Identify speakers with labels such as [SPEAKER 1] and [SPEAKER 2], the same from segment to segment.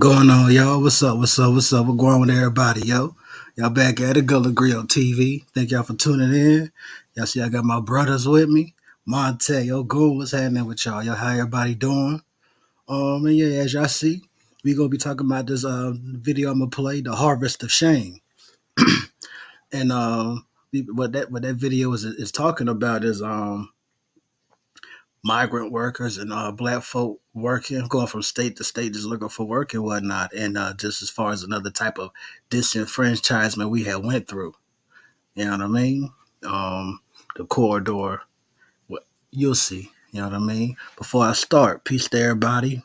[SPEAKER 1] going on, y'all? What's up? What's up? What's up? What's going on with everybody, yo? Y'all back at it, Gullah Grill TV. Thank y'all for tuning in. Y'all see I got my brothers with me. Monte, Goon, what's happening with y'all? Y'all, how everybody doing? And yeah, as y'all see, we gonna be talking about this video I'm gonna play, The Harvest of Shame. And what that video is talking about is migrant workers and black folk working, going from state to state, just looking for work and whatnot. And just as far as another type of disenfranchisement we had went through, you know what I mean? The corridor, you'll see. You know what I mean? Before I start, peace to everybody.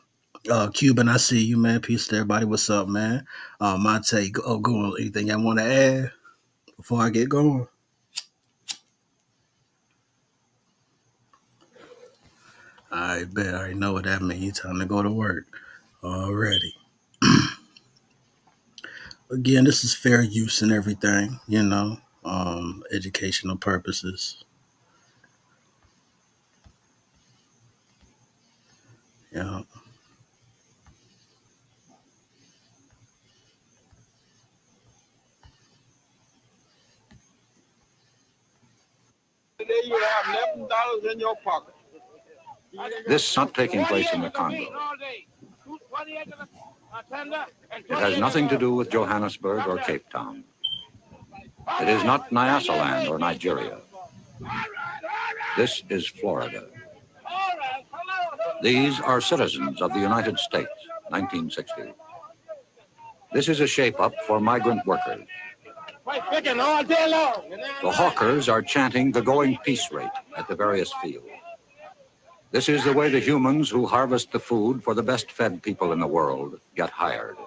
[SPEAKER 1] Cuban, I see you, man. Peace to everybody. What's up, man? Monte, go on. Anything I want to add before I get going? I bet I already know what that means. Time to go to work already. Again, this is fair use and everything, educational purposes. Yeah.
[SPEAKER 2] Today you have $11 in your pocket.
[SPEAKER 3] This is not taking place in the Congo. It has nothing to do with Johannesburg or Cape Town. It is not Nyasaland or Nigeria. This is Florida. These are citizens of the United States, 1960. This is a shape-up for migrant workers. The hawkers are chanting the going peace rate at the various fields. This is the way the humans who harvest the food for the best-fed people in the world get hired.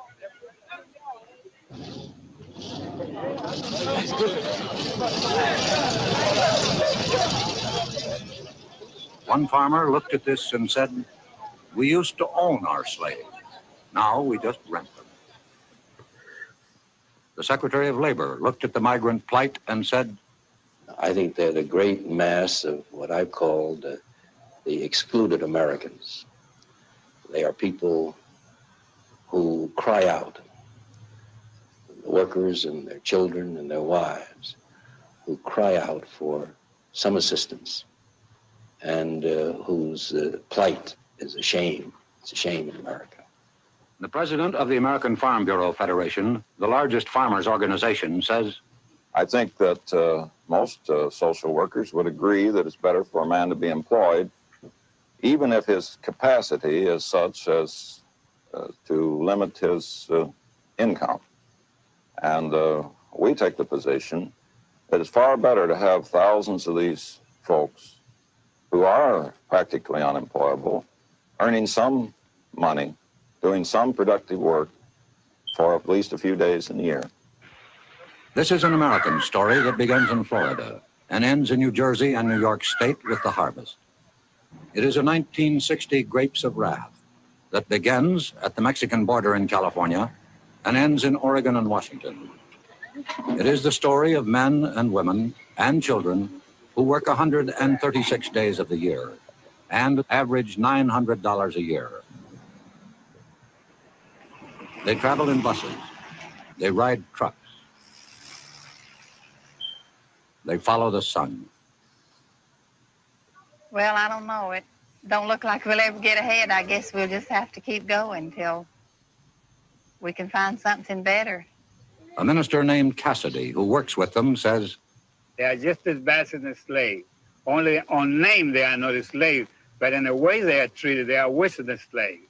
[SPEAKER 3] One farmer looked at this and said, "We used to own our slaves. Now we just rent them." The Secretary of Labor looked at the migrant plight and said,
[SPEAKER 4] "I think they're the great mass of what I've called the excluded Americans. They are people who cry out, the workers and their children and their wives, who cry out for some assistance and whose plight is a shame. It's a shame in America."
[SPEAKER 3] The president of the American Farm Bureau Federation, the largest farmers' organization, says,
[SPEAKER 2] I think that most social workers would agree that it's better for a man to be employed, even if his capacity is such as to limit his income. And we take the position that it's far better to have thousands of these folks who are practically unemployable, earning some money, doing some productive work for at least a few days in the year.
[SPEAKER 3] this is an American story that begins in Florida and ends in New Jersey and New York State with the harvest. It is a 1960 Grapes of Wrath that begins at the Mexican border in California and ends in Oregon and Washington. It is the story of men and women and children who work 136 days of the year and average $900 a year. They travel in buses. They ride trucks. They follow the sun.
[SPEAKER 5] Well, I don't know. It don't look like we'll ever get ahead. I guess we'll just have to keep going till we can find something better.
[SPEAKER 3] A minister named Cassidy, who works with them, says,
[SPEAKER 6] "They are just as bad as a slave. Only on name they are not a slave, but in the way they are treated, they are worse than a slave.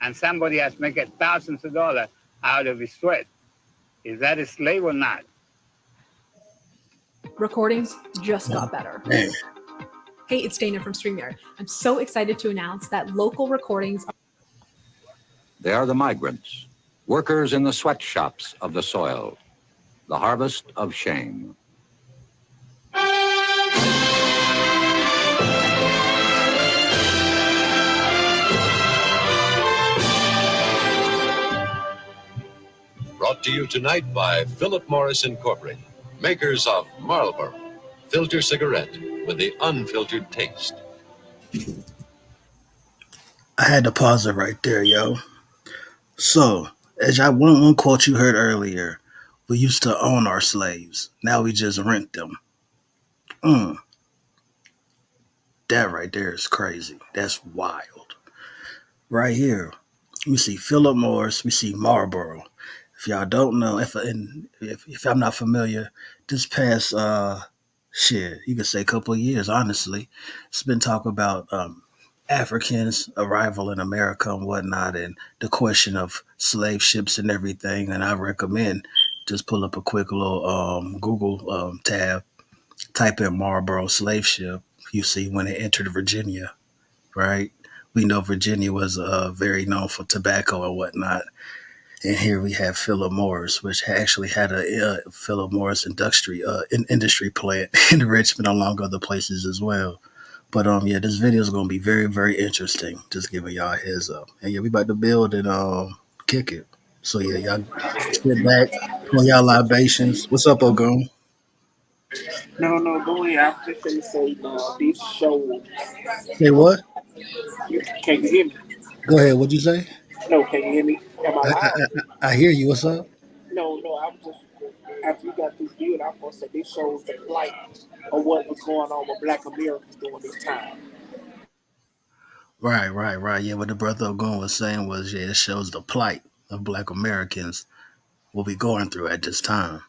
[SPEAKER 6] And somebody has made thousands of dollars out of his sweat. Is that a slave or not?"
[SPEAKER 7] Recordings just got better.
[SPEAKER 1] Man.
[SPEAKER 7] Hey, it's Dana from StreamYard. I'm so excited to announce that local recordings are...
[SPEAKER 3] they are the migrants, workers in the sweatshops of the soil, the harvest of shame.
[SPEAKER 8] Brought to you tonight by Philip Morris Incorporated, makers of Marlboro, filter cigarette with the unfiltered taste.
[SPEAKER 1] I had to pause it right there, yo. So, as I one quote you heard earlier, we used to own our slaves. Now we just rent them. Mm, that right there is crazy. That's wild. Right here, we see Philip Morris. We see Marlboro. If y'all don't know, if I'm not familiar, this past shit, you could say a couple of years, honestly, it's been talk about Africans' arrival in America and whatnot, and the question of slave ships and everything. And I recommend just pull up a quick little Google tab, type in Marlboro slave ship. You see when it entered Virginia, right? We know Virginia was very known for tobacco and whatnot. And here we have Philip Morris, which actually had a Philip Morris industry plant in Richmond, along other places as well. But yeah, this video is gonna be very, very interesting. Just giving y'all a heads up. And yeah, we about to build and kick it. So yeah, y'all sit back, pour y'all libations. What's up, Ogun?
[SPEAKER 9] No, no, go ahead. I was just going to say, this show,
[SPEAKER 1] Say what?
[SPEAKER 9] can you hear me?
[SPEAKER 1] Go ahead. What'd you say?
[SPEAKER 9] No, can you hear me? Am I
[SPEAKER 1] I I,
[SPEAKER 9] loud?
[SPEAKER 1] I hear you. What's up?
[SPEAKER 9] No, no, I'm just, after you got this build, I'm going to say this shows the plight of what was going on with Black Americans during this time.
[SPEAKER 1] Right, right, right. Yeah, what the brother Ogun was saying was, yeah, it shows the plight of Black Americans, what we going through at this time.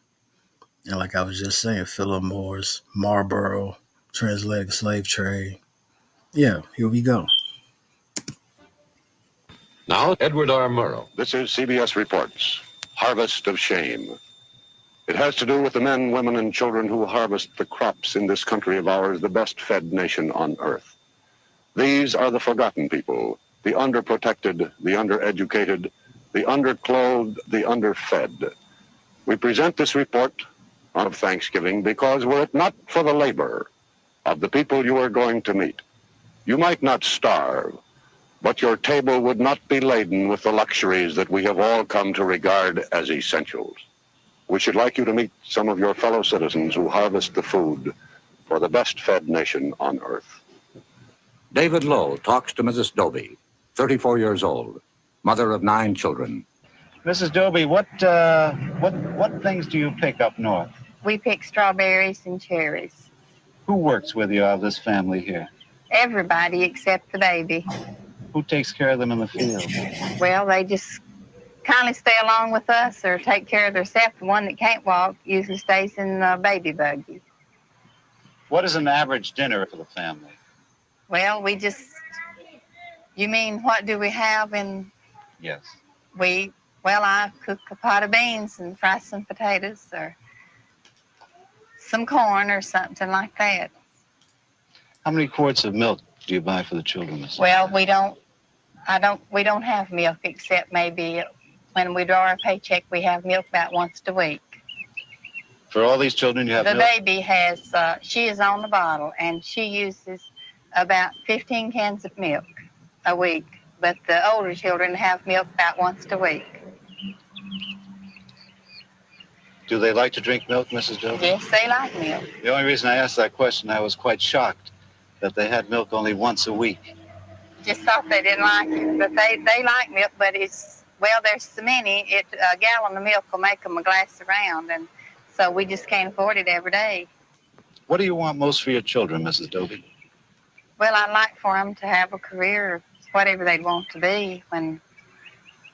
[SPEAKER 1] And like I was just saying, Philip Morris, Marlboro, transatlantic slave trade. Yeah, here we go.
[SPEAKER 8] Now, Edward R. Murrow.
[SPEAKER 10] This is CBS Reports, Harvest of Shame. It has to do with the men, women, and children who harvest the crops in this country of ours, the best fed nation on earth. These are the forgotten people, the underprotected, the undereducated, the underclothed, the underfed. We present this report on Thanksgiving because were it not for the labor of the people you are going to meet, you might not starve, but your table would not be laden with the luxuries that we have all come to regard as essentials. We should like you to meet some of your fellow citizens who harvest the food for the best fed nation on earth.
[SPEAKER 3] David Lowe talks to Mrs. Doby, 34 years old, mother of 9 children.
[SPEAKER 11] Mrs. Doby, what things do you pick up north?
[SPEAKER 5] We pick strawberries and cherries.
[SPEAKER 11] Who works with you out of this family here?
[SPEAKER 5] Everybody except the baby.
[SPEAKER 11] Who takes care of them in the field?
[SPEAKER 5] Well, they just kindly stay along with us or take care of themselves. The one that can't walk usually stays in the baby buggy.
[SPEAKER 11] What is an average dinner for the family?
[SPEAKER 5] Well, you mean what do we have in?
[SPEAKER 11] Yes.
[SPEAKER 5] I cook a pot of beans and fry some potatoes or some corn or something like that.
[SPEAKER 11] How many quarts of milk do you buy for the children, Mrs.
[SPEAKER 5] Well, we don't have milk except maybe when we draw our paycheck, we have milk about once a week.
[SPEAKER 11] For all these children, you have
[SPEAKER 5] the
[SPEAKER 11] milk?
[SPEAKER 5] Baby has, she is on the bottle and she uses about 15 cans of milk a week. But the older children have milk about once a week.
[SPEAKER 11] Do they like to drink milk, Mrs. Doby?
[SPEAKER 5] Yes, they like milk.
[SPEAKER 11] The only reason I asked that question, I was quite shocked that they had milk only once a week.
[SPEAKER 5] Just thought they didn't like it, but they like milk, but there's so many, a gallon of milk will make them a glass around, and so we just can't afford it every day.
[SPEAKER 11] What do you want most for your children, Mrs. Doby?
[SPEAKER 5] Well, I'd like for them to have a career, whatever they'd want to be when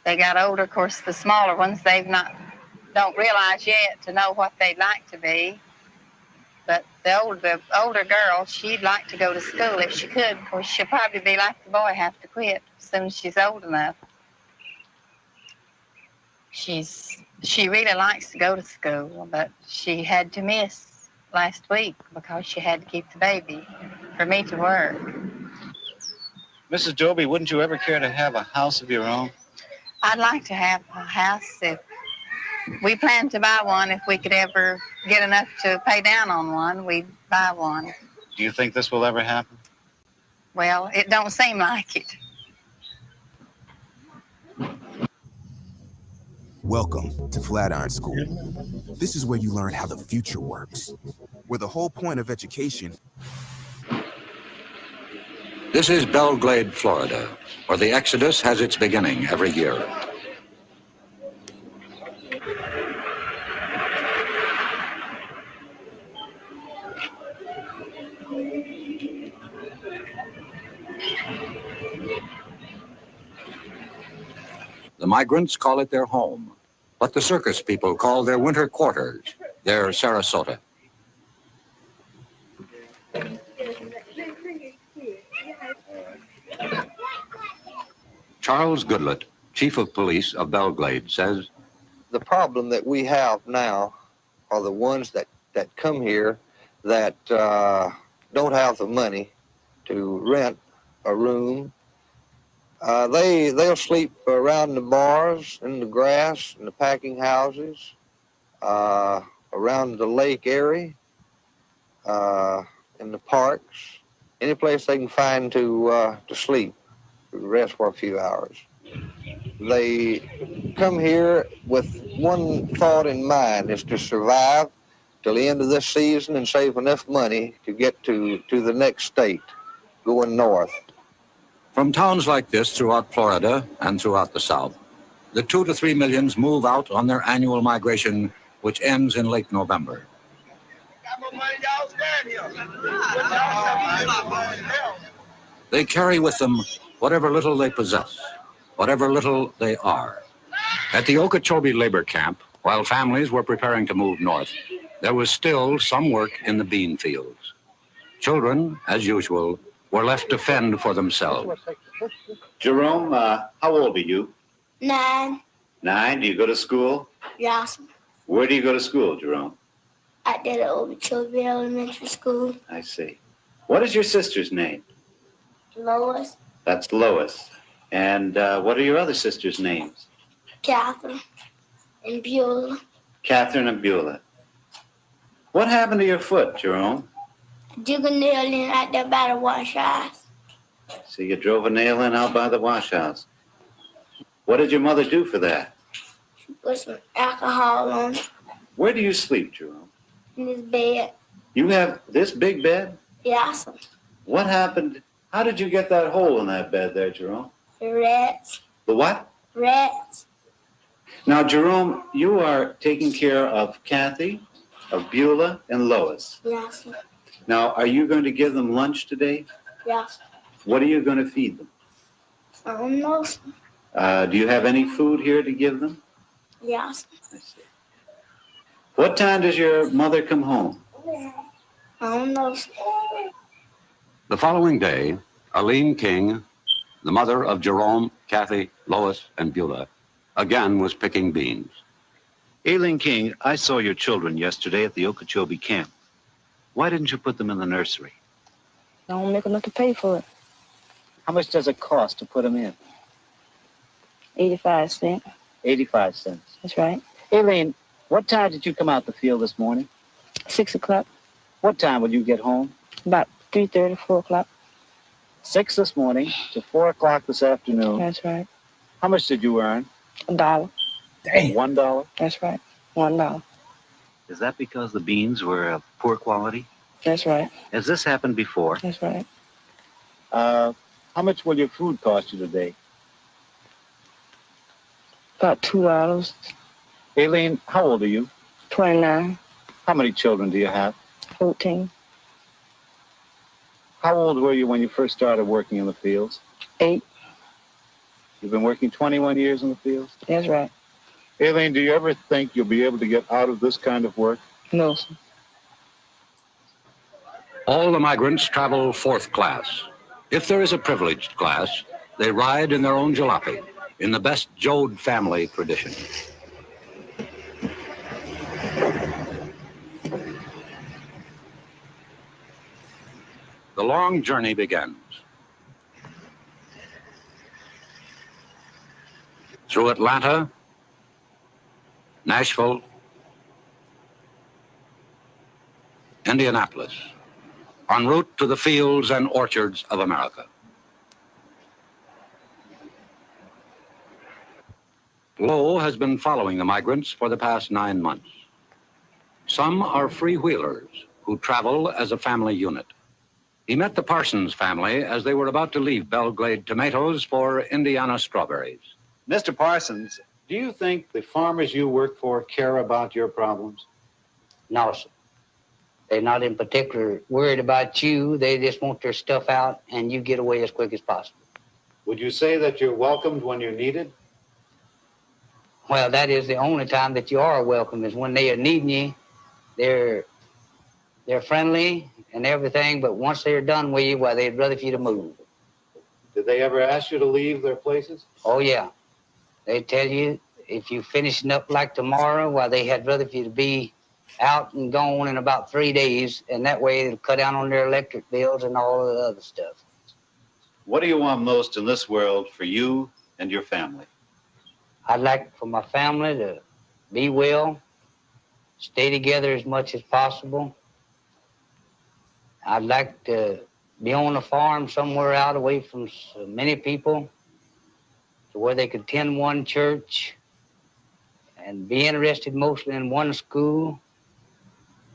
[SPEAKER 5] they got older. Of course, the smaller ones, don't realize yet to know what they'd like to be. But the older girl, she'd like to go to school if she could. Of course, she'll probably be like the boy, have to quit as soon as she's old enough. She really likes to go to school, but she had to miss last week because she had to keep the baby for me to work.
[SPEAKER 11] Mrs. Doby, wouldn't you ever care to have a house of your own?
[SPEAKER 5] I'd like to have a house. If we plan to buy one, if we could ever get enough to pay down on one, we'd buy one.
[SPEAKER 11] Do you think this will ever happen?
[SPEAKER 5] Well, it don't seem like it.
[SPEAKER 12] Welcome to Flatiron School. This is where you learn how the future works, where the whole point of education.
[SPEAKER 3] This is Belle Glade, Florida, where the Exodus has its beginning every year. migrants call it their home, but the circus people call their winter quarters their Sarasota. Charles Goodlett, chief of police of Belglade, says,
[SPEAKER 13] the problem that we have now are the ones that come here that don't have the money to rent a room. They'll sleep around the bars, in the grass, in the packing houses, around the lake area, in the parks, any place they can find to sleep, to rest for a few hours. They come here with one thought in mind, is to survive till the end of this season and save enough money to get to the next state, going north.
[SPEAKER 3] from towns like this throughout Florida and throughout the South, the 2 to 3 millions move out on their annual migration, which ends in late November. They carry with them whatever little they possess, whatever little they are. At the Okeechobee labor camp, while families were preparing to move north, there was still some work in the bean fields. Children, as usual, were left to fend for themselves.
[SPEAKER 11] Jerome, how old are you?
[SPEAKER 14] 9.
[SPEAKER 11] 9. Do you go to school?
[SPEAKER 14] Yes.
[SPEAKER 11] Where do you go to school, Jerome?
[SPEAKER 14] At the Okeechobee Elementary School.
[SPEAKER 11] I see. What is your sister's name?
[SPEAKER 14] Lois,
[SPEAKER 11] That's Lois. And what are your other sisters' names?
[SPEAKER 14] Catherine, and Beulah.
[SPEAKER 11] Catherine and Beulah. What happened to your foot, Jerome?
[SPEAKER 14] Dig a nail in out there by the wash house.
[SPEAKER 11] So you drove a nail in out by the wash house. What did your mother do for that?
[SPEAKER 14] She put some alcohol on it
[SPEAKER 11] Where do you sleep, Jerome?
[SPEAKER 14] in his bed.
[SPEAKER 11] You have this big bed?
[SPEAKER 14] Yes.
[SPEAKER 11] What happened? How did you get that hole in that bed there, Jerome?
[SPEAKER 14] The rats.
[SPEAKER 11] The what?
[SPEAKER 14] Rats.
[SPEAKER 11] Now, Jerome, you are taking care of Kathy, of Beulah, and Lois.
[SPEAKER 14] Yes.
[SPEAKER 11] Now, are you going to give them lunch today?
[SPEAKER 14] Yes.
[SPEAKER 11] What are you going to feed them?
[SPEAKER 14] I don't know.
[SPEAKER 11] Do you have any food here to give them?
[SPEAKER 14] Yes.
[SPEAKER 11] I see. What time does your mother come home?
[SPEAKER 14] I don't know.
[SPEAKER 3] The following day, Aline King, the mother of Jerome, Kathy, Lois, and Beulah, again was picking beans.
[SPEAKER 11] Aileen King, I saw your children yesterday at the Okeechobee camp. Why didn't you put them in the nursery?
[SPEAKER 15] I don't make enough to pay for it.
[SPEAKER 11] How much does it cost to put them in?
[SPEAKER 15] 85 cents.
[SPEAKER 11] 85 cents.
[SPEAKER 15] That's right.
[SPEAKER 11] Aileen, what time did you come out the field this morning?
[SPEAKER 15] 6 o'clock.
[SPEAKER 11] What time will you get home?
[SPEAKER 15] About 3:30, 4 o'clock.
[SPEAKER 11] 6 this morning to 4 o'clock this afternoon.
[SPEAKER 15] That's right.
[SPEAKER 11] How much did you earn?
[SPEAKER 15] $1.
[SPEAKER 1] Dang.
[SPEAKER 11] $1?
[SPEAKER 15] That's right. $1.
[SPEAKER 11] Is that because the beans were of poor quality?
[SPEAKER 15] That's right.
[SPEAKER 11] Has this happened before?
[SPEAKER 15] That's right.
[SPEAKER 11] How much will your food cost you today?
[SPEAKER 15] About $2.
[SPEAKER 11] Aileen, how old are you?
[SPEAKER 15] 29.
[SPEAKER 11] How many children do you have?
[SPEAKER 15] 14.
[SPEAKER 11] How old were you when you first started working in the fields?
[SPEAKER 15] 8.
[SPEAKER 11] You've been working 21 years in the fields?
[SPEAKER 15] That's right.
[SPEAKER 11] Aileen, do you ever think you'll be able to get out of this kind of work?
[SPEAKER 15] No, sir.
[SPEAKER 3] All the migrants travel fourth class. If there is a privileged class, they ride in their own jalopy, in the best Jode family tradition. The long journey begins. Through Atlanta, Nashville, Indianapolis, en route to the fields and orchards of America. Lowe has been following the migrants for the past 9 months. Some are freewheelers who travel as a family unit. He met the Parsons family as they were about to leave Belglade tomatoes for Indiana strawberries.
[SPEAKER 11] Mr. Parsons, do you think the farmers you work for care about your problems?
[SPEAKER 16] No, sir. They're not in particular worried about you. They just want their stuff out and you get away as quick as possible.
[SPEAKER 11] Would you say that you're welcomed when you're needed?
[SPEAKER 16] Well, that is the only time that you are welcome, is when they are needing you. They're friendly and everything, but once they're done with you, well, they'd rather for you to move.
[SPEAKER 17] Did they ever ask you to leave their places?
[SPEAKER 16] Oh, yeah. They tell you if you're finishing up like tomorrow, well, they had rather for you to be out and gone in about 3 days, and that way it'll cut down on their electric bills and all of the other stuff.
[SPEAKER 17] What do you want most in this world for you and your family?
[SPEAKER 16] I'd like for my family to be well, stay together as much as possible. I'd like to be on a farm somewhere out away from so many people, to where they could attend one church and be interested mostly in one school.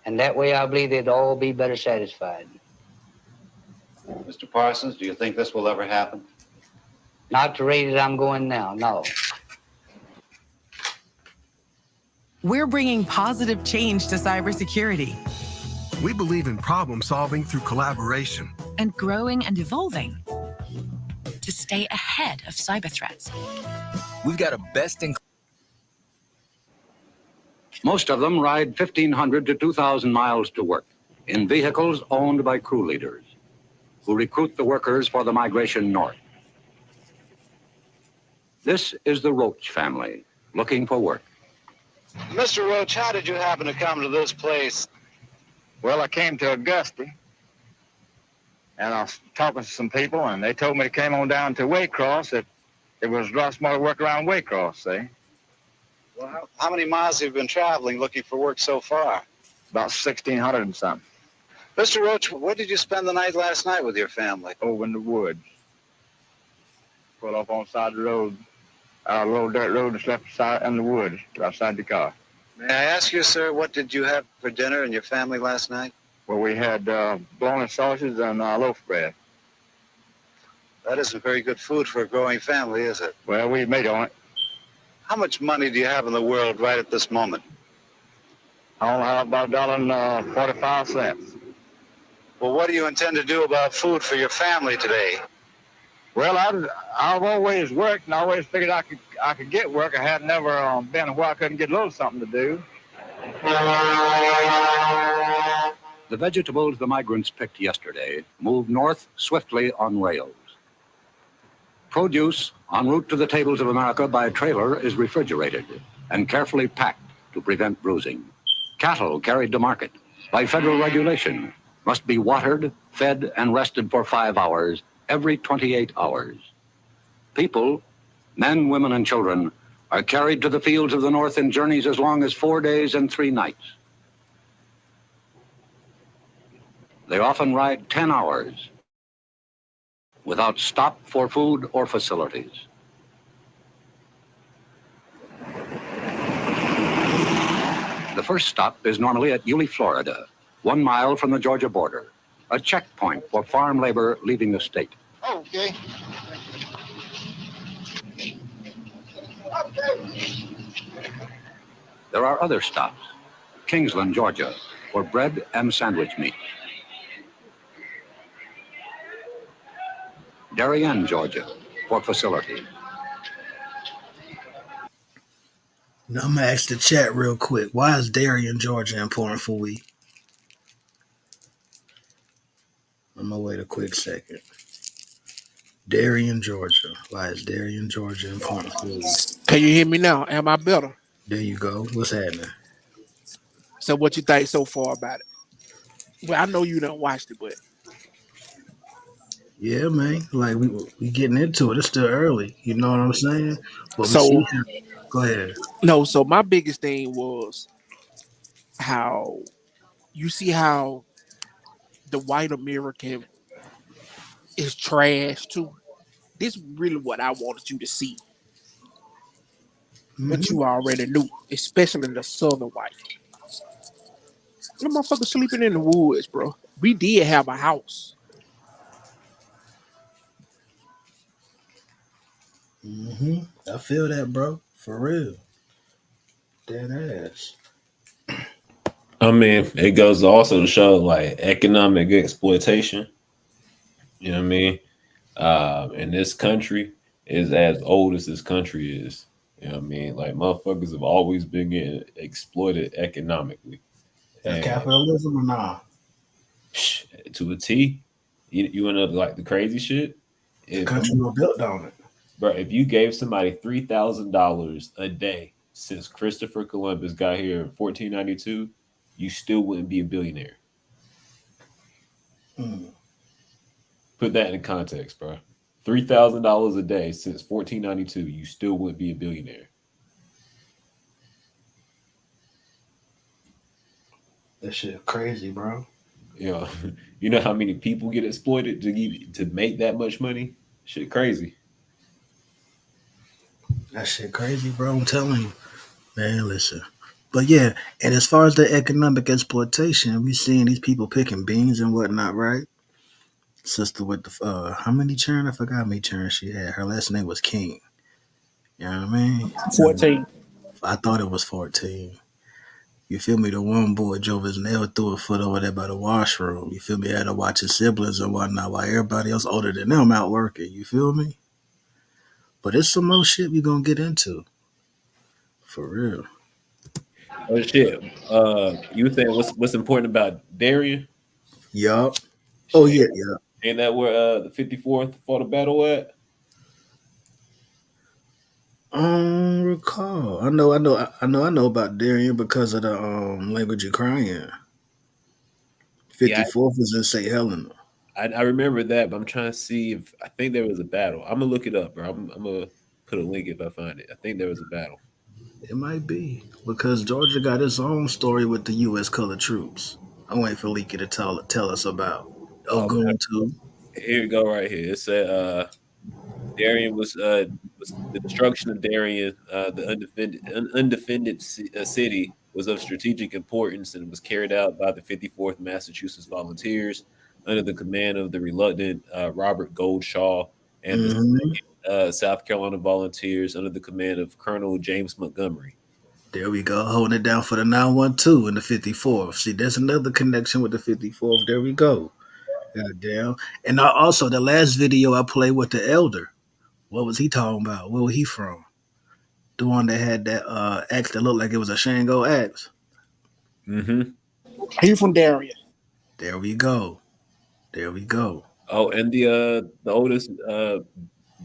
[SPEAKER 16] And that way I believe they'd all be better satisfied.
[SPEAKER 17] Mr. Parsons, do you think this will ever happen?
[SPEAKER 16] Not the rate that I'm going now, no.
[SPEAKER 18] We're bringing positive change to cybersecurity.
[SPEAKER 19] We believe in problem solving through collaboration.
[SPEAKER 20] And growing and evolving to stay ahead of cyber threats.
[SPEAKER 21] We've got a best-in-class.
[SPEAKER 3] Most of them ride 1,500 to 2,000 miles to work in vehicles owned by crew leaders who recruit the workers for the migration north. This is the Roach family looking for work.
[SPEAKER 22] Mr. Roach, how did you happen to come to this place?
[SPEAKER 23] Well, I came to Augusta, and I was talking to some people, and they told me to come on down to Waycross, that it was a lot smarter work around Waycross, see?
[SPEAKER 22] Well, how many miles have you been traveling looking for work so far?
[SPEAKER 23] About 1,600 and something.
[SPEAKER 22] Mr. Roach, where did you spend the night last night with your family?
[SPEAKER 23] Over in the woods. Pulled up on the side of the road, a little dirt road, and slept in the woods outside the car.
[SPEAKER 22] May I ask you, sir, what did you have for dinner and your family last night?
[SPEAKER 23] Well, we had bologna sausages and loaf bread.
[SPEAKER 22] That isn't very good food for a growing family, is it?
[SPEAKER 23] Well, we made on it.
[SPEAKER 22] How much money do you have in the world right at this moment?
[SPEAKER 23] I only have about $1.45.
[SPEAKER 22] Well, what do you intend to do about food for your family today?
[SPEAKER 23] Well, I've always worked and I always figured I could get work. I had never been where I couldn't get a little something to do.
[SPEAKER 3] The vegetables the migrants picked yesterday moved north swiftly on rails. Produce en route to the tables of America by trailer is refrigerated and carefully packed to prevent bruising. Cattle carried to market by federal regulation must be watered, fed, and rested for 5 hours every 28 hours. People, men, women, and children, are carried to the fields of the north in journeys as long as 4 days and 3 nights. They often ride 10 hours without stop for food or facilities. The first stop is normally at Yulee, Florida, 1 mile from the Georgia border, a checkpoint for farm labor leaving the state.
[SPEAKER 22] Okay.
[SPEAKER 3] There are other stops, Kingsland, Georgia, for bread and sandwich meat. Darien, Georgia, for facilities.
[SPEAKER 1] Now, I'm going to ask the chat real quick. Why is Darien, Georgia important for we? I'm going to wait a quick second. Darien, Georgia. Why is Darien, Georgia important for we?
[SPEAKER 9] Can you hear me now? Am I better?
[SPEAKER 1] There you go. What's happening?
[SPEAKER 9] So what you think so far about it? Well, I know you done watched it, but
[SPEAKER 1] Yeah, man. Like we getting into it. It's still early. You know what I'm saying? But
[SPEAKER 9] so
[SPEAKER 1] go ahead.
[SPEAKER 9] no. So my biggest thing was how you see how the white American is trash too. This is really what I wanted you to see, but you already knew, especially the southern white. The motherfucker sleeping in the woods, bro. We did have a house.
[SPEAKER 1] I feel that, bro. For real. Dead ass.
[SPEAKER 24] I mean, it goes also to show like economic exploitation. You know what I mean? And this country is as old as this country is. You know what I mean? Like motherfuckers have always been getting exploited economically.
[SPEAKER 1] That
[SPEAKER 24] And
[SPEAKER 1] capitalism or nah?
[SPEAKER 24] to a T, you wanna like the crazy shit?
[SPEAKER 1] The
[SPEAKER 24] If
[SPEAKER 1] country was built on it.
[SPEAKER 24] bro, if you gave somebody $3,000 a day since Christopher Columbus got here in 1492, you still wouldn't be a billionaire.
[SPEAKER 1] Mm.
[SPEAKER 24] Put that in context, bro. $3,000 a day since 1492, you still wouldn't be a billionaire.
[SPEAKER 1] That shit crazy, bro.
[SPEAKER 24] You know, you know how many people get exploited to make that much money? Shit, crazy.
[SPEAKER 1] That shit crazy, bro. I'm telling you, man. Listen, but yeah, and as far as the economic exploitation, we seeing these people picking beans and whatnot, right? Sister with the how many children? I forgot how many children she had. Her last name was King. You know what I mean?
[SPEAKER 9] 14.
[SPEAKER 1] I thought it was 14. You feel me? The one boy drove his nail through a foot over there by the washroom. You feel me? Had to watch his siblings and whatnot while everybody else older than them out working. You feel me? But it's some more shit we gonna get into. For real.
[SPEAKER 24] Oh shit. You were saying what's important about Darien?
[SPEAKER 1] Yup. Oh yeah, yeah.
[SPEAKER 24] Ain't that where the 54th fought a battle at?
[SPEAKER 1] I don't recall. I know about Darien because of the language Ukrainian. 54th is in St. Helena.
[SPEAKER 24] I remember that, but I'm trying to see if I think there was a battle. I'm gonna look it up, bro. I'm gonna put a link if I find it. I think there was a battle.
[SPEAKER 1] It might be because Georgia got its own story with the U.S. colored troops. I'm waiting for Leaky to tell us about. Going to.
[SPEAKER 24] Here we go, right here. It said Darien was the destruction of Darien, the undefended city was of strategic importance and was carried out by the 54th Massachusetts Volunteers under the command of the reluctant Robert Goldshaw and the South Carolina Volunteers under the command of Colonel James Montgomery.
[SPEAKER 1] There we go, holding it down for the 912 and the 54th. See, there's another connection with the 54th. There we go. Goddamn. And also, the last video I played with the elder, what was he talking about? Where was he from? The one that had that axe that looked like it was a Shango axe.
[SPEAKER 24] Mm-hmm.
[SPEAKER 9] He from Darien.
[SPEAKER 1] There we go. There we go.
[SPEAKER 24] Oh, and the oldest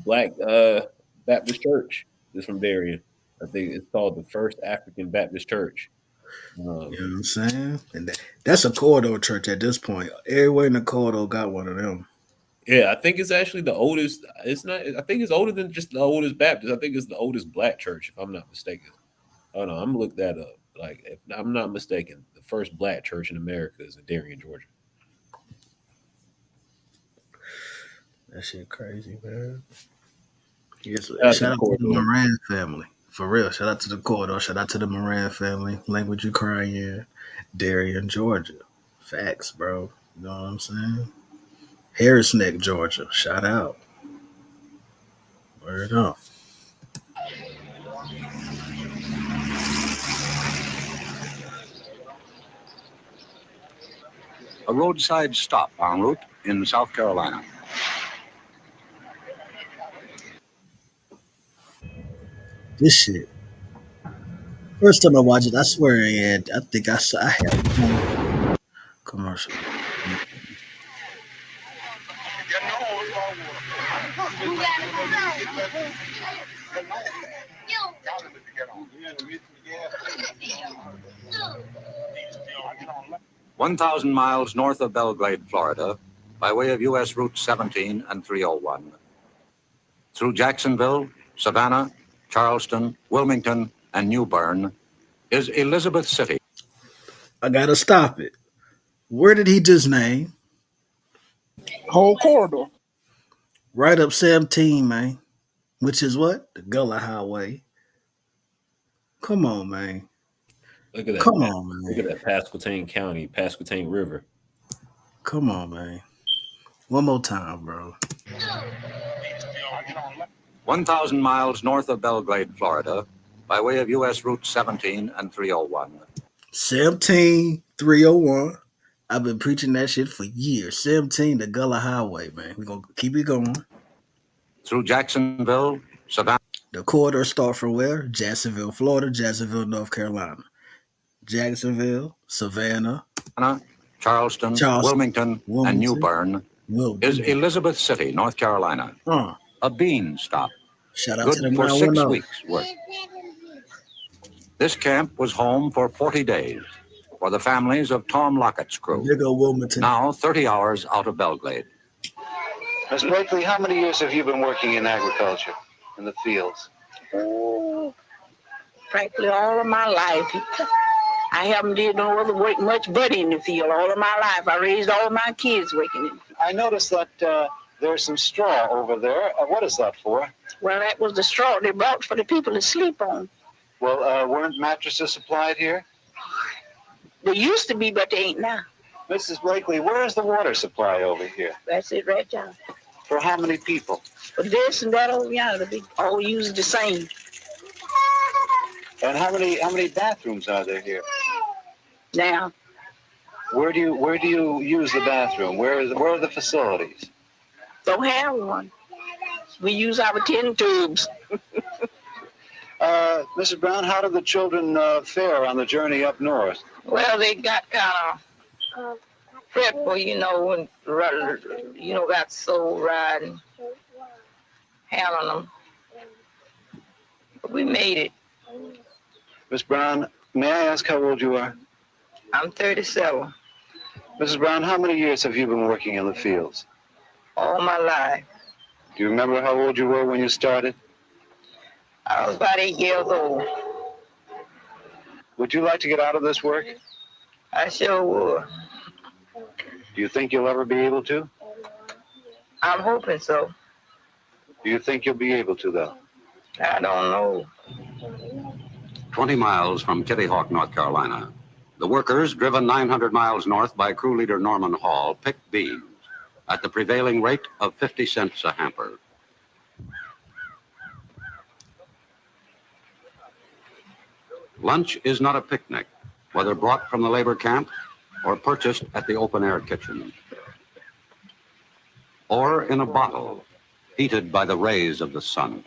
[SPEAKER 24] black Baptist church is from Darien. I think it's called the First African Baptist Church.
[SPEAKER 1] You know what I'm saying? And that's a corridor church at this point. Everywhere in the corridor got one of them.
[SPEAKER 24] Yeah, I think it's actually the oldest. It's not. I think it's older than just the oldest Baptist. I think it's the oldest black church, if I'm not mistaken. Oh no, I'm gonna look that up. Like, if I'm not mistaken, the first black church in America is in Darien, Georgia.
[SPEAKER 1] That shit crazy, man. Yes, shout out to the Moran family. For real, shout out to the corridor. Shout out to the Moran family. Language Ukrainian, Darien, Georgia. Facts, bro. You know what I'm saying? Harris Neck, Georgia. Shout out. Word up.
[SPEAKER 3] A roadside stop en route in South Carolina.
[SPEAKER 1] This shit. First time I watched it, I swear I think I had commercial.
[SPEAKER 3] "1,000 miles north of Belgrade, Florida, by way of U.S. Route 17 and 301. Through Jacksonville, Savannah, Charleston, Wilmington, and New Bern is Elizabeth City."
[SPEAKER 1] I gotta stop it. Where did he just name?
[SPEAKER 9] Whole corridor.
[SPEAKER 1] Right up 17, man. Which is what? The Gullah Highway. Come on, man.
[SPEAKER 24] Look at that.
[SPEAKER 1] Come on, man.
[SPEAKER 24] Look at that Pasquotank County, Pasquotank River.
[SPEAKER 1] Come on, man. One more time, bro.
[SPEAKER 3] 1,000 miles north of Belgrade, Florida, by way of U.S. Route 17 and 301.
[SPEAKER 1] 17, 301. I've been preaching that shit for years. 17, the Gullah Highway, man. We're going to keep it going.
[SPEAKER 3] Through Jacksonville, Savannah.
[SPEAKER 1] The corridors start from where? Jacksonville, Florida, Jacksonville, North Carolina, Jacksonville, Savannah,
[SPEAKER 3] Charleston, Wilmington, and New Bern is Elizabeth City, North Carolina. A bean stop.
[SPEAKER 1] Shout out
[SPEAKER 3] Good
[SPEAKER 1] to the
[SPEAKER 3] for 6
[SPEAKER 1] 910.
[SPEAKER 3] weeks' work. This camp was home for 40 days for the families of Tom Lockett's crew.
[SPEAKER 1] Big old Wilmington.
[SPEAKER 3] Now 30 hours out of Belgrade.
[SPEAKER 22] Miss Blakely, how many years have you been working in agriculture, in the fields?
[SPEAKER 2] Oh, frankly, all of my life. I haven't did no other work much but in the field all of my life. I raised all of my kids working in the field.
[SPEAKER 22] I noticed that there's some straw over there. What is that for?
[SPEAKER 2] Well, that was the straw they brought for the people to sleep on.
[SPEAKER 22] Well, weren't mattresses supplied here?
[SPEAKER 2] They used to be, but they ain't now.
[SPEAKER 22] Mrs. Blakely, where is the water supply over here?
[SPEAKER 2] That's it right there.
[SPEAKER 22] For how many people?
[SPEAKER 2] For this and that over yonder, they all use the same.
[SPEAKER 22] And how many bathrooms are there here?
[SPEAKER 2] Now,
[SPEAKER 22] Where do you use the bathroom? Where are the facilities?
[SPEAKER 2] don't have one. We use our tin tubes.
[SPEAKER 22] Mrs. Brown, how did the children fare on the journey up north?
[SPEAKER 2] Well, they got kind of fretful, and got so riding, handling them. But we made it.
[SPEAKER 22] Miss Brown, may I ask how old you are?
[SPEAKER 2] I'm 37.
[SPEAKER 22] Mrs. Brown, how many years have you been working in the fields?
[SPEAKER 2] All my life.
[SPEAKER 22] Do you remember how old you were when you started?
[SPEAKER 2] I was about 8 years old.
[SPEAKER 22] Would you like to get out of this work?
[SPEAKER 2] I sure would.
[SPEAKER 22] Do you think you'll ever be able to?
[SPEAKER 2] I'm hoping so.
[SPEAKER 22] Do you think you'll be able to, though?
[SPEAKER 2] I don't know.
[SPEAKER 3] 20 miles from Kitty Hawk, North Carolina. The workers, driven 900 miles north by crew leader Norman Hall, picked beans at the prevailing rate of 50 cents a hamper. Lunch is not a picnic, whether brought from the labor camp or purchased at the open-air kitchen, or in a bottle, heated by the rays of the sun.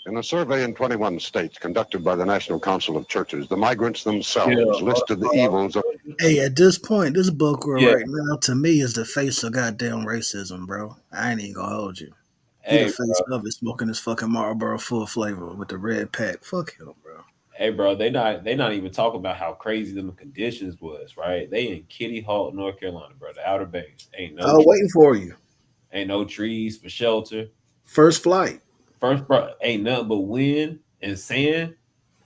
[SPEAKER 10] In a survey in 21 states conducted by the National Council of Churches, the migrants themselves listed the evils of...
[SPEAKER 1] Hey, at this point, this book right now, to me, is the face of goddamn racism, bro. I ain't even gonna hold you. He the face of it, smoking his fucking Marlboro full flavor with the red pack. Fuck him, bro.
[SPEAKER 24] Hey, bro, they not even talking about how crazy them conditions was, right? They in Kitty Hawk, North Carolina, bro. The Outer Banks. Ain't no
[SPEAKER 1] waiting for you.
[SPEAKER 24] Ain't no trees for shelter.
[SPEAKER 1] First flight.
[SPEAKER 24] Bro, ain't nothing but wind and sand.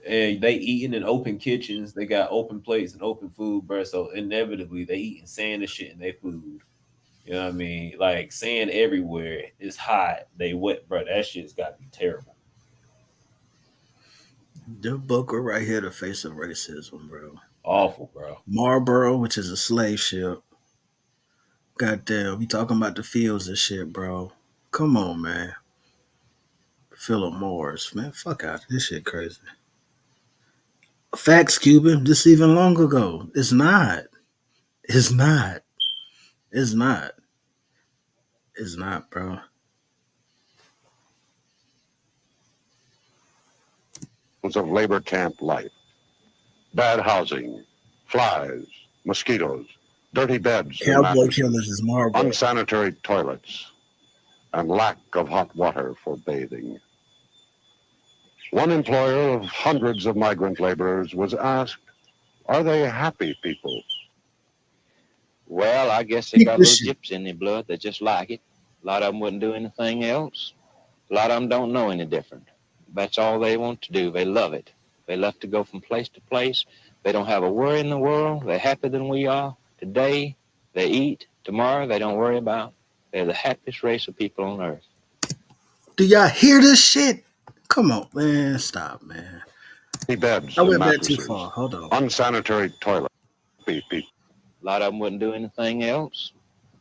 [SPEAKER 24] And they eating in open kitchens. They got open plates and open food, bro. So inevitably they eating sand and shit in their food. You know what I mean? Like sand everywhere. It's hot. They wet, bro. That shit's got to be terrible.
[SPEAKER 1] The book right here, the face of racism, bro.
[SPEAKER 24] Awful, bro.
[SPEAKER 1] Marlboro, which is a slave ship. Goddamn, we talking about the fields and shit, bro. Come on, man. Philip Morris, man. Fuck out. This shit crazy. Facts, Cuban. This even long ago. It's not. It's not. It's not. It's not, bro.
[SPEAKER 10] of labor camp life. Bad housing, flies, mosquitoes, dirty beds,
[SPEAKER 1] Cowboy killers is Marlboro.
[SPEAKER 10] unsanitary toilets, and lack of hot water for bathing. One employer of hundreds of migrant laborers was asked, are they happy people?
[SPEAKER 4] Well, I guess they got a little gypsy in their blood. They just like it. A lot of them wouldn't do anything else. A lot of them don't know any different. That's all they want to do. They love it. They love to go from place to place. They don't have a worry in the world. They're happier than we are. Today, they eat. Tomorrow, they don't worry about. They're the happiest race of people on earth.
[SPEAKER 1] Do y'all hear this shit? Come on, man. Stop, man.
[SPEAKER 10] Beds
[SPEAKER 1] I
[SPEAKER 10] and
[SPEAKER 1] went back too
[SPEAKER 10] mattresses,
[SPEAKER 1] far. Hold on.
[SPEAKER 10] unsanitary toilets.
[SPEAKER 4] A lot of them wouldn't do anything else.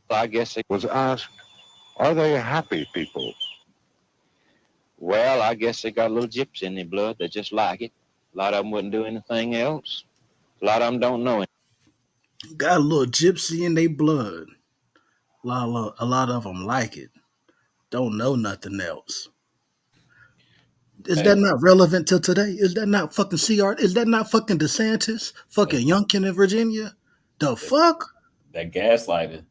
[SPEAKER 4] So I guess they
[SPEAKER 10] was asked, are they happy people?
[SPEAKER 4] Well, I guess they got a little gypsy in their blood. They just like it. A lot of them wouldn't do anything else. A lot of them don't know it.
[SPEAKER 1] Got a little gypsy in their blood. A lot of them like it. Don't know nothing else. Is that not relevant till today? Is that not fucking CR? Is that not fucking DeSantis? Fucking Youngkin in Virginia? The fuck?
[SPEAKER 24] That gaslighting.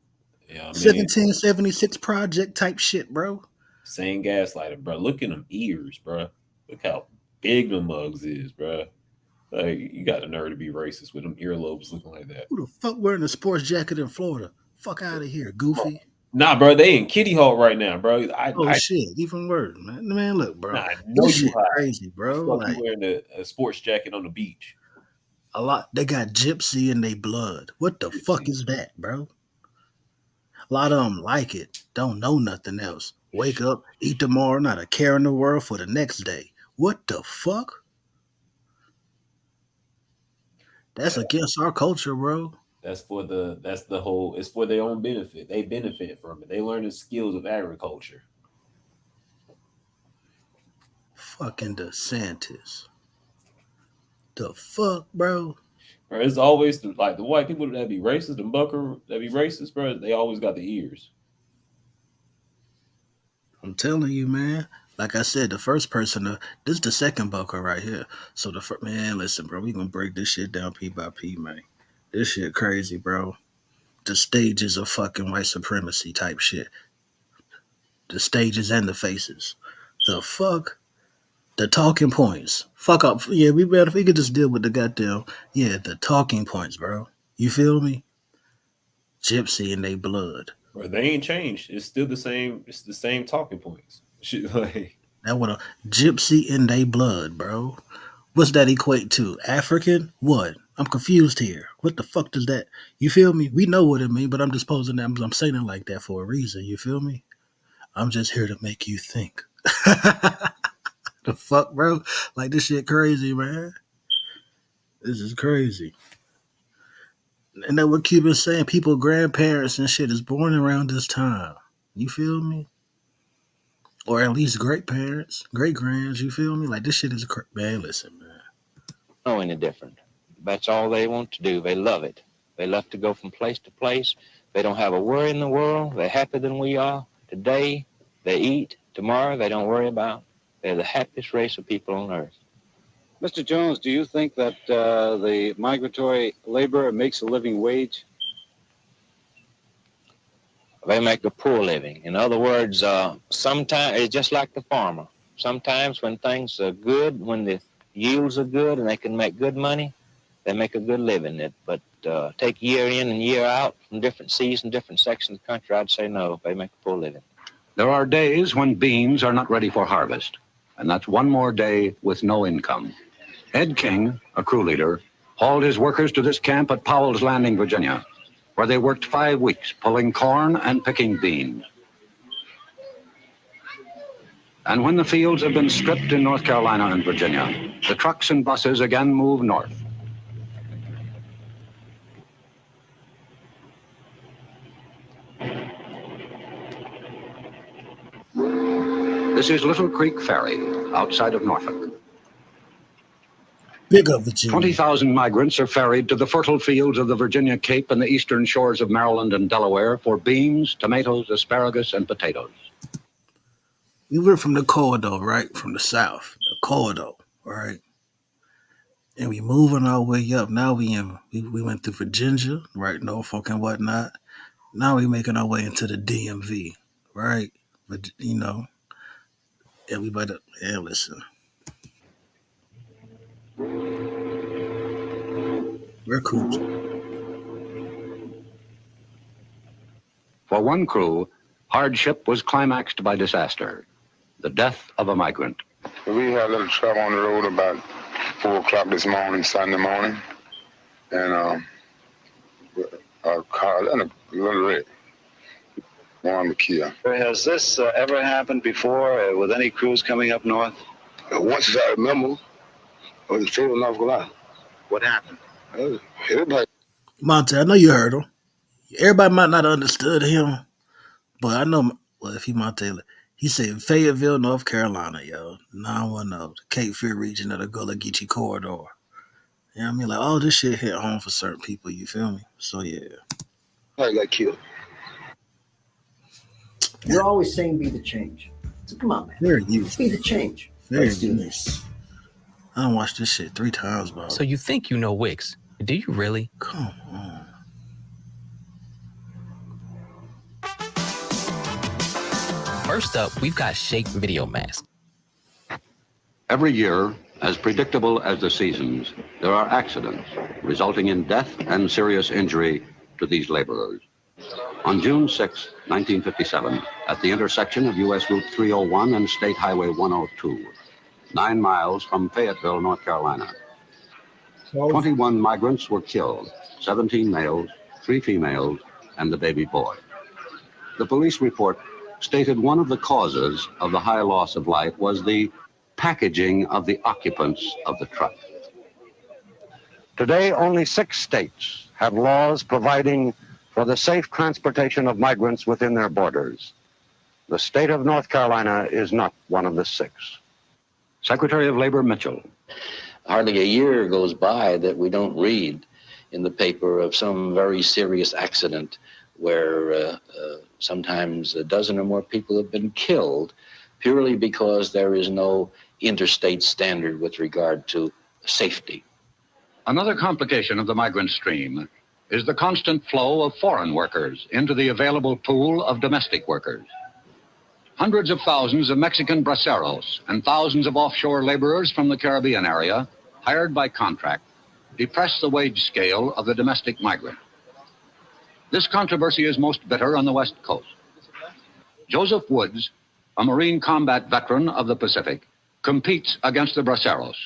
[SPEAKER 24] You know what I mean?
[SPEAKER 1] 1776 project type shit, bro.
[SPEAKER 24] Same gaslighting, bro. Look at them ears, bro. Look how big the mugs is, bro. Like, you got a nerve to be racist with them earlobes looking like that.
[SPEAKER 1] Who the fuck wearing a sports jacket in Florida? Fuck out of here, goofy.
[SPEAKER 24] Nah, bro, they in Kitty Hawk right now, bro.
[SPEAKER 1] Shit, even worse, man. Man, look, bro.
[SPEAKER 24] Nah, I know
[SPEAKER 1] this
[SPEAKER 24] you
[SPEAKER 1] shit
[SPEAKER 24] high.
[SPEAKER 1] crazy, bro.
[SPEAKER 24] Like, you wearing a sports jacket on the beach.
[SPEAKER 1] A lot. They got gypsy in their blood. What the fuck is that, bro? A lot of them like it. Don't know nothing else. Wake up, eat tomorrow, not a care in the world for the next day. What the fuck? That's against our culture, bro.
[SPEAKER 24] That's the whole. It's for their own benefit. They benefit from it. They learn the skills of agriculture.
[SPEAKER 1] Fucking DeSantis. The fuck, bro?
[SPEAKER 24] Bro, it's always the white people that be racist, the bucker that be racist, bro. They always got the ears.
[SPEAKER 1] I'm telling you, man. Like I said, the first person this is the second bucker right here. So the first man, listen, bro, we gonna break this shit down P by P, man. This shit crazy, bro. The stages of fucking white supremacy type shit. The stages and the faces. The fuck? The talking points. Fuck up. Yeah, we could just deal with the goddamn, the talking points, bro. You feel me? Gypsy in they blood.
[SPEAKER 24] Bro, they ain't changed. It's still the same. It's the same talking points. Shit, like
[SPEAKER 1] that what a gypsy in they blood, bro. What's that equate to? African? What? I'm confused here. What the fuck does that? You feel me? We know what it means, but I'm just posing that. I'm saying it like that for a reason. You feel me? I'm just here to make you think. The fuck, bro? Like, this shit crazy, man. This is crazy. And that what Cuban's saying, people, grandparents and shit is born around this time. You feel me? Or at least great parents, great grands, you feel me? Like, this shit is man, listen, man.
[SPEAKER 4] Know any different. That's all they want to do. They love it. They love to go from place to place. They don't have a worry in the world. They're happier than we are. Today, they eat. Tomorrow, they don't worry about. They're the happiest race of people on earth.
[SPEAKER 17] Mr. Jones, do you think that the migratory laborer makes a living wage?
[SPEAKER 4] They make a poor living. In other words, sometimes it's just like the farmer. Sometimes when things are good, when the yields are good and they can make good money, they make a good living. But take year in and year out from different seasons, different sections of the country, I'd say no, they make a poor living.
[SPEAKER 3] There are days when beans are not ready for harvest, and that's one more day with no income. Ed King, a crew leader, hauled his workers to this camp at Powell's Landing, Virginia, where they worked 5 weeks pulling corn and picking beans. And when the fields have been stripped in North Carolina and Virginia, the trucks and buses again move north. This is Little Creek Ferry, outside of Norfolk.
[SPEAKER 1] Big of Virginia.
[SPEAKER 3] 20,000 migrants are ferried to the fertile fields of the Virginia Cape and the eastern shores of Maryland and Delaware for beans, tomatoes, asparagus, and potatoes.
[SPEAKER 1] We were from the corridor, right? From the south, the corridor, right? And we moving our way up. Now we went through Virginia, right? Norfolk and whatnot. Now we making our way into the DMV, right? But and we better listen. We're cool.
[SPEAKER 3] For one crew, hardship was climaxed by disaster, the death of a migrant.
[SPEAKER 5] We had a little trouble on the road about 4 o'clock this morning, Sunday morning, and a car and a little wreck. One killed.
[SPEAKER 17] Has this ever happened before with any crews coming up north?
[SPEAKER 5] Once I remember, was the state of North Carolina.
[SPEAKER 17] What happened?
[SPEAKER 5] Everybody.
[SPEAKER 1] Monte, I know you heard him. Everybody might not have understood him, but I know. Well, if he said Fayetteville, North Carolina, yo, 910, the Cape Fear region of the Gullah Geechee corridor. You know what I mean? Like, all this shit hit home for certain people. You feel me? So yeah.
[SPEAKER 5] I got killed.
[SPEAKER 6] You're always saying be the change. So come on, man.
[SPEAKER 1] Very you.
[SPEAKER 6] Be the change.
[SPEAKER 1] Very nice. I done watched this shit 3 times, bro.
[SPEAKER 21] So you think you know Wix. Do you really?
[SPEAKER 1] Come on.
[SPEAKER 21] First up, we've got Shake Video Mask.
[SPEAKER 3] Every year, as predictable as the seasons, there are accidents resulting in death and serious injury to these laborers. On June 6, 1957, at the intersection of U.S. Route 301 and State Highway 102, 9 miles from Fayetteville, North Carolina, 21 migrants were killed, 17 males, 3 females, and the baby boy. The police report stated one of the causes of the high loss of life was the packaging of the occupants of the truck. Today, only 6 states have laws providing for the safe transportation of migrants within their borders. The state of North Carolina is not one of the 6. Secretary of Labor Mitchell.
[SPEAKER 6] Hardly a year goes by that we don't read in the paper of some very serious accident where sometimes a dozen or more people have been killed purely because there is no interstate standard with regard to safety.
[SPEAKER 3] Another complication of the migrant stream is the constant flow of foreign workers into the available pool of domestic workers. Hundreds of thousands of Mexican braceros and thousands of offshore laborers from the Caribbean area, hired by contract, depress the wage scale of the domestic migrant. This controversy is most bitter on the West Coast. Joseph Woods, a Marine combat veteran of the Pacific, competes against the braceros.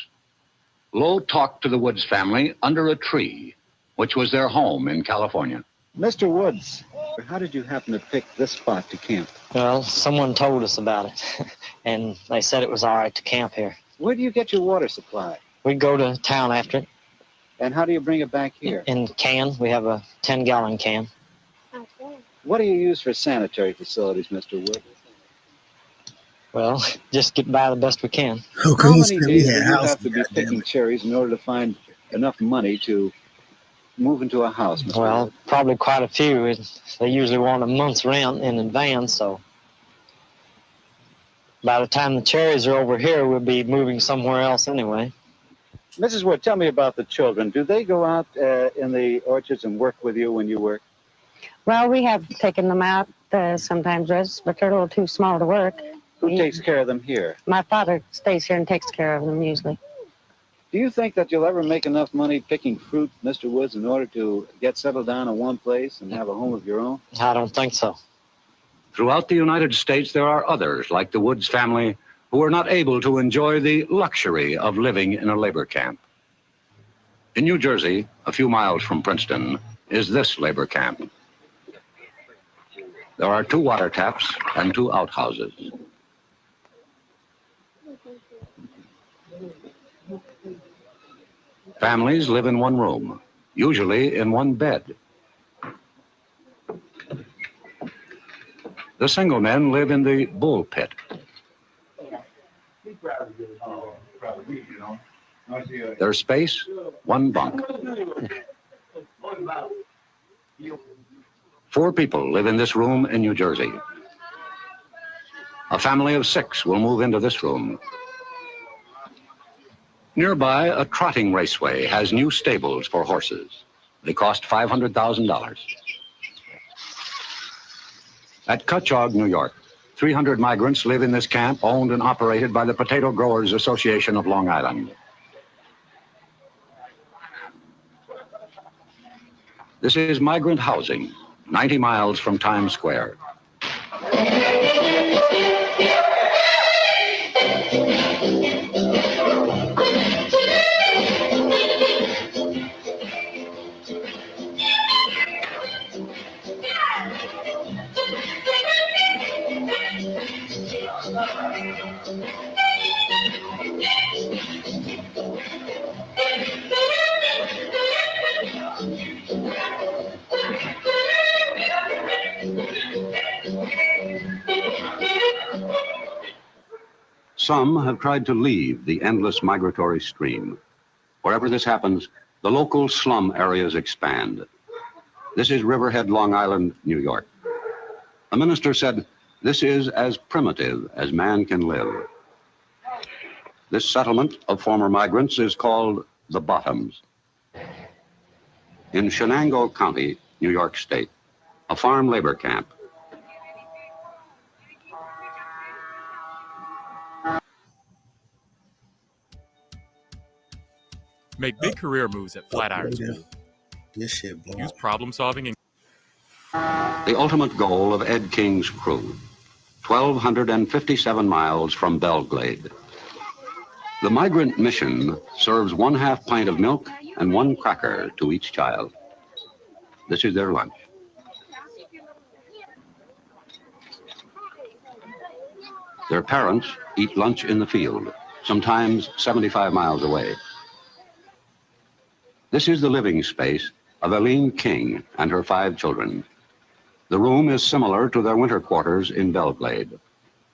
[SPEAKER 3] Lowe talked to the Woods family under a tree, which was their home in California.
[SPEAKER 17] Mr. Woods, how did you happen to pick this spot to camp?
[SPEAKER 7] Well, someone told us about it, and they said it was all right to camp here.
[SPEAKER 17] Where do you get your water supply?
[SPEAKER 7] We go to town after it.
[SPEAKER 17] And how do you bring it back here?
[SPEAKER 7] In can. We have a 10-gallon can.
[SPEAKER 17] What do you use for sanitary facilities, Mr. Woods?
[SPEAKER 7] Well, just get by the best we can.
[SPEAKER 17] How many days do you have to be picking cherries in order to find enough money to move into a house, Mr.
[SPEAKER 7] Well,
[SPEAKER 17] Woods?
[SPEAKER 7] probably quite a few. They usually want a month's rent in advance, so by the time the cherries are over here, we'll be moving somewhere else anyway.
[SPEAKER 17] Mrs. Wood, tell me about the children. Do they go out in the orchards and work with you when you work?
[SPEAKER 8] Well, we have taken them out sometimes, but they're a little too small to work.
[SPEAKER 17] Who takes care of them here?
[SPEAKER 8] My father stays here and takes care of them usually.
[SPEAKER 17] Do you think that you'll ever make enough money picking fruit, Mr. Woods, in order to get settled down in one place and have a home of your own?
[SPEAKER 7] I don't think so.
[SPEAKER 3] Throughout the United States, there are others, like the Woods family, who are not able to enjoy the luxury of living in a labor camp. In New Jersey, a few miles from Princeton, is this labor camp. There are 2 water taps and 2 outhouses. Families live in one room, usually in one bed. The single men live in the bull pit. Their space, 1 bunk. 4 people live in this room in New Jersey. A family of 6 will move into this room. Nearby, a trotting raceway has new stables for horses. They cost $500,000. At Cutchogue, New York, 300 migrants live in this camp owned and operated by the Potato Growers Association of Long Island. This is migrant housing, 90 miles from Times Square. Some have tried to leave the endless migratory stream. Wherever this happens, the local slum areas expand. This is Riverhead, Long Island, New York. A minister said, "This is as primitive as man can live." This settlement of former migrants is called the Bottoms. In Shenango County, New York State, a farm labor camp.
[SPEAKER 12] Make big career moves at Flatiron School.
[SPEAKER 1] This shit blows.
[SPEAKER 12] Use problem solving and
[SPEAKER 3] The ultimate goal of Ed King's crew, 1,257 miles from Belglade. The migrant mission serves 1/2 pint of milk and 1 cracker to each child. This is their lunch. Their parents eat lunch in the field, sometimes 75 miles away. This is the living space of Eileen King and her 5 children. The room is similar to their winter quarters in Belglade,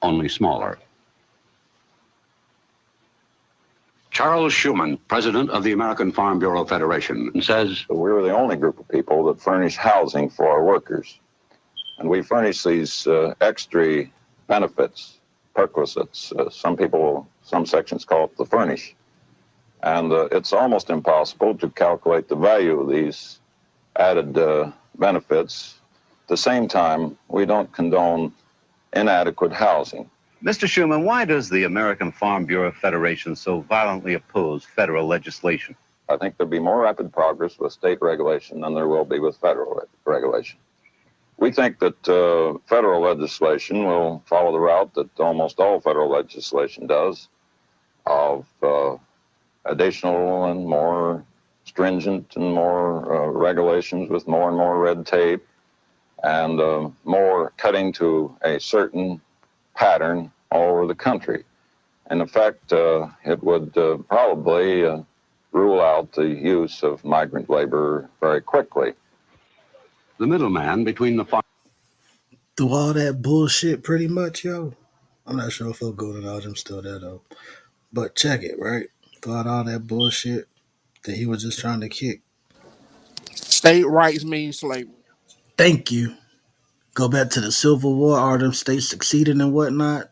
[SPEAKER 3] only smaller. Charles Schumann, president of the American Farm Bureau Federation, says,
[SPEAKER 13] we were the only group of people that furnish housing for our workers. And we furnish these extra benefits, perquisites. Some sections call it the furnish. And it's almost impossible to calculate the value of these added benefits. At the same time, we don't condone inadequate housing.
[SPEAKER 11] Mr. Schumann, why does the American Farm Bureau Federation so violently oppose federal legislation?
[SPEAKER 13] I think there'll be more rapid progress with state regulation than there will be with federal regulation. We think that federal legislation will follow the route that almost all federal legislation does, of additional and more stringent and more regulations with more and more red tape, and more cutting to a certain pattern all over the country. In effect, it would probably rule out the use of migrant labor very quickly.
[SPEAKER 3] The middleman between the farm.
[SPEAKER 1] Through all that bullshit, pretty much, yo. I'm not sure if Phil Golden all them still there, though. But check it, right? Throughout all that bullshit that he was just trying to kick.
[SPEAKER 9] State rights mean slavery.
[SPEAKER 1] Thank you. Go back to the Civil War, all them states succeeding and whatnot.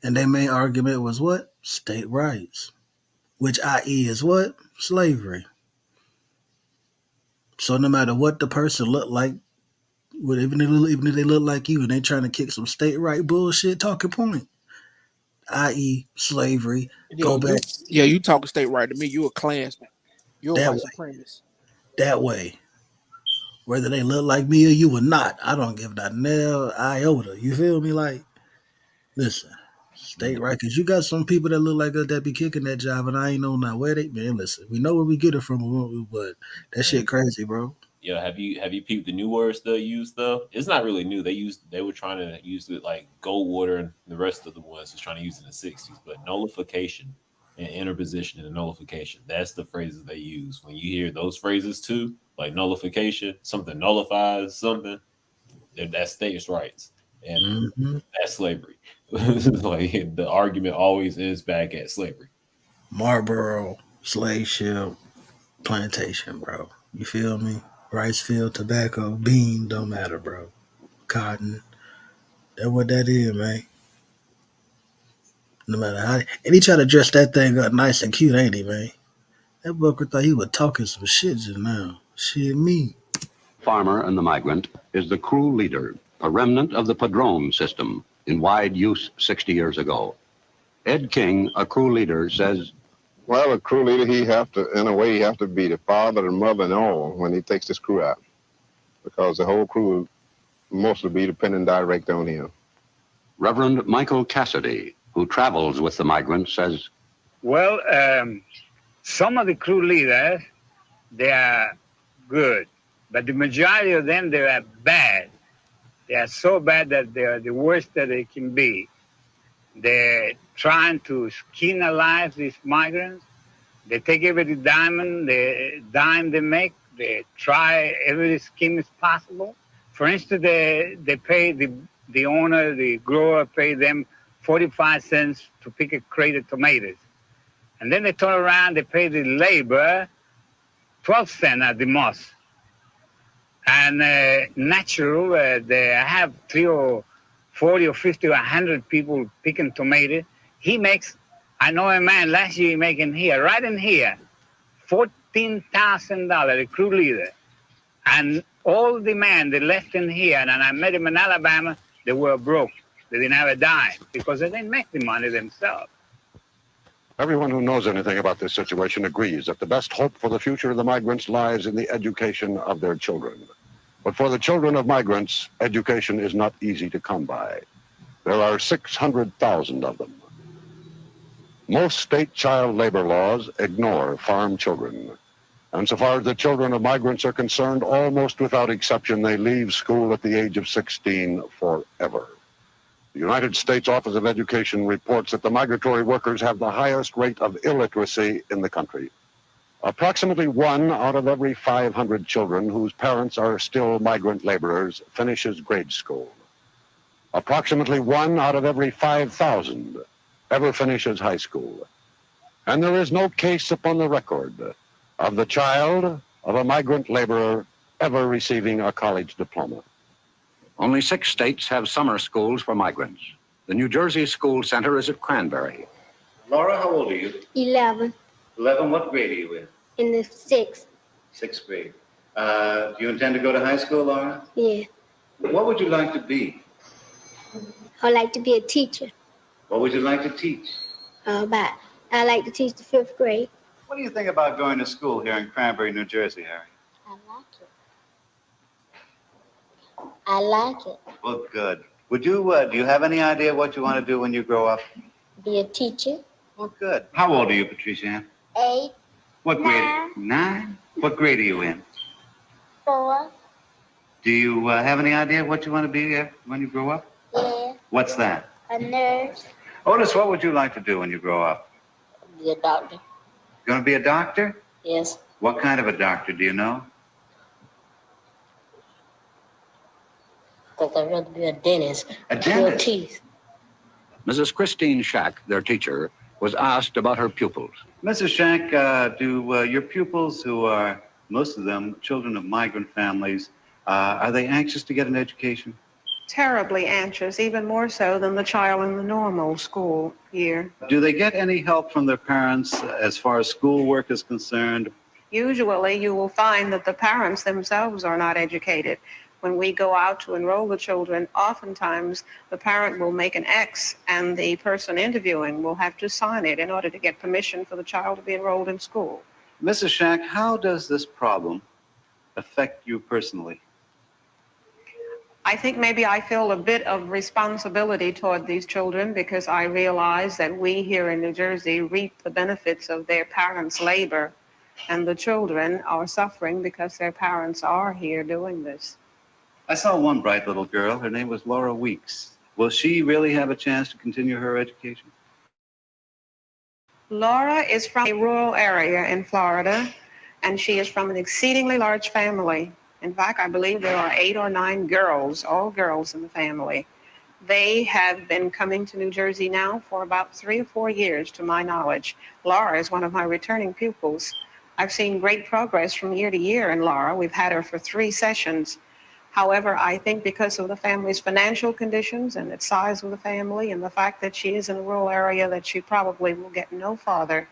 [SPEAKER 1] And their main argument was what? State rights. Which, i.e., is what? Slavery. So no matter what the person looked like, even if they look like you and they trying to kick some state right bullshit, talking point, i.e., slavery, go back.
[SPEAKER 9] You talking state right to me. You a Klansman. You're a white supremacist.
[SPEAKER 1] That way. Whether they look like me or you or not, I don't give that nail iota. You feel me? Like, listen, state right, because you got some people that look like us that be kicking that job, and I ain't know now where they, man, listen, we know where we get it from, but that shit crazy, bro.
[SPEAKER 24] Yeah, have you peeped the new words they used though? It's not really new. They were trying to use it like Goldwater and the rest of the ones was trying to use it in the 60s, but nullification and interposition and nullification. That's the phrases they use. When you hear those phrases too, like nullification, something nullifies something, that's states' rights. And that's slavery. Like the argument always is back at slavery.
[SPEAKER 1] Marlboro, slave ship, plantation, bro. You feel me? Rice field, tobacco, bean, don't matter, bro. Cotton. That's what that is, man. No matter how. And he tried to dress that thing up nice and cute, ain't he, man? That Booker thought he was talking some shit just now. Shit, me.
[SPEAKER 3] Farmer and the migrant is the crew leader, a remnant of the Padron system in wide use 60 years ago. Ed King, a crew leader, says,
[SPEAKER 5] well, a crew leader, he have to be the father and mother and all when he takes this crew out, because the whole crew will mostly be dependent direct on him.
[SPEAKER 3] Reverend Michael Cassidy, who travels with the migrants, says,
[SPEAKER 16] well, some of the crew leaders, they are good, but the majority of them, they are bad. They are so bad that they are the worst that they can be. They're trying to skin alive these migrants. They take every dime they make. They try every scheme is possible. For instance, they pay the owner, the grower, pay them 45 cents to pick a crate of tomatoes. And then they turn around, they pay the labor 12 cents at the most. And natural, they have 3 or 40 or 50 or 100 people picking tomatoes. He makes
[SPEAKER 23] I know a man last year making here, right in here, $14,000, the crew leader. And all the men that left in here, and I met him in Alabama, they were broke. They didn't have a dime because they didn't make the money themselves.
[SPEAKER 10] Everyone who knows anything about this situation agrees that the best hope for the future of the migrants lies in the education of their children. But for the children of migrants, education is not easy to come by. There are 600,000 of them. Most state child labor laws ignore farm children. And so far as the children of migrants are concerned, almost without exception, they leave school at the age of 16 forever. The United States Office of Education reports that the migratory workers have the highest rate of illiteracy in the country. Approximately 1 out of every 500 children whose parents are still migrant laborers finishes grade school. Approximately 1 out of every 5,000 ever finishes high school. And there is no case upon the record of the child of a migrant laborer ever receiving a college diploma.
[SPEAKER 3] Only 6 states have summer schools for migrants. The New Jersey School Center is at Cranberry.
[SPEAKER 14] Laura, how old are you?
[SPEAKER 15] 11,
[SPEAKER 14] 11. What grade are you in?
[SPEAKER 15] in the 6th.
[SPEAKER 14] 6th grade. Do you intend to go to high school, Laura?
[SPEAKER 15] Yeah.
[SPEAKER 14] What would you like to be?
[SPEAKER 15] I like to be a teacher.
[SPEAKER 14] What would you like to teach?
[SPEAKER 15] But I like to teach the 5th grade.
[SPEAKER 22] What do you think about going to school here in Cranberry, New Jersey, Harry?
[SPEAKER 15] I like it. I like it.
[SPEAKER 22] Well, good. Would you, do you have any idea what you want to do when you grow up?
[SPEAKER 15] Be a teacher.
[SPEAKER 22] Well, good. How old are you, Patricia Ann?
[SPEAKER 15] 8,
[SPEAKER 22] What grade? 9? What grade are you in?
[SPEAKER 15] 4,
[SPEAKER 22] Do you have any idea what you want to be when you grow up?
[SPEAKER 15] yeah,
[SPEAKER 22] What's that?
[SPEAKER 15] a nurse.
[SPEAKER 22] Otis, what would you like to do when you grow up?
[SPEAKER 15] Be a doctor.
[SPEAKER 22] Going to be a doctor?
[SPEAKER 15] Yes.
[SPEAKER 22] What kind of a doctor, do you know?
[SPEAKER 15] Because I'd rather be a dentist.
[SPEAKER 22] A
[SPEAKER 15] Cure
[SPEAKER 22] dentist?
[SPEAKER 15] teeth.
[SPEAKER 3] Mrs. Christine Shack, their teacher, was asked about her pupils.
[SPEAKER 22] Mrs. Shank, do your pupils, who are, most of them, children of migrant families, are they anxious to get an education?
[SPEAKER 18] Terribly anxious, even more so than the child in the normal school year.
[SPEAKER 22] Do they get any help from their parents as far as schoolwork is concerned?
[SPEAKER 18] Usually you will find that the parents themselves are not educated. When we go out to enroll the children, oftentimes the parent will make an X and the person interviewing will have to sign it in order to get permission for the child to be enrolled in school.
[SPEAKER 22] Mrs. Shank, how does this problem affect you personally?
[SPEAKER 18] I think maybe I feel a bit of responsibility toward these children because I realize that we here in New Jersey reap the benefits of their parents' labor, and the children are suffering because their parents are here doing this.
[SPEAKER 22] I saw one bright little girl. Her name was Laura Weeks. Will she really have a chance to continue her education?
[SPEAKER 18] Laura is from a rural area in Florida, and she is from an exceedingly large family. In fact, I believe there are 8 or 9 girls, all girls in the family. They have been coming to New Jersey now for about 3 or 4 years, to my knowledge. Laura is one of my returning pupils. I've seen great progress from year to year in Laura. We've had her for 3 sessions. However, I think because of the family's financial conditions and the size of the family and the fact that she is in a rural area, that she probably will get no farther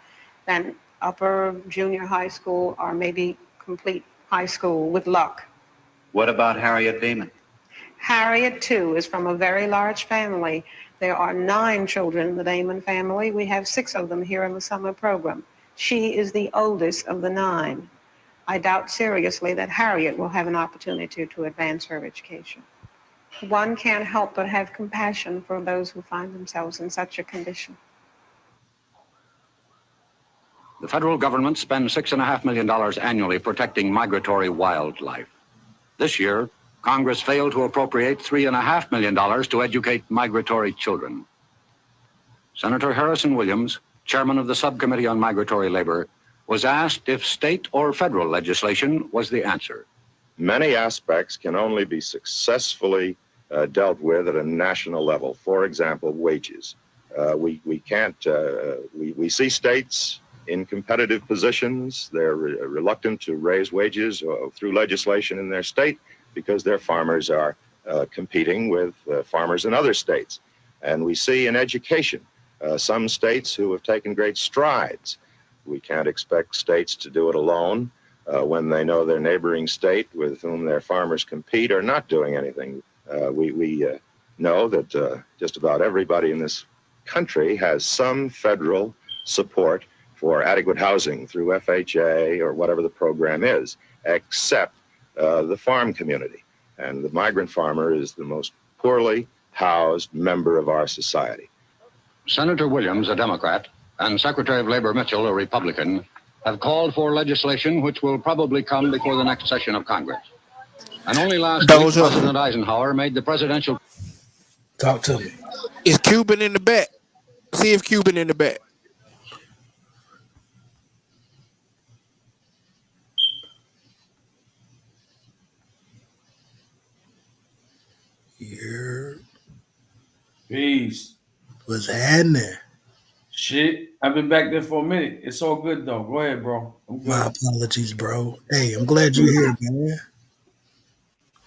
[SPEAKER 18] than upper junior high school or maybe complete high school with luck.
[SPEAKER 22] What about Harriet Damon?
[SPEAKER 18] Harriet, too, is from a very large family. There are 9 children in the Damon family. We have 6 of them here in the summer program. She is the oldest of the 9. I doubt seriously that Harriet will have an opportunity to advance her education. One can't help but have compassion for those who find themselves in such a condition.
[SPEAKER 3] The federal government spends $6.5 million annually protecting migratory wildlife. This year, Congress failed to appropriate $3.5 million to educate migratory children. Senator Harrison Williams, chairman of the Subcommittee on Migratory Labor, was asked if state or federal legislation was the answer.
[SPEAKER 19] Many aspects can only be successfully dealt with at a national level. For example, wages. We see states in competitive positions. They're reluctant to raise wages through legislation in their state because their farmers are competing with farmers in other states. And we see in education some states who have taken great strides. We can't expect states to do it alone when they know their neighboring state with whom their farmers compete are not doing anything. We know that just about everybody in this country has some federal support for adequate housing through FHA or whatever the program is, except the farm community. And the migrant farmer is the most poorly housed member of our society.
[SPEAKER 3] Senator Williams, a Democrat, and Secretary of Labor Mitchell, a Republican, have called for legislation which will probably come before the next session of Congress. And only last week, President Eisenhower made the presidential...
[SPEAKER 1] Talk to me.
[SPEAKER 9] Is Cuban in the back? See if Cuban in the back.
[SPEAKER 1] Yeah.
[SPEAKER 2] Peace.
[SPEAKER 1] What's happening?
[SPEAKER 2] Shit, I've been back there for a minute. It's all good though. Go ahead, bro. I'm good.
[SPEAKER 1] My apologies, bro. Hey, I'm glad you're here, man.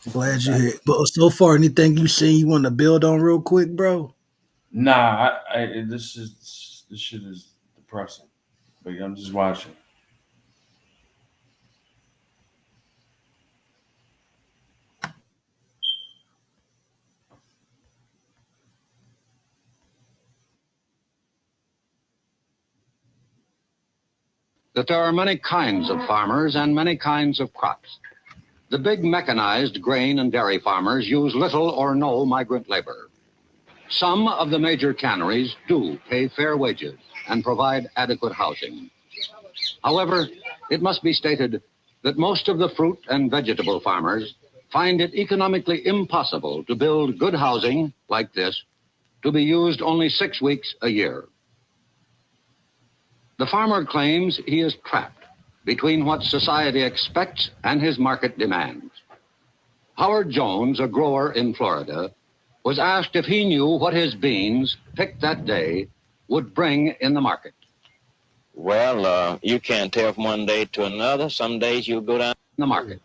[SPEAKER 1] I'm glad you're here. But so far, anything you seen you want to build on real quick, bro?
[SPEAKER 2] Nah, this shit is depressing. But I'm just watching.
[SPEAKER 3] That there are many kinds of farmers and many kinds of crops. The big mechanized grain and dairy farmers use little or no migrant labor. Some of the major canneries do pay fair wages and provide adequate housing. However, it must be stated that most of the fruit and vegetable farmers find it economically impossible to build good housing like this to be used only 6 weeks a year. The farmer claims he is trapped between what society expects and his market demands. Howard Jones, a grower in Florida, was asked if he knew what his beans, picked that day, would bring in the market.
[SPEAKER 4] Well, you can't tell from one day to another. Some days you'll go down
[SPEAKER 3] the market.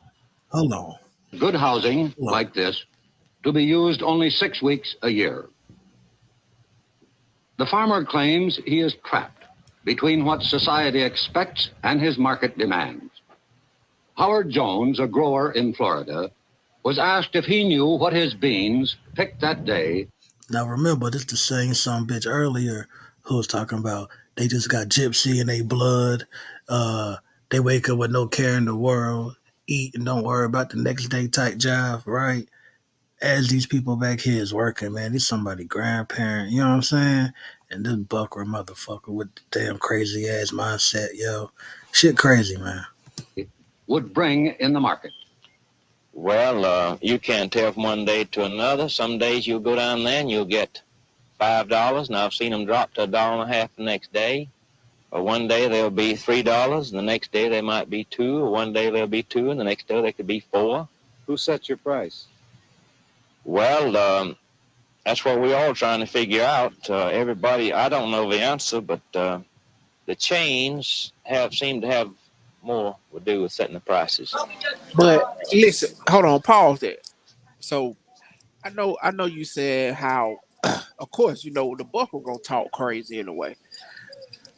[SPEAKER 1] Hold on.
[SPEAKER 3] Good housing like this to be used only 6 weeks a year. The farmer claims he is trapped between what society expects and his market demands. Howard Jones, a grower in Florida, was asked if he knew what his beans, picked that day.
[SPEAKER 1] Now remember, this the same son bitch earlier who was talking about they just got gypsy in their blood. They wake up with no care in the world, eat and don't worry about the next day type job, right? As these people back here is working, man, this somebody grandparent, you know what I'm saying? And this buckler motherfucker with the damn crazy ass mindset, yo. Shit crazy, man.
[SPEAKER 3] Would bring in the market.
[SPEAKER 4] Well, you can't tell from one day to another. Some days you'll go down there and you'll get $5. Now I've seen them drop to $1.50 the next day. Or one day they'll be $3, and the next day they might be $2. Or one day they'll be $2, and the next day they could be $4.
[SPEAKER 17] Who sets your price?
[SPEAKER 4] Well, that's what we're all trying to figure out. Everybody, I don't know the answer, but the chains seem to have more to do with setting the prices.
[SPEAKER 9] But listen, hold on, pause there. So I know you said how, of course, you know the buck will gonna talk crazy anyway.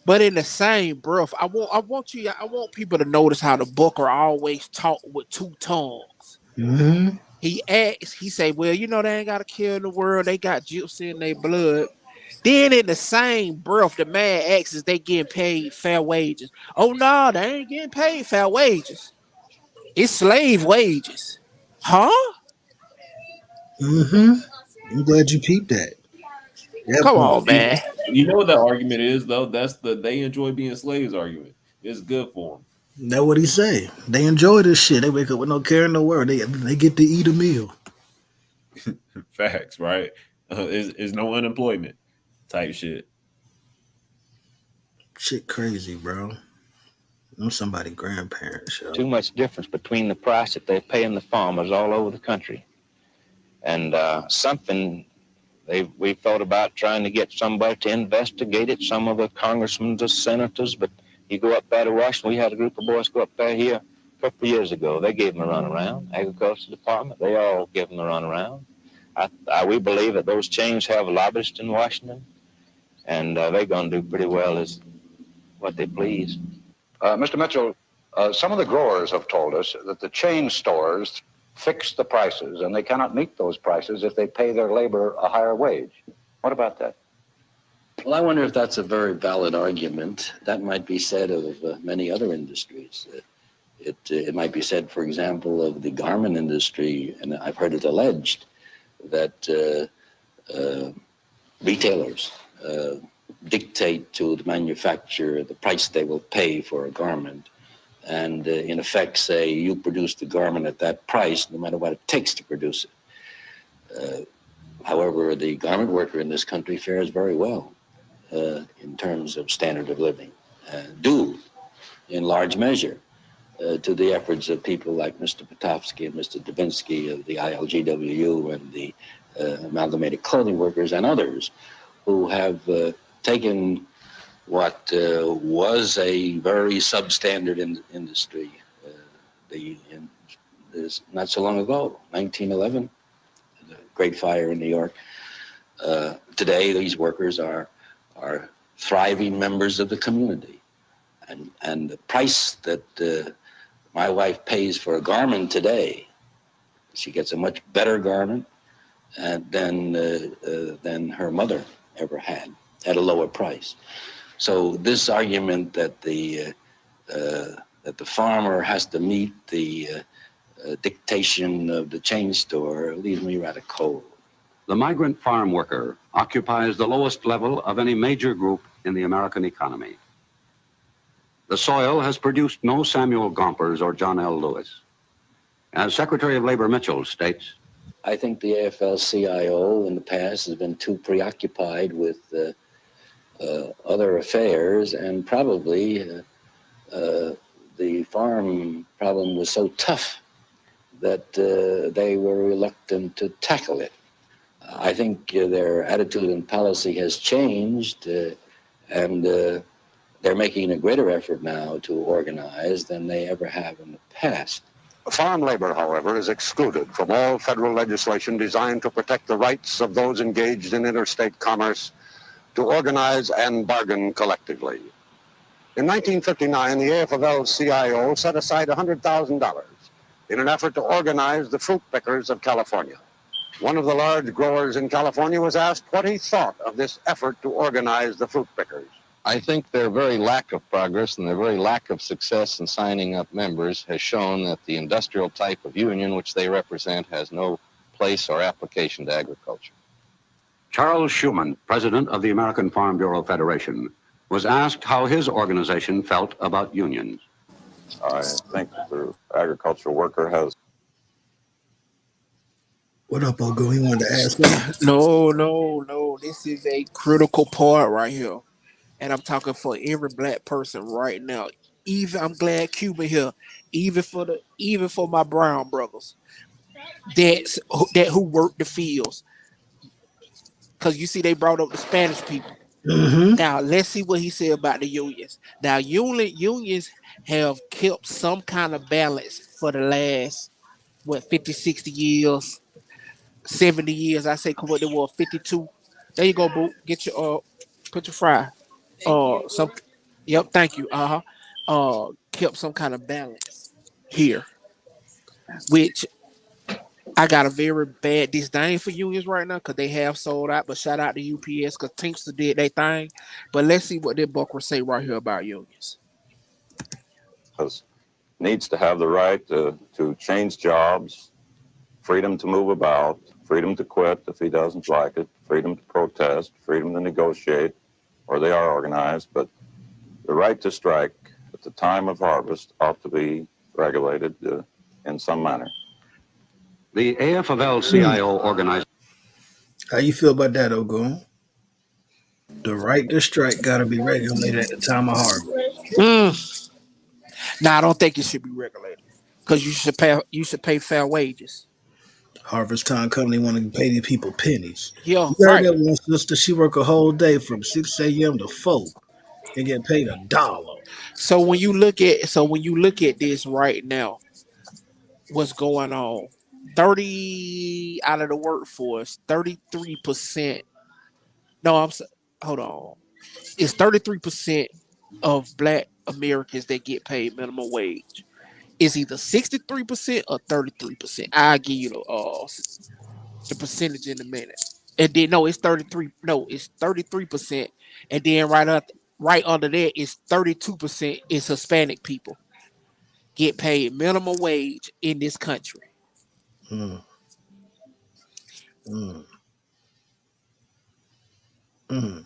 [SPEAKER 9] But in the same breath, I want people to notice how the Booker always talk with two tongues.
[SPEAKER 1] Mm-hmm.
[SPEAKER 9] He say, well, you know, they ain't got a care in the world. They got gypsy in their blood. Then in the same breath, the man asks is they getting paid fair wages. Oh, no, they ain't getting paid fair wages. It's slave wages. Huh?
[SPEAKER 1] Mm-hmm. I'm glad you peeped that.
[SPEAKER 9] Come on, man.
[SPEAKER 24] You know what that argument is, though? That's the they enjoy being slaves argument. It's good for them.
[SPEAKER 1] That's what he say. They enjoy this shit. They wake up with no care in the world. They get to eat a meal.
[SPEAKER 24] Facts, right? Is no unemployment type shit.
[SPEAKER 1] Shit crazy, bro. I'm somebody grandparents. Yo.
[SPEAKER 4] Too much difference between the price that they're paying the farmers all over the country. And something we thought about trying to get somebody to investigate it, some of the congressmen, the senators, but you go up there to Washington, we had a group of boys go up there here a couple of years ago. They gave them a runaround. Agriculture Department, they all give them a runaround. We believe that those chains have lobbyists in Washington. and they're going to do pretty well as what they please.
[SPEAKER 3] Mr. Mitchell, some of the growers have told us that the chain stores fix the prices, and they cannot meet those prices if they pay their labor a higher wage. What about that?
[SPEAKER 6] Well, I wonder if that's a very valid argument. That might be said of many other industries. It might be said, for example, of the garment industry, and I've heard it alleged that retailers dictate to the manufacturer the price they will pay for a garment, and in effect say, you produce the garment at that price no matter what it takes to produce it. However, the garment worker in this country fares very well in terms of standard of living, due in large measure to the efforts of people like Mr. Potofsky and Mr. Davinsky of the ILGWU and the Amalgamated Clothing Workers and others who have taken what was a very substandard industry not so long ago, 1911, the Great Fire in New York. Today, these workers are thriving members of the community. And the price that my wife pays for a garment today, she gets a much better garment than her mother ever had at a lower price. So this argument that the farmer has to meet the dictation of the chain store leaves me rather cold.
[SPEAKER 8] The migrant farm worker occupies the lowest level of any major group in the American economy. The soil has produced no Samuel Gompers or John L. Lewis. As Secretary of Labor Mitchell states,
[SPEAKER 6] I think the AFL-CIO in the past has been too preoccupied with other affairs, and probably the farm problem was so tough that they were reluctant to tackle it. I think their attitude and policy has changed, and they're making a greater effort now to organize than they ever have in the past.
[SPEAKER 3] Farm labor, however, is excluded from all federal legislation designed to protect the rights of those engaged in interstate commerce to organize and bargain collectively. In 1959, the AFL-CIO set aside $100,000 in an effort to organize the fruit pickers of California. One of the large growers in California was asked what he thought of this effort to organize the fruit pickers.
[SPEAKER 20] I think their very lack of progress and their very lack of success in signing up members has shown that the industrial type of union which they represent has no place or application to agriculture.
[SPEAKER 8] Charles Schuman, president of the American Farm Bureau Federation, was asked how his organization felt about unions.
[SPEAKER 13] I think the agricultural worker has.
[SPEAKER 1] What up, Ogo? He wanted to ask me.
[SPEAKER 9] No. This is a critical part right here. And I'm talking for every black person right now. Even I'm glad Cuban here, even for my brown brothers that who work the fields. Cause you see they brought up the Spanish people.
[SPEAKER 1] Mm-hmm.
[SPEAKER 9] Now let's see what he said about the unions. Now unions have kept some kind of balance for the last 50, 60 years, 70 years. I say what they were 52. There you go, boo. Get your put your fry. Thank you. Kept some kind of balance here, which I got a very bad disdain for unions right now because they have sold out. But shout out to UPS because Teamster did their thing. But let's see what their Buckler say right here about unions.
[SPEAKER 13] Needs to have the right to change jobs, freedom to move about, freedom to quit if he doesn't like it, freedom to protest, freedom to negotiate, or they are organized, but the right to strike at the time of harvest ought to be regulated in some manner.
[SPEAKER 8] The AFL-CIO organized.
[SPEAKER 1] How you feel about that, Ogo? The right to strike got to be regulated at the time of harvest.
[SPEAKER 9] Now I don't think it should be regulated because you should pay fair wages.
[SPEAKER 1] Harvest time coming, they want to pay these people pennies.
[SPEAKER 9] Yeah,
[SPEAKER 1] you heard
[SPEAKER 9] right.
[SPEAKER 1] that one sister, she work a whole day from 6 a.m. to 4 and get paid $1.
[SPEAKER 9] So when you look at this right now, what's going on? 30 out of the workforce, 33%. No, hold on. It's 33% of Black Americans that get paid minimum wage. It's either 63% or 33%. I'll give you the percentage in a minute. And then no, it's 33. No, it's 33%. And then right under there is 32% is Hispanic people get paid minimum wage in this country.
[SPEAKER 1] Mm. Mm. Mm.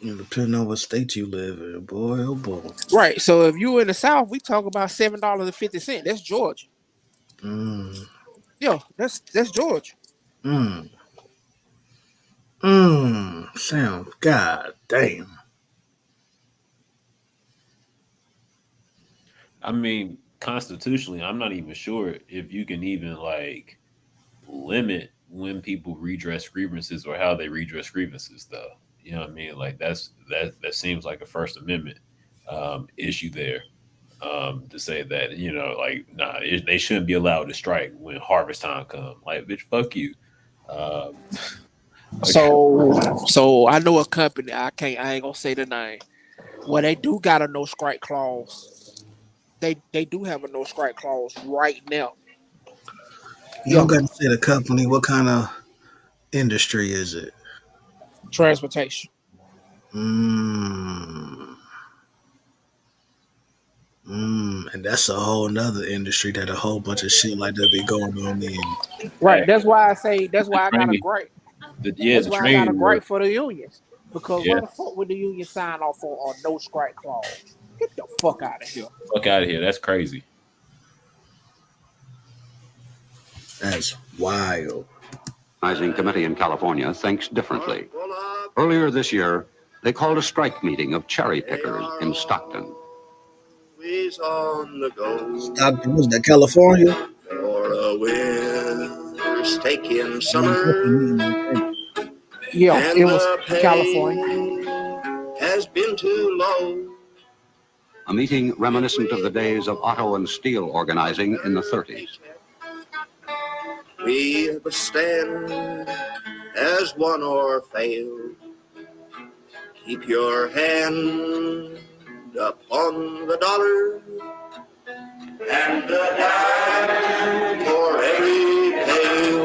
[SPEAKER 1] Depending on what state you live in, boy, oh boy.
[SPEAKER 9] Right. So if you in the South, we talk about $7.50. That's Georgia.
[SPEAKER 1] Mm.
[SPEAKER 9] Yeah, that's Georgia.
[SPEAKER 1] Mm. Sam, god damn.
[SPEAKER 24] I mean, constitutionally, I'm not even sure if you can even like limit when people redress grievances or how they redress grievances, though. You know what I mean? Like that seems like a First Amendment issue there. To say that, like, nah, they shouldn't be allowed to strike when harvest time comes. Like, bitch, fuck you. Like,
[SPEAKER 9] So I know a company. I ain't gonna say the name. Well, they do got a no strike clause. They do have a no strike clause right now.
[SPEAKER 1] You don't got to say the company. What kind of industry is it?
[SPEAKER 9] Transportation.
[SPEAKER 1] And that's a whole nother industry that a whole bunch of shit like that be going on in.
[SPEAKER 9] Right. That's why I say. That's why I got a gripe.
[SPEAKER 24] The
[SPEAKER 9] That's why I got a
[SPEAKER 24] training
[SPEAKER 9] gripe
[SPEAKER 24] work.
[SPEAKER 9] for the unions. Because
[SPEAKER 24] Yeah.
[SPEAKER 9] why the fuck would the union sign off on no strike clause? Get the fuck out of here.
[SPEAKER 24] Fuck out of here. That's crazy.
[SPEAKER 1] That's wild.
[SPEAKER 8] Organizing committee in California thinks differently. Earlier this year, they called a strike meeting of cherry pickers in Stockton.
[SPEAKER 7] He's on the go.
[SPEAKER 1] Stockton, was that California?
[SPEAKER 7] For a winter's taking summer.
[SPEAKER 9] Yeah,
[SPEAKER 7] and
[SPEAKER 9] it was
[SPEAKER 7] the pay
[SPEAKER 9] California.
[SPEAKER 7] Has been too low.
[SPEAKER 8] A meeting reminiscent of the days of auto and steel organizing in the 30s.
[SPEAKER 7] We ever stand as won or failed. Keep your hand up on the dollar and the dime for every pail.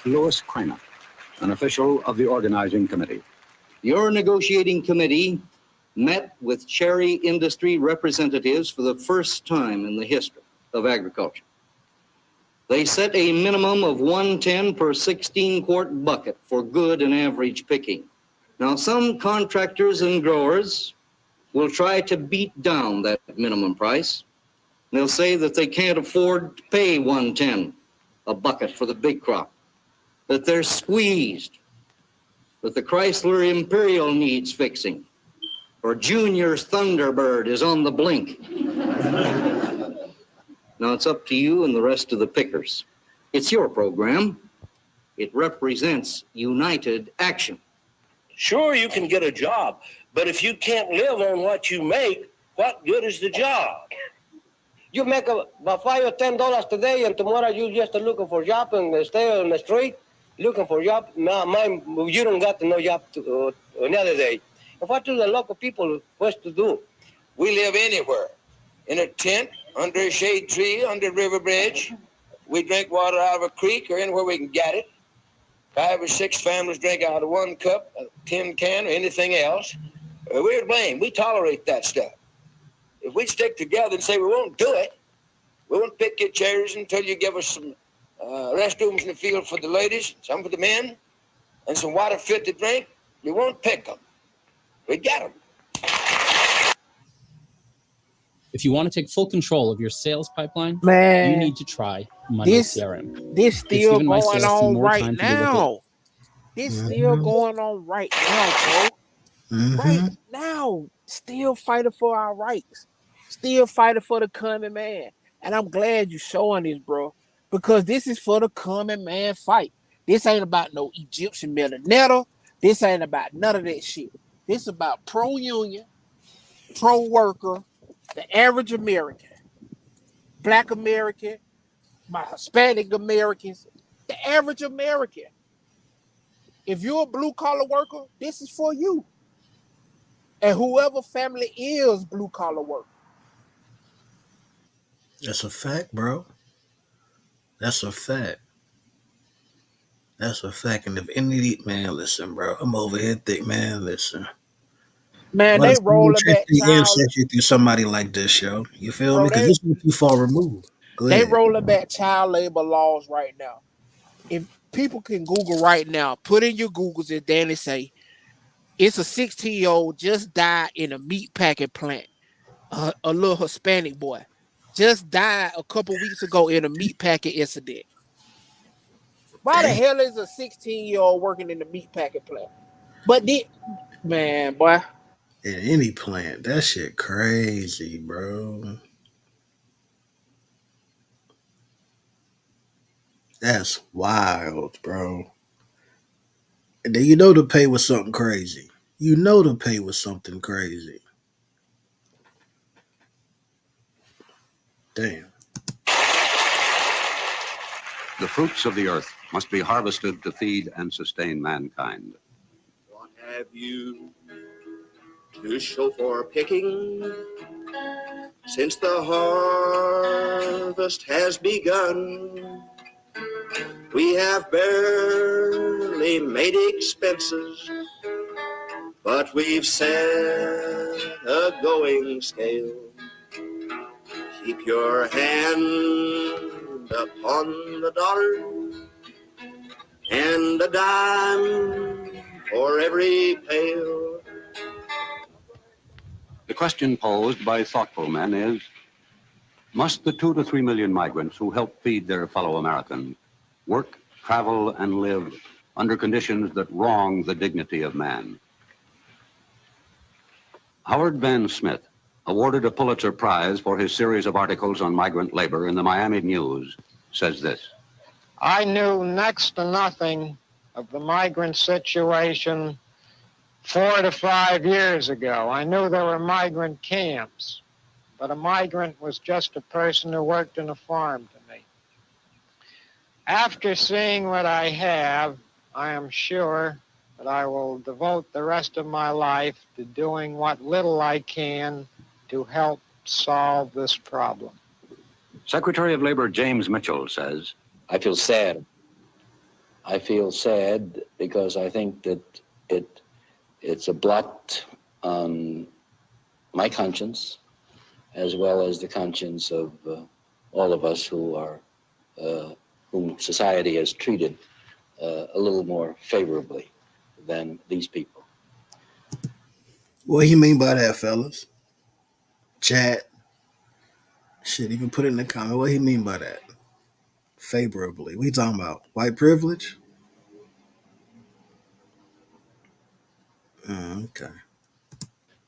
[SPEAKER 3] Louis Kramer, an official of the organizing committee.
[SPEAKER 11] Your negotiating committee met with cherry industry representatives for the first time in the history of agriculture. They set a minimum of 110 per 16-quart bucket for good and average picking. Now, some contractors and growers will try to beat down that minimum price. They'll say that they can't afford to pay 110 a bucket for the big crop, that they're squeezed, that the Chrysler Imperial needs fixing, or Junior's Thunderbird is on the blink. Now it's up to you and the rest of the pickers. It's your program. It represents united action.
[SPEAKER 7] Sure, you can get a job, but if you can't live on what you make, what good is the job?
[SPEAKER 12] You make about $5 or $10 today, and tomorrow you just looking for a job and stay on the street looking for a job. You don't got no job another day. And what do the local people supposed to do?
[SPEAKER 7] We live anywhere, in a tent, under a shade tree, under a river bridge. We drink water out of a creek or anywhere we can get it. 5 or 6 families drink out of one cup, a tin can, or anything else. We're to blame. We tolerate that stuff. If we stick together and say we won't do it, we won't pick your cherries until you give us some restrooms in the field for the ladies, some for the men, and some water fit to drink, we won't pick them. We get them.
[SPEAKER 21] If you want to take full control of your sales pipeline,
[SPEAKER 9] Man,
[SPEAKER 21] you need to try Monday
[SPEAKER 9] this
[SPEAKER 21] CRM.
[SPEAKER 9] this
[SPEAKER 21] It's
[SPEAKER 9] still
[SPEAKER 21] given my
[SPEAKER 9] going
[SPEAKER 21] sales team
[SPEAKER 9] on
[SPEAKER 21] more
[SPEAKER 9] right
[SPEAKER 21] time to look at
[SPEAKER 9] now. This still going on right now, bro. Right now, still fighting for our rights, still fighting for the common man. And I'm glad you're showing this, bro, because this is for the common man fight. This ain't about no Egyptian millionaire. This ain't about none of that shit. This about pro-union, pro-worker, the average American, Black American, my Hispanic Americans, the average American. If you're a blue collar worker, this is for you. And whoever family is blue collar worker.
[SPEAKER 1] That's a fact, bro. That's a fact. That's a fact. And if any man, listen, bro, I'm over here thick, man. Listen.
[SPEAKER 9] Man,
[SPEAKER 1] What
[SPEAKER 9] they
[SPEAKER 1] if someone
[SPEAKER 9] rolling
[SPEAKER 1] trace
[SPEAKER 9] back
[SPEAKER 1] their
[SPEAKER 9] child,
[SPEAKER 1] ancestry through somebody like this, yo? You feel me?
[SPEAKER 9] bro.
[SPEAKER 1] Because this is too far removed. Go
[SPEAKER 9] They
[SPEAKER 1] ahead.
[SPEAKER 9] rolling back child labor laws right now. If people can Google right now, put in your Googles and Danny say, it's a 16-year-old just died in a meat packing plant. A little Hispanic boy just died a couple weeks ago in a meat packing incident. Why the
[SPEAKER 1] Dang.
[SPEAKER 9] hell is a 16-year-old working in the meat packing plant? But man, boy.
[SPEAKER 1] In any plant. That shit crazy, bro. That's wild, bro. And then you know the pay was something crazy. You know the pay was something crazy. Damn.
[SPEAKER 8] The fruits of the earth must be harvested to feed and sustain mankind.
[SPEAKER 5] What have you to show for picking since the harvest has begun? We have barely made expenses, but we've set a going scale. Keep your hand upon the dollar and a dime for every pail.
[SPEAKER 8] The question posed by thoughtful men is, must the 2 to 3 million migrants who help feed their fellow Americans work, travel, and live under conditions that wrong the dignity of man? Howard Van Smith, awarded a Pulitzer Prize for his series of articles on migrant labor in the Miami News, says this.
[SPEAKER 10] I knew next to nothing of the migrant situation 4 to 5 years ago. I knew there were migrant camps, but a migrant was just a person who worked in a farm to me. After seeing what I have, I am sure that I will devote the rest of my life to doing what little I can to help solve this problem.
[SPEAKER 8] Secretary of Labor James Mitchell says,
[SPEAKER 6] I feel sad. I feel sad because I think that it's a blot on my conscience as well as the conscience of all of us who are whom society has treated a little more favorably than these people.
[SPEAKER 1] What do you mean by that, fellas? Chat. Shit, even put it in the comment. What do you mean by that? Favorably. What you talking about? White privilege? Okay.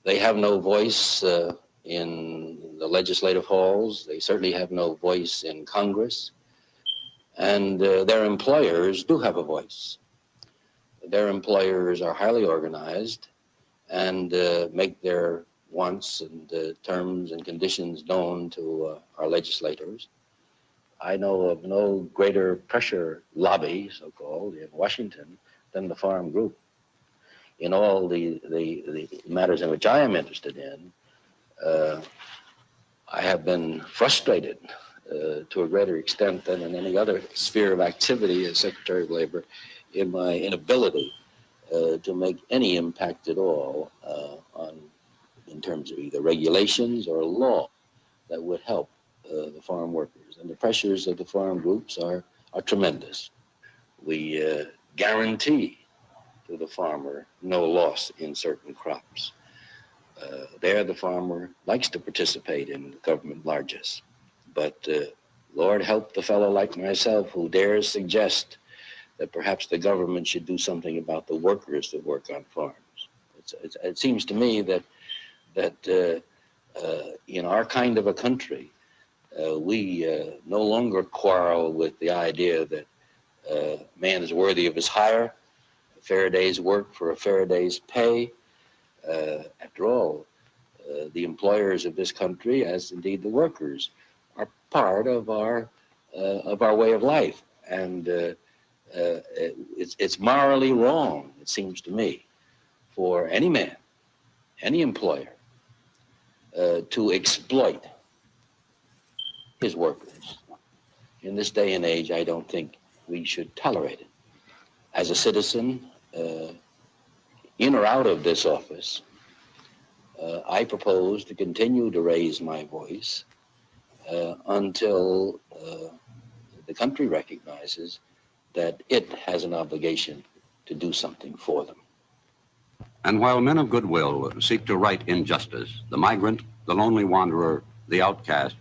[SPEAKER 6] They have no voice in the legislative halls. They certainly have no voice in Congress. And their employers do have a voice. Their employers are highly organized and make their wants and terms and conditions known to our legislators. I know of no greater pressure lobby, so-called, in Washington than the Farm Group. In all the matters in which I am interested in, I have been frustrated to a greater extent than in any other sphere of activity as Secretary of Labor in my inability to make any impact at all in terms of either regulations or law that would help the farm workers. And the pressures of the farm groups are tremendous. We guarantee to the farmer no loss in certain crops. There the farmer likes to participate in government largesse. But Lord help the fellow like myself who dares suggest that perhaps the government should do something about the workers that work on farms. It seems to me that in our kind of a country, we no longer quarrel with the idea that man is worthy of his hire, a fair day's work for a fair day's pay. After all, the employers of this country, as indeed the workers, are part of our of our way of life. And it's morally wrong, it seems to me, for any man, any employer, to exploit his workers. In this day and age, I don't think we should tolerate it. As a citizen, in or out of this office, I propose to continue to raise my voice until the country recognizes that it has an obligation to do something for them.
[SPEAKER 8] And while men of goodwill seek to right injustice, the migrant, the lonely wanderer, the outcast,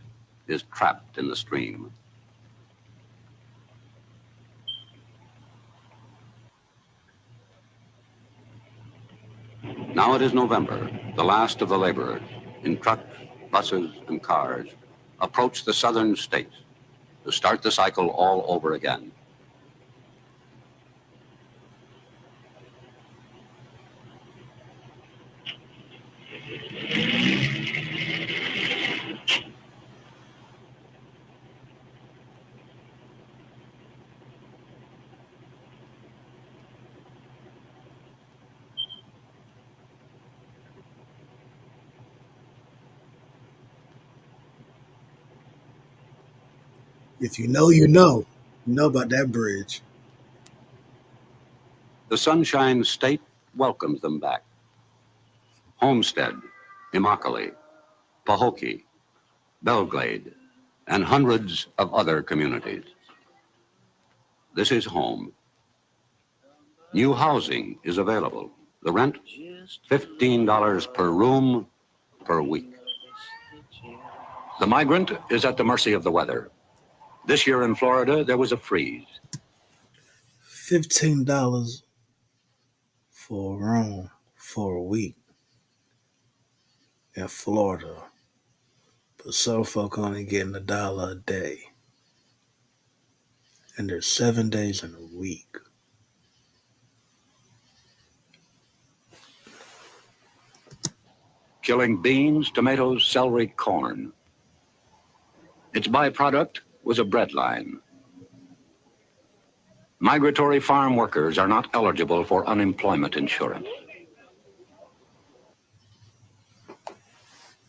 [SPEAKER 8] is trapped in the stream. Now it is November. The last of the laborers, in trucks, buses, and cars, approach the southern states to start the cycle all over again.
[SPEAKER 1] If you know, you know. You know about that bridge.
[SPEAKER 8] The Sunshine State welcomes them back. Homestead, Immokalee, Pahokee, Belglade, and hundreds of other communities. This is home. New housing is available. The rent, $15 per room per week. The migrant is at the mercy of the weather. This year in Florida, there was a freeze.
[SPEAKER 1] $15 for a room for a week in Florida. But some folk only getting $1 a day. And there's 7 days in a week.
[SPEAKER 8] Killing beans, tomatoes, celery, corn. Its byproduct was a bread line. Migratory farm workers are not eligible for unemployment insurance.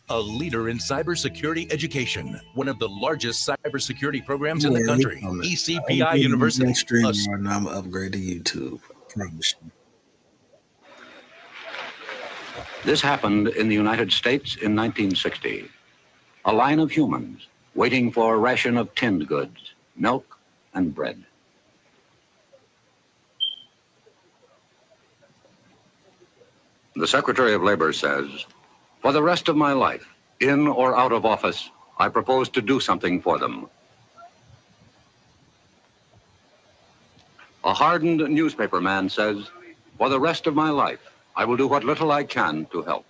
[SPEAKER 14] A leader in cybersecurity education, one of the largest cybersecurity programs in the country, ECPI University.
[SPEAKER 1] I'm gonna upgrade to YouTube. I promise you.
[SPEAKER 8] This happened in the United States in 1960. A line of humans waiting for a ration of tinned goods, milk and bread. The Secretary of Labor says, for the rest of my life, in or out of office, I propose to do something for them. A hardened newspaper man says, for the rest of my life, I will do what little I can to help.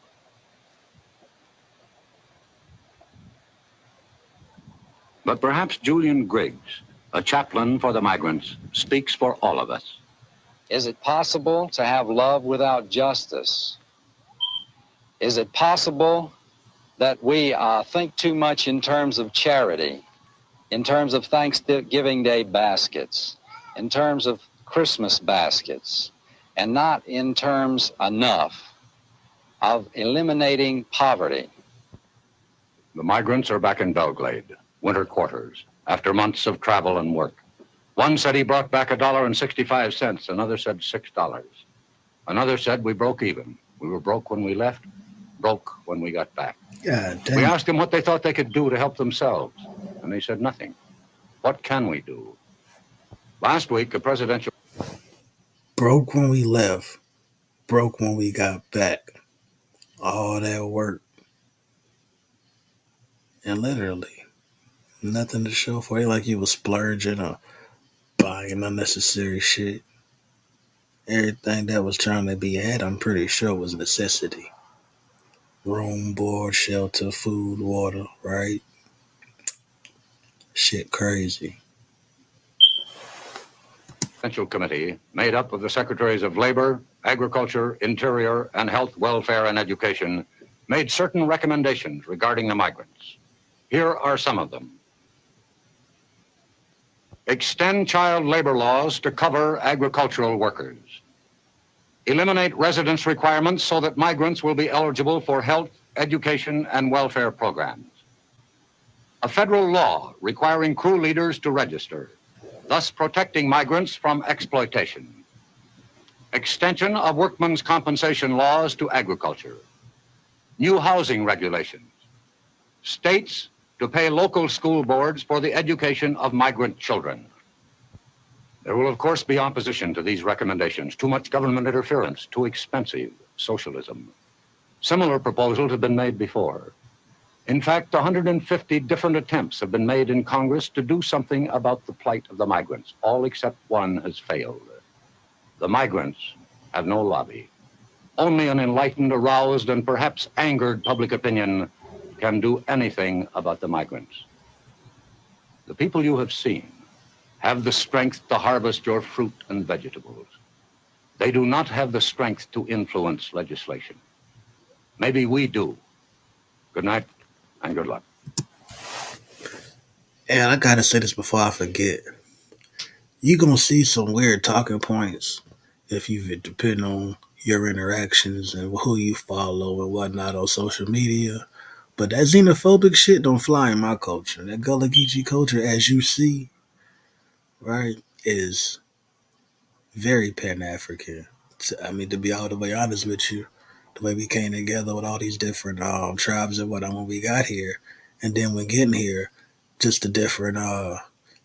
[SPEAKER 8] But perhaps Julian Griggs, a chaplain for the migrants, speaks for all of us.
[SPEAKER 15] Is it possible to have love without justice? Is it possible that we think too much in terms of charity, in terms of Thanksgiving Day baskets, in terms of Christmas baskets, and not in terms enough of eliminating poverty?
[SPEAKER 8] The migrants are back in Belglade, winter quarters, after months of travel and work. One said he brought back $1.65. Another said $6. Another said we broke even. We were broke when we left, broke when we got back.
[SPEAKER 1] God damn.
[SPEAKER 8] We asked them what they thought they could do to help themselves, and they said nothing. What can we do? Last week, a presidential...
[SPEAKER 1] Broke when we left, broke when we got back. All that work. And literally, nothing to show for it, like you was splurging or buying unnecessary shit. Everything that was trying to be had, I'm pretty sure, was necessity. Room, board, shelter, food, water, right? Shit crazy.
[SPEAKER 8] Presidential Committee, made up of the Secretaries of Labor, Agriculture, Interior, and Health, Welfare, and Education, made certain recommendations regarding the migrants. Here are some of them.
[SPEAKER 3] Extend child labor laws to cover agricultural workers. Eliminate residence requirements so that migrants will be eligible for health, education, and welfare programs. A federal law requiring crew leaders to register, thus protecting migrants from exploitation. Extension of workmen's compensation laws to agriculture. New housing regulations. States to pay local school boards for the education of migrant children. There will, of course, be opposition to these recommendations. Too much government interference, too expensive, socialism. Similar proposals have been made before. In fact, 150 different attempts have been made in Congress to do something about the plight of the migrants. All except one has failed. The migrants have no lobby. Only an enlightened, aroused, and perhaps angered public opinion can do anything about the migrants. The people you have seen have the strength to harvest your fruit and vegetables. They do not have the strength to influence legislation. Maybe we do. Good night and good luck.
[SPEAKER 1] And I gotta say this before I forget. You're gonna see some weird talking points if you depend on your interactions and who you follow and whatnot on social media. But that xenophobic shit don't fly in my culture. That Gullah Geechee culture, as you see, right, is very Pan-African. I mean, to be all the way honest with you, the way we came together with all these different tribes and whatnot when we got here, and then when getting here, just the different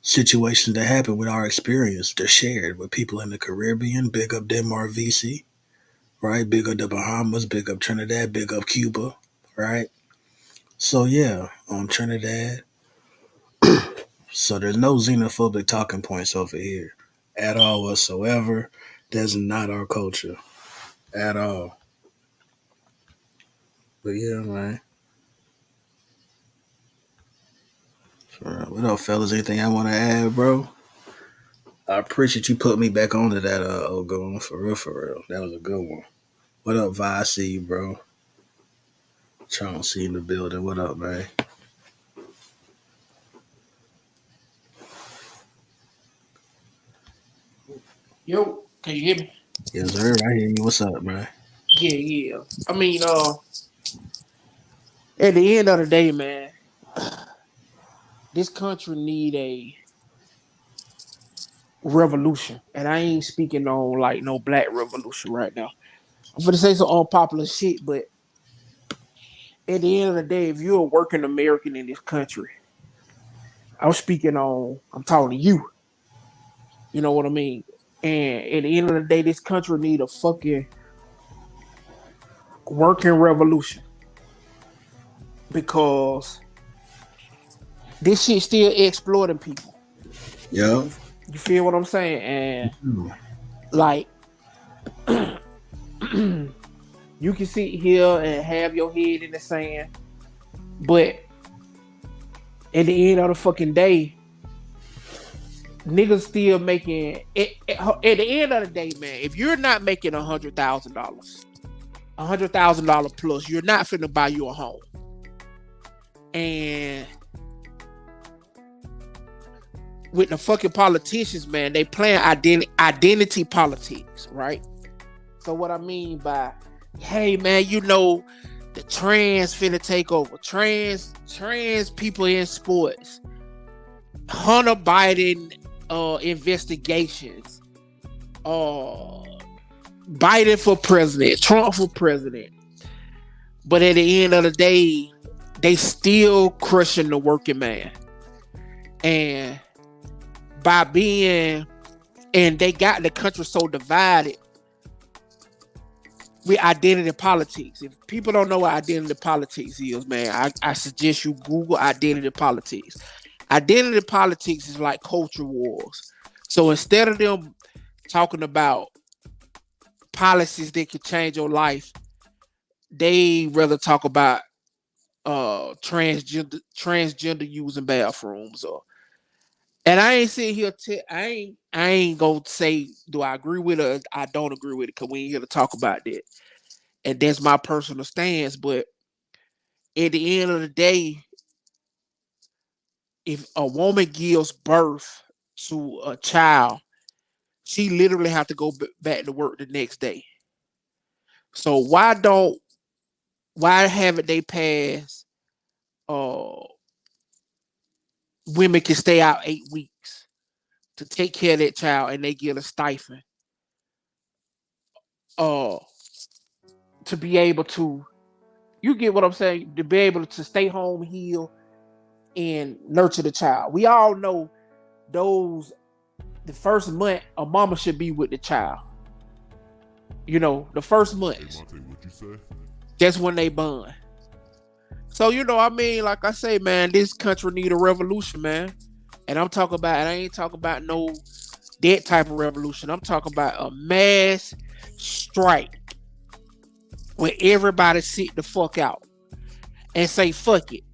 [SPEAKER 1] situations that happen with our experience, they're shared with people in the Caribbean. Big up Denmark, VC, right? Big up the Bahamas, big up Trinidad, big up Cuba, right? So yeah, Trinidad. So there's no xenophobic talking points over here at all whatsoever. That's not our culture at all. But yeah, man. What up, fellas? Anything I want to add, bro? I appreciate you putting me back onto that Ogun, for real, for real. That was a good one. What up, Vi? I see you, bro. Trying to see in the building. What up, man?
[SPEAKER 9] Yo, can you hear me?
[SPEAKER 1] Yes, sir. I hear you. What's up, man?
[SPEAKER 9] Yeah. I mean, at the end of the day, man, this country need a revolution. And I ain't speaking on like no black revolution right now. I'm gonna say some unpopular shit, but at the end of the day, if you're a working American in this country, I'm talking to you. You know what I mean? And at the end of the day, this country need a fucking working revolution. Because this shit still exploiting people.
[SPEAKER 1] Yeah.
[SPEAKER 9] You feel what I'm saying? And like you can sit here and have your head in the sand, but at the end of the fucking day, niggas still making it. At the end of the day, man, if you're not making $100,000 plus, you're not finna buy you a home. And with the fucking politicians, man, they playing identity politics, right? So what I mean by, hey man, you know, the trans finna take over. Trans people in sports. Hunter Biden investigations. Biden for president, Trump for president. But at the end of the day, they still crushing the working man. And they got the country so divided with identity politics. If people don't know what identity politics is, man, I suggest you Google identity politics. Identity politics is like culture wars. So instead of them talking about policies that could change your life, they rather talk about transgender using bathrooms. And I ain't sitting here I ain't gonna say do I agree with it or I don't agree with it, because we ain't here to talk about that. And that's my personal stance. But at the end of the day, if a woman gives birth to a child, she literally have to go back to work the next day. So why haven't they passed women can stay out 8 weeks to take care of that child and they get a stipend to be able to, you get what I'm saying, to be able to stay home, heal, and nurture the child. We all know the first month a mama should be with the child. You know, the first month. That's when they bond. So, you know, I mean, like I say, man, this country need a revolution, man. And I ain't talking about no that type of revolution. I'm talking about a mass strike where everybody sit the fuck out and say, fuck it.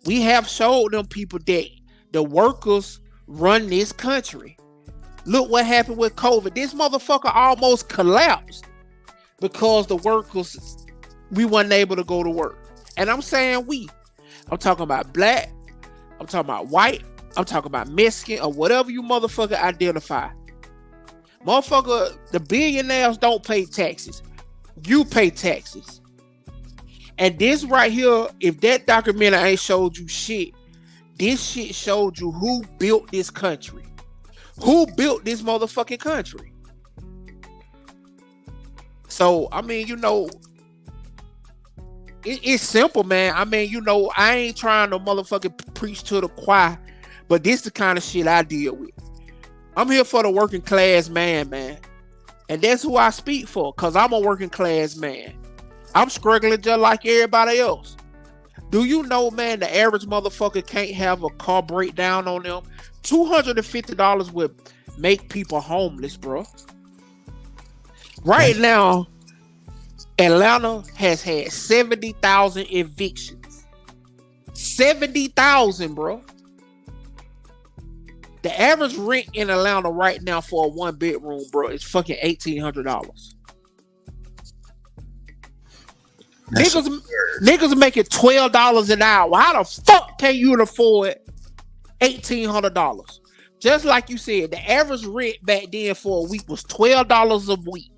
[SPEAKER 9] We have showed them people that the workers run this country. Look what happened with COVID. This motherfucker almost collapsed because the workers, we weren't able to go to work. And I'm saying I'm talking about black, I'm talking about white, I'm talking about Mexican, or whatever you motherfucker identify. Motherfucker, the billionaires don't pay taxes. You pay taxes. And this right here, if that documentary ain't showed you shit, this shit showed you who built this country. Who built this motherfucking country? So, I mean, you know, it's simple, man. I mean, you know, I ain't trying to motherfucking preach to the choir, but this the kind of shit I deal with. I'm here for the working class man. And that's who I speak for, because I'm a working class man. I'm struggling just like everybody else. Do you know, man, the average motherfucker can't have a car breakdown on them? $250 would make people homeless, bro. Right now, Atlanta has had 70,000 evictions. 70,000, bro. The average rent in Atlanta right now for a 1-bedroom, bro, is fucking $1,800. Niggas making $12 an hour. How the fuck can you afford $1,800? Just like you said, the average rent back then for a week was $12 a week.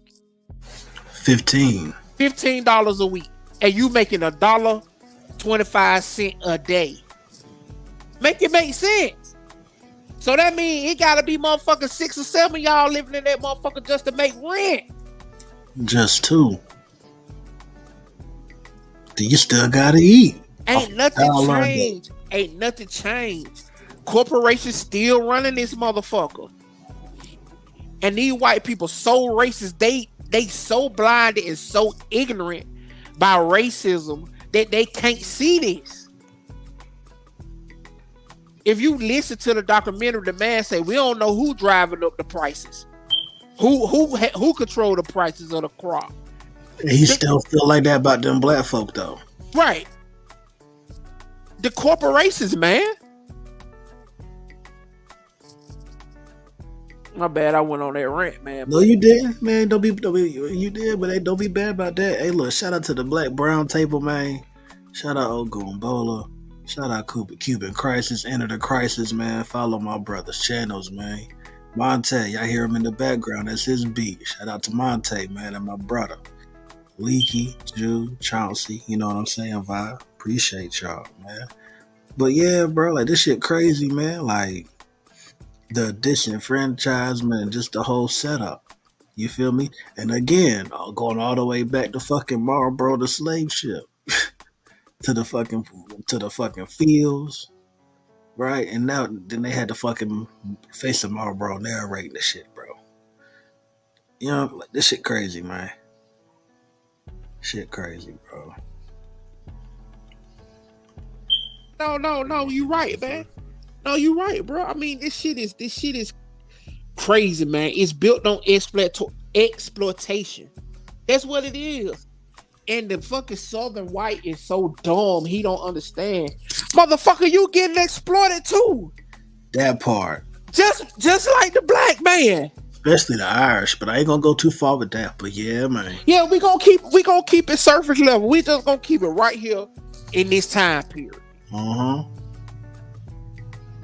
[SPEAKER 9] $15 a week. And you making $1.25 a day. Make it make sense. So that means it gotta be motherfucking 6 or 7 y'all living in that motherfucker just to make rent.
[SPEAKER 1] Just 2. You still gotta eat.
[SPEAKER 9] Ain't nothing changed. Ain't nothing changed. Corporations still running this motherfucker. And these white people so racist, they so blinded and so ignorant by racism that they can't see this. If you listen to the documentary, the man say, we don't know who driving up the prices. Who control the prices of the crop.
[SPEAKER 1] He still feel like that about them black folk, though.
[SPEAKER 9] Right. The corporations, man. My bad, I went on that rant, man.
[SPEAKER 1] No, you didn't, man. Don't be you did, but don't be bad about that. Hey, look, shout out to the Black Brown Table, man. Shout out Ogumbola. Shout out Cuban Crisis, Enter the Crisis, man. Follow my brother's channels, man. Monte, y'all hear him in the background. That's his beat. Shout out to Monte, man, and my brother. Leaky, Jew, Chauncey, you know what I'm saying, Vibe. Appreciate y'all, man. But yeah, bro, like this shit crazy, man. Like the disenfranchisement and just the whole setup. You feel me? And again, going all the way back to fucking Marlboro, the slave ship. to the fucking fields. Right? And now then they had to fucking face of Marlboro narrating the shit, bro. You know, like this shit crazy, man. Shit crazy, bro.
[SPEAKER 9] No, you right, man. No, you right, bro. I mean, this shit is crazy, man. It's built on exploitation. That's what it is. And the fucking Southern white is so dumb, he don't understand. Motherfucker, you getting exploited too.
[SPEAKER 1] That part.
[SPEAKER 9] Just like the black man.
[SPEAKER 1] Especially the Irish, but I ain't gonna go too far with that. But yeah, man.
[SPEAKER 9] Yeah, we gonna keep it surface level. We just gonna keep it right here in this time period.
[SPEAKER 1] Uh-huh.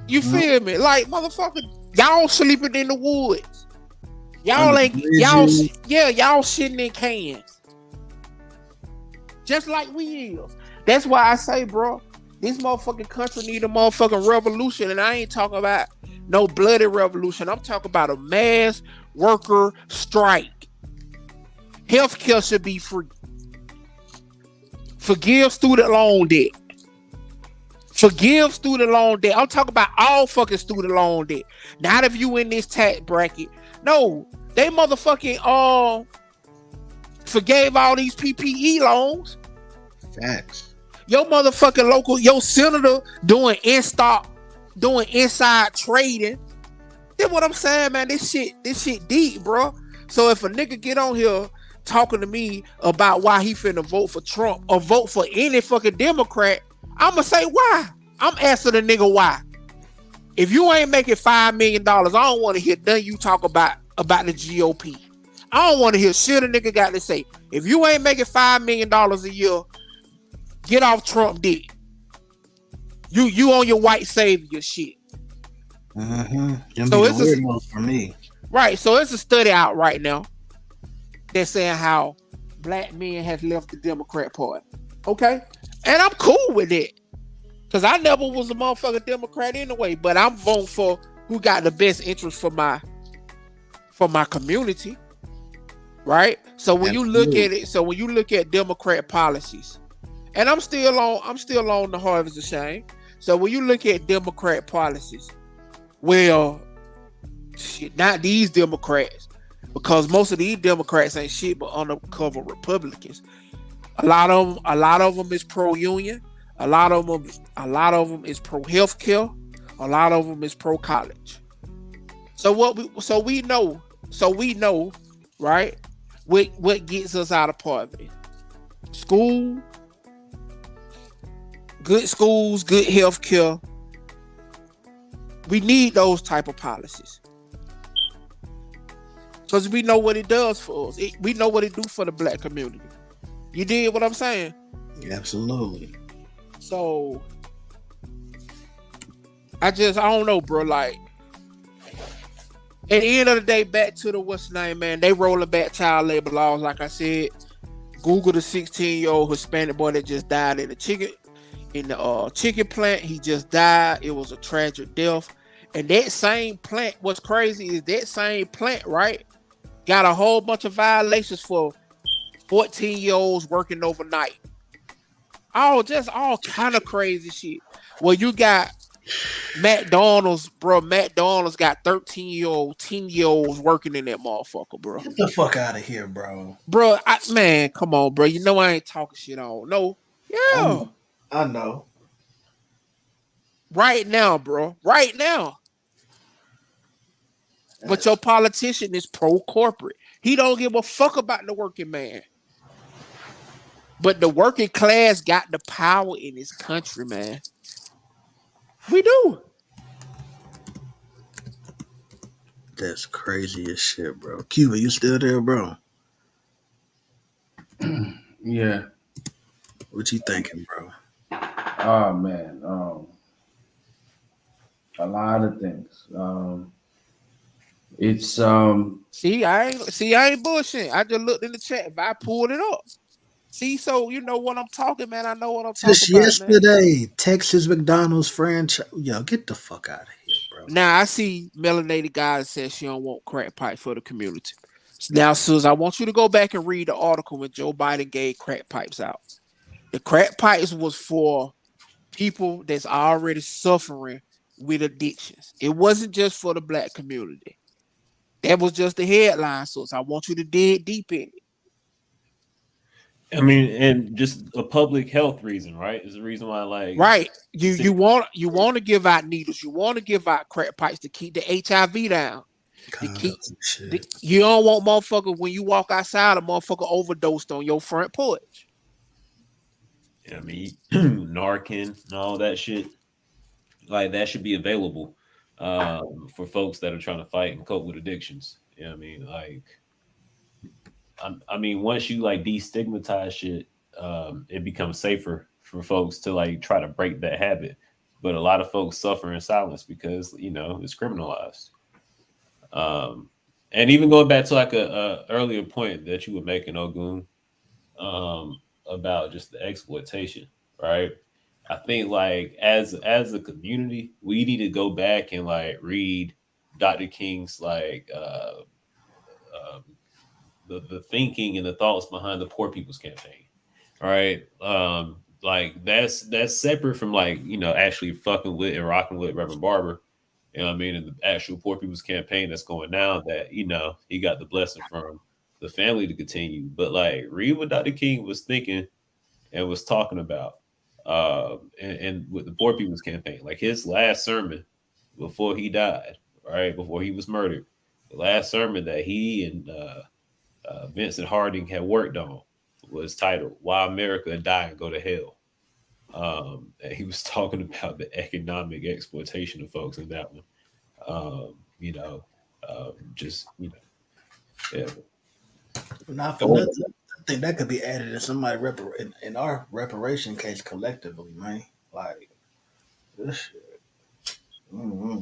[SPEAKER 9] You feel me? Like, motherfucker, Y'all sleeping in the woods. Y'all ain't y'all sitting in cans. Just like we is. That's why I say, bro, this motherfucking country need a motherfucking revolution. And I ain't talking about no bloody revolution. I'm talking about a mass worker strike. Healthcare should be free. Forgive student loan debt. Forgive student loan debt. I'm talking about all fucking student loan debt. Not if you in this tax bracket. No, they motherfucking forgave all these PPE loans.
[SPEAKER 1] Facts.
[SPEAKER 9] Your motherfucking your senator doing inside trading. That's what I'm saying, man. This shit deep, bro. So if a nigga get on here talking to me about why he finna vote for Trump or vote for any fucking Democrat, I'ma say why. I'm asking the nigga why. If you ain't making $5 million, I don't want to hear nothing you talk about the GOP. I don't want to hear shit a nigga got to say. If you ain't making $5 million a year, get off Trump dick. You on your white savior shit.
[SPEAKER 1] Mm-hmm.
[SPEAKER 9] So it's a
[SPEAKER 1] for me.
[SPEAKER 9] Right. So it's a study out right now. They're saying how black men has left the Democrat Party. Okay. And I'm cool with it. Because I never was a motherfucking Democrat anyway. But I'm voting for who got the best interest for my community. Right? So when you look at it, when you look at Democrat policies, and I'm still on the harvest of shame. So when you look at Democrat policies, well, shit, not these Democrats, because most of these Democrats ain't shit but undercover Republicans. A lot of them is pro-union. A lot of them is pro-healthcare. A lot of them is pro-college. So we know, right? What gets us out of poverty? School, good schools, good healthcare. We need those type of policies. Because we know what it does for us. We know what it do for the black community. You dig what I'm saying?
[SPEAKER 1] Absolutely.
[SPEAKER 9] So I don't know, bro. Like, at the end of the day, back to the what's the name, man. They rolling back child labor laws, like I said. Google the 16-year-old Hispanic boy that just died in the chicken plant. He just died. It was a tragic death. And that same plant, what's crazy is that same plant, right, got a whole bunch of violations for 14-year-olds working overnight. All kind of crazy shit. Well, you got McDonald's, bro. McDonald's got 13-year-old, 10-year-olds working in that motherfucker, bro.
[SPEAKER 1] Get the fuck out of here, bro.
[SPEAKER 9] Bro, man, come on, bro. You know I ain't talking shit on. No. Yeah.
[SPEAKER 1] I know.
[SPEAKER 9] Right now, bro. Right now. But your politician is pro-corporate. He don't give a fuck about the working man. But the working class got the power in this country, man. We do.
[SPEAKER 1] That's crazy as shit, bro. Cuba, you still there, bro?
[SPEAKER 2] Yeah.
[SPEAKER 1] What you thinking, bro?
[SPEAKER 2] Oh man, a lot of things. It's
[SPEAKER 9] See, I ain't bullshit. I just looked in the chat, but I pulled it up. See, so you know what I'm talking, man. I know what I'm talking
[SPEAKER 1] Just
[SPEAKER 9] about.
[SPEAKER 1] yesterday,
[SPEAKER 9] Man.
[SPEAKER 1] Texas McDonald's franchise. Yo, get the fuck out of here, bro.
[SPEAKER 9] Now I see melanated guys says she don't want crack pipe for the community. Now, Sus, I want you to go back and read the article when Joe Biden gave crack pipes out. The crack pipes was for people that's already suffering with addictions. It wasn't just for the black community. That was just the headline, Sus. I want you to dig deep in it.
[SPEAKER 24] I mean, and just a public health reason, right? Is the reason why, like,
[SPEAKER 9] right? You want to give out needles. You want to give out crack pipes to keep the HIV down. You don't want motherfuckers when you walk outside, a motherfucker overdosed on your front porch.
[SPEAKER 24] I mean, Narcan and all that shit, like that should be available for folks that are trying to fight and cope with addictions. You know what I mean? Like, I mean, once you like destigmatize shit, it becomes safer for folks to like try to break that habit. But a lot of folks suffer in silence because, you know, it's criminalized. And even going back to like a earlier point that you were making, Ogun, about just the exploitation, right? I think like as a community, we need to go back and like read Dr. King's like the thinking and the thoughts behind the Poor People's Campaign, right? Like that's separate from like actually fucking with and rocking with Reverend Barber. You know what I mean? And the actual Poor People's Campaign that's going now that, he got the blessing from the family to continue. But like read what Dr. King was thinking and was talking about and with the Poor People's Campaign. Like his last sermon before he died, right? Before he was murdered. The last sermon that he and Vincent Harding had worked on was titled "Why America Die and Go to Hell." And he was talking about the economic exploitation of folks in that one. Yeah.
[SPEAKER 1] Not for nothing. I think that could be added in somebody in our reparation case collectively, man. Like this shit. Mm-hmm.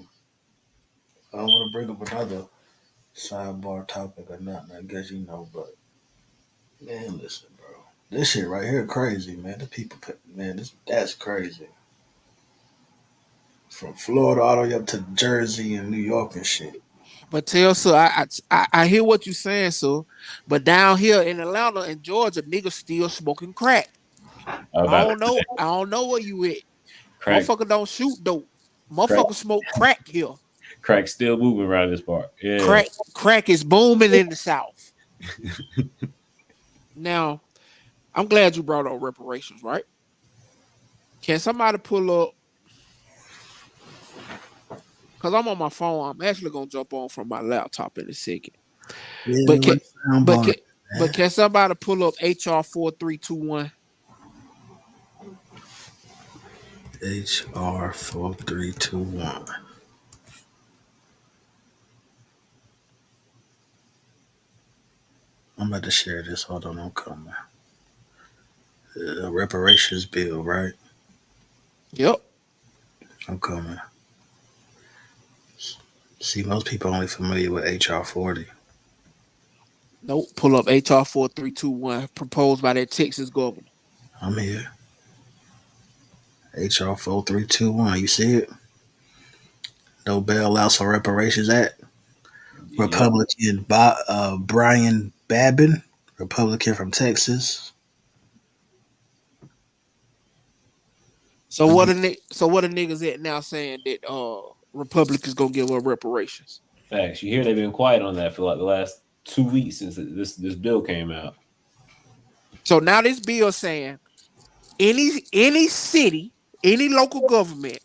[SPEAKER 1] I don't want to bring up another sidebar topic or nothing. I guess but man, listen, bro. This shit right here crazy, man. The people, man, that's crazy. From Florida all the way up to Jersey and New York and shit.
[SPEAKER 9] But so I hear what you're saying, so. But down here in Atlanta and Georgia, niggas still smoking crack. I don't know where you at.
[SPEAKER 24] Crack.
[SPEAKER 9] Motherfucker don't shoot dope. Motherfucker smoke crack here.
[SPEAKER 24] Crack still moving around this part. Yeah.
[SPEAKER 9] Crack is booming in the South. Now, I'm glad you brought up reparations, right? Can somebody pull up? Because I'm on my phone. I'm actually going to jump on from my laptop in a second. Yeah, but can somebody pull up HR 4321?
[SPEAKER 1] HR 4321. I'm about to share this. Hold on, I'm coming. Reparations bill, right?
[SPEAKER 9] Yep.
[SPEAKER 1] I'm coming. See, most people only familiar with HR 40.
[SPEAKER 9] Nope. Pull up HR 4321, proposed by that Texas governor.
[SPEAKER 1] I'm here. HR 4321. You see it? No Bailouts or Reparations Act. Yeah. Republican Brian Babin, Republican from Texas.
[SPEAKER 9] So what are niggas at now saying that Republicans gonna give up reparations?
[SPEAKER 24] Facts. You hear they've been quiet on that for like the last 2 weeks since this bill came out.
[SPEAKER 9] So now this bill saying any city, any local government,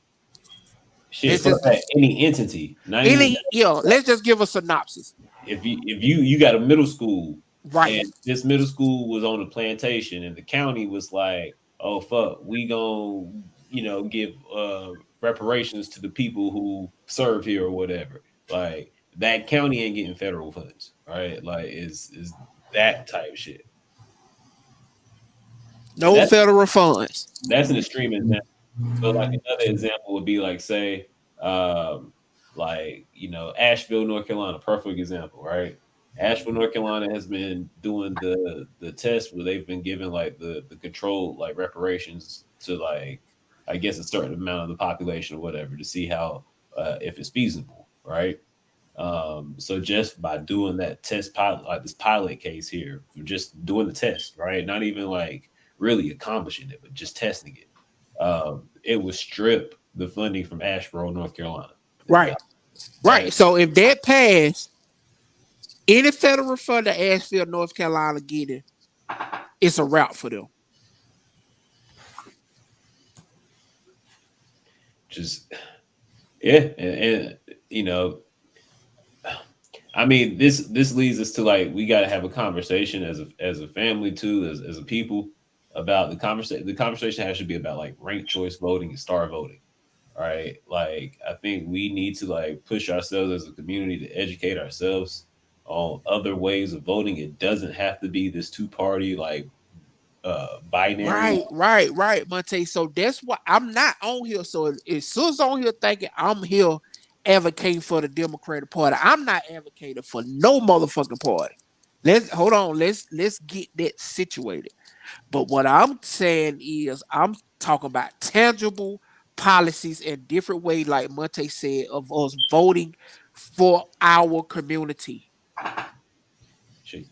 [SPEAKER 24] any entity,
[SPEAKER 9] let's just give a synopsis.
[SPEAKER 24] If you got a middle school,
[SPEAKER 9] right,
[SPEAKER 24] and this middle school was on a plantation, and the county was like, "Oh fuck, we gonna give reparations to the people who served here or whatever." Like that county ain't getting federal funds, right? Like is that type of shit.
[SPEAKER 9] No federal funds.
[SPEAKER 24] That's an extreme example. So like another example would be like say, Asheville, North Carolina, perfect example, right? Asheville, North Carolina has been doing the test where they've been giving like the controlled like reparations to like I guess a certain amount of the population or whatever to see how if it's feasible, right? So just by doing that test pilot, like this pilot case here, just doing the test, right? Not even like really accomplishing it, but just testing it. It would strip the funding from Asheboro, North Carolina.
[SPEAKER 9] Right. Right. So if that passed, any federal fund that Asheville, North Carolina getting, it's a route for them.
[SPEAKER 24] Just and I mean this leads us to like we got to have a conversation as a family too, as a people about the conversation. The conversation has to be about like ranked choice voting and star voting. Right. Like I think we need to like push ourselves as a community to educate ourselves on other ways of voting. It doesn't have to be this two-party like binary.
[SPEAKER 9] Right, Monte. So that's why I'm not on here. So if Sus on here thinking I'm here advocating for the Democratic Party. I'm not advocating for no motherfucking party. Let's hold on. Let's get that situated. But what I'm saying is, I'm talking about tangible policies in different ways, like Monte said, of us voting for our community.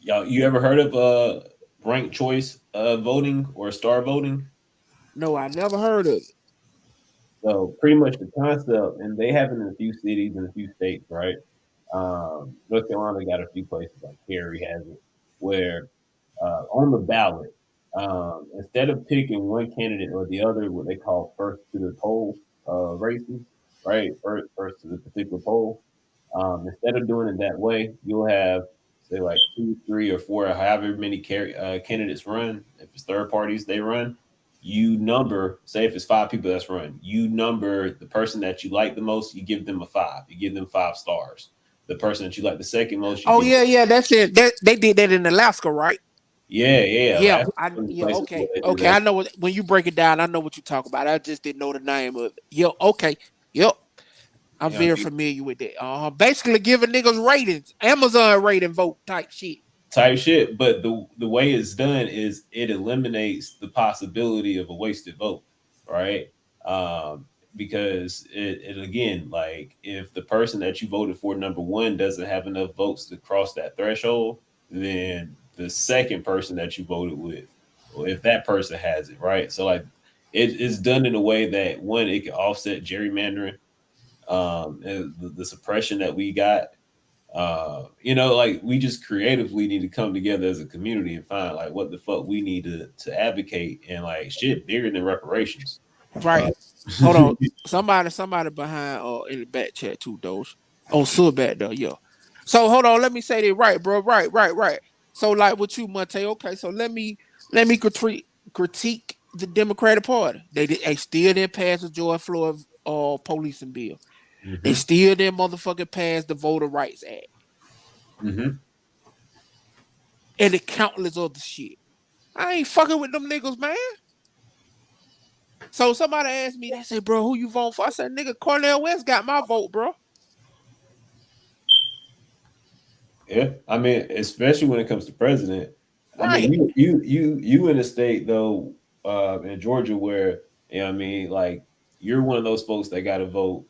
[SPEAKER 24] Y'all, you ever heard of ranked choice voting or star voting?
[SPEAKER 9] No, I never heard of it.
[SPEAKER 24] So pretty much the concept, and they have it in a few cities and a few states, right? North Carolina got a few places, like Cary has it, where on the ballot, instead of picking one candidate or the other, what they call first to the poll races, right? First to the particular poll. Instead of doing it that way, you'll have say like 2, 3, or 4, or however many candidates run. If it's third parties they run, you number. Say if it's 5 people that's run, you number the person that you like the most. You give them a 5. You give them 5 stars. The person that you like the second most.
[SPEAKER 9] That's it. They did that in Alaska, right?
[SPEAKER 24] Yeah.
[SPEAKER 9] Okay. I know when you break it down, I know what you talk about. I just didn't know the name of it. Okay. Yep. I'm very familiar with that. Basically giving niggas ratings, Amazon rating vote type shit.
[SPEAKER 24] But the way it's done is it eliminates the possibility of a wasted vote, right? Because it again, like if the person that you voted for number 1 doesn't have enough votes to cross that threshold, then the second person that you voted with, or if that person has it, right? So like it's done in a way that one, it can offset gerrymandering, and the suppression that we got. Like we just creatively need to come together as a community and find like what the fuck we need to advocate, and like shit bigger than reparations.
[SPEAKER 9] Right. Hold on. Somebody behind in the back chat too, Doge. Oh, so back there, yeah. So hold on, let me say that right, bro. Right. So like with you, Monte, okay, so let me critique the Democratic Party. They still didn't pass the George Floyd policing bill. Mm-hmm. They still didn't motherfucking pass the Voter Rights Act.
[SPEAKER 24] Mm-hmm.
[SPEAKER 9] And the countless other shit. I ain't fucking with them niggas, man. So somebody asked me, they say, bro, who you vote for? I said, nigga, Cornel West got my vote, bro.
[SPEAKER 24] Yeah, I mean, especially when it comes to president.
[SPEAKER 9] Right.
[SPEAKER 24] I mean, you in a state though, in Georgia, where like you're one of those folks that got to vote,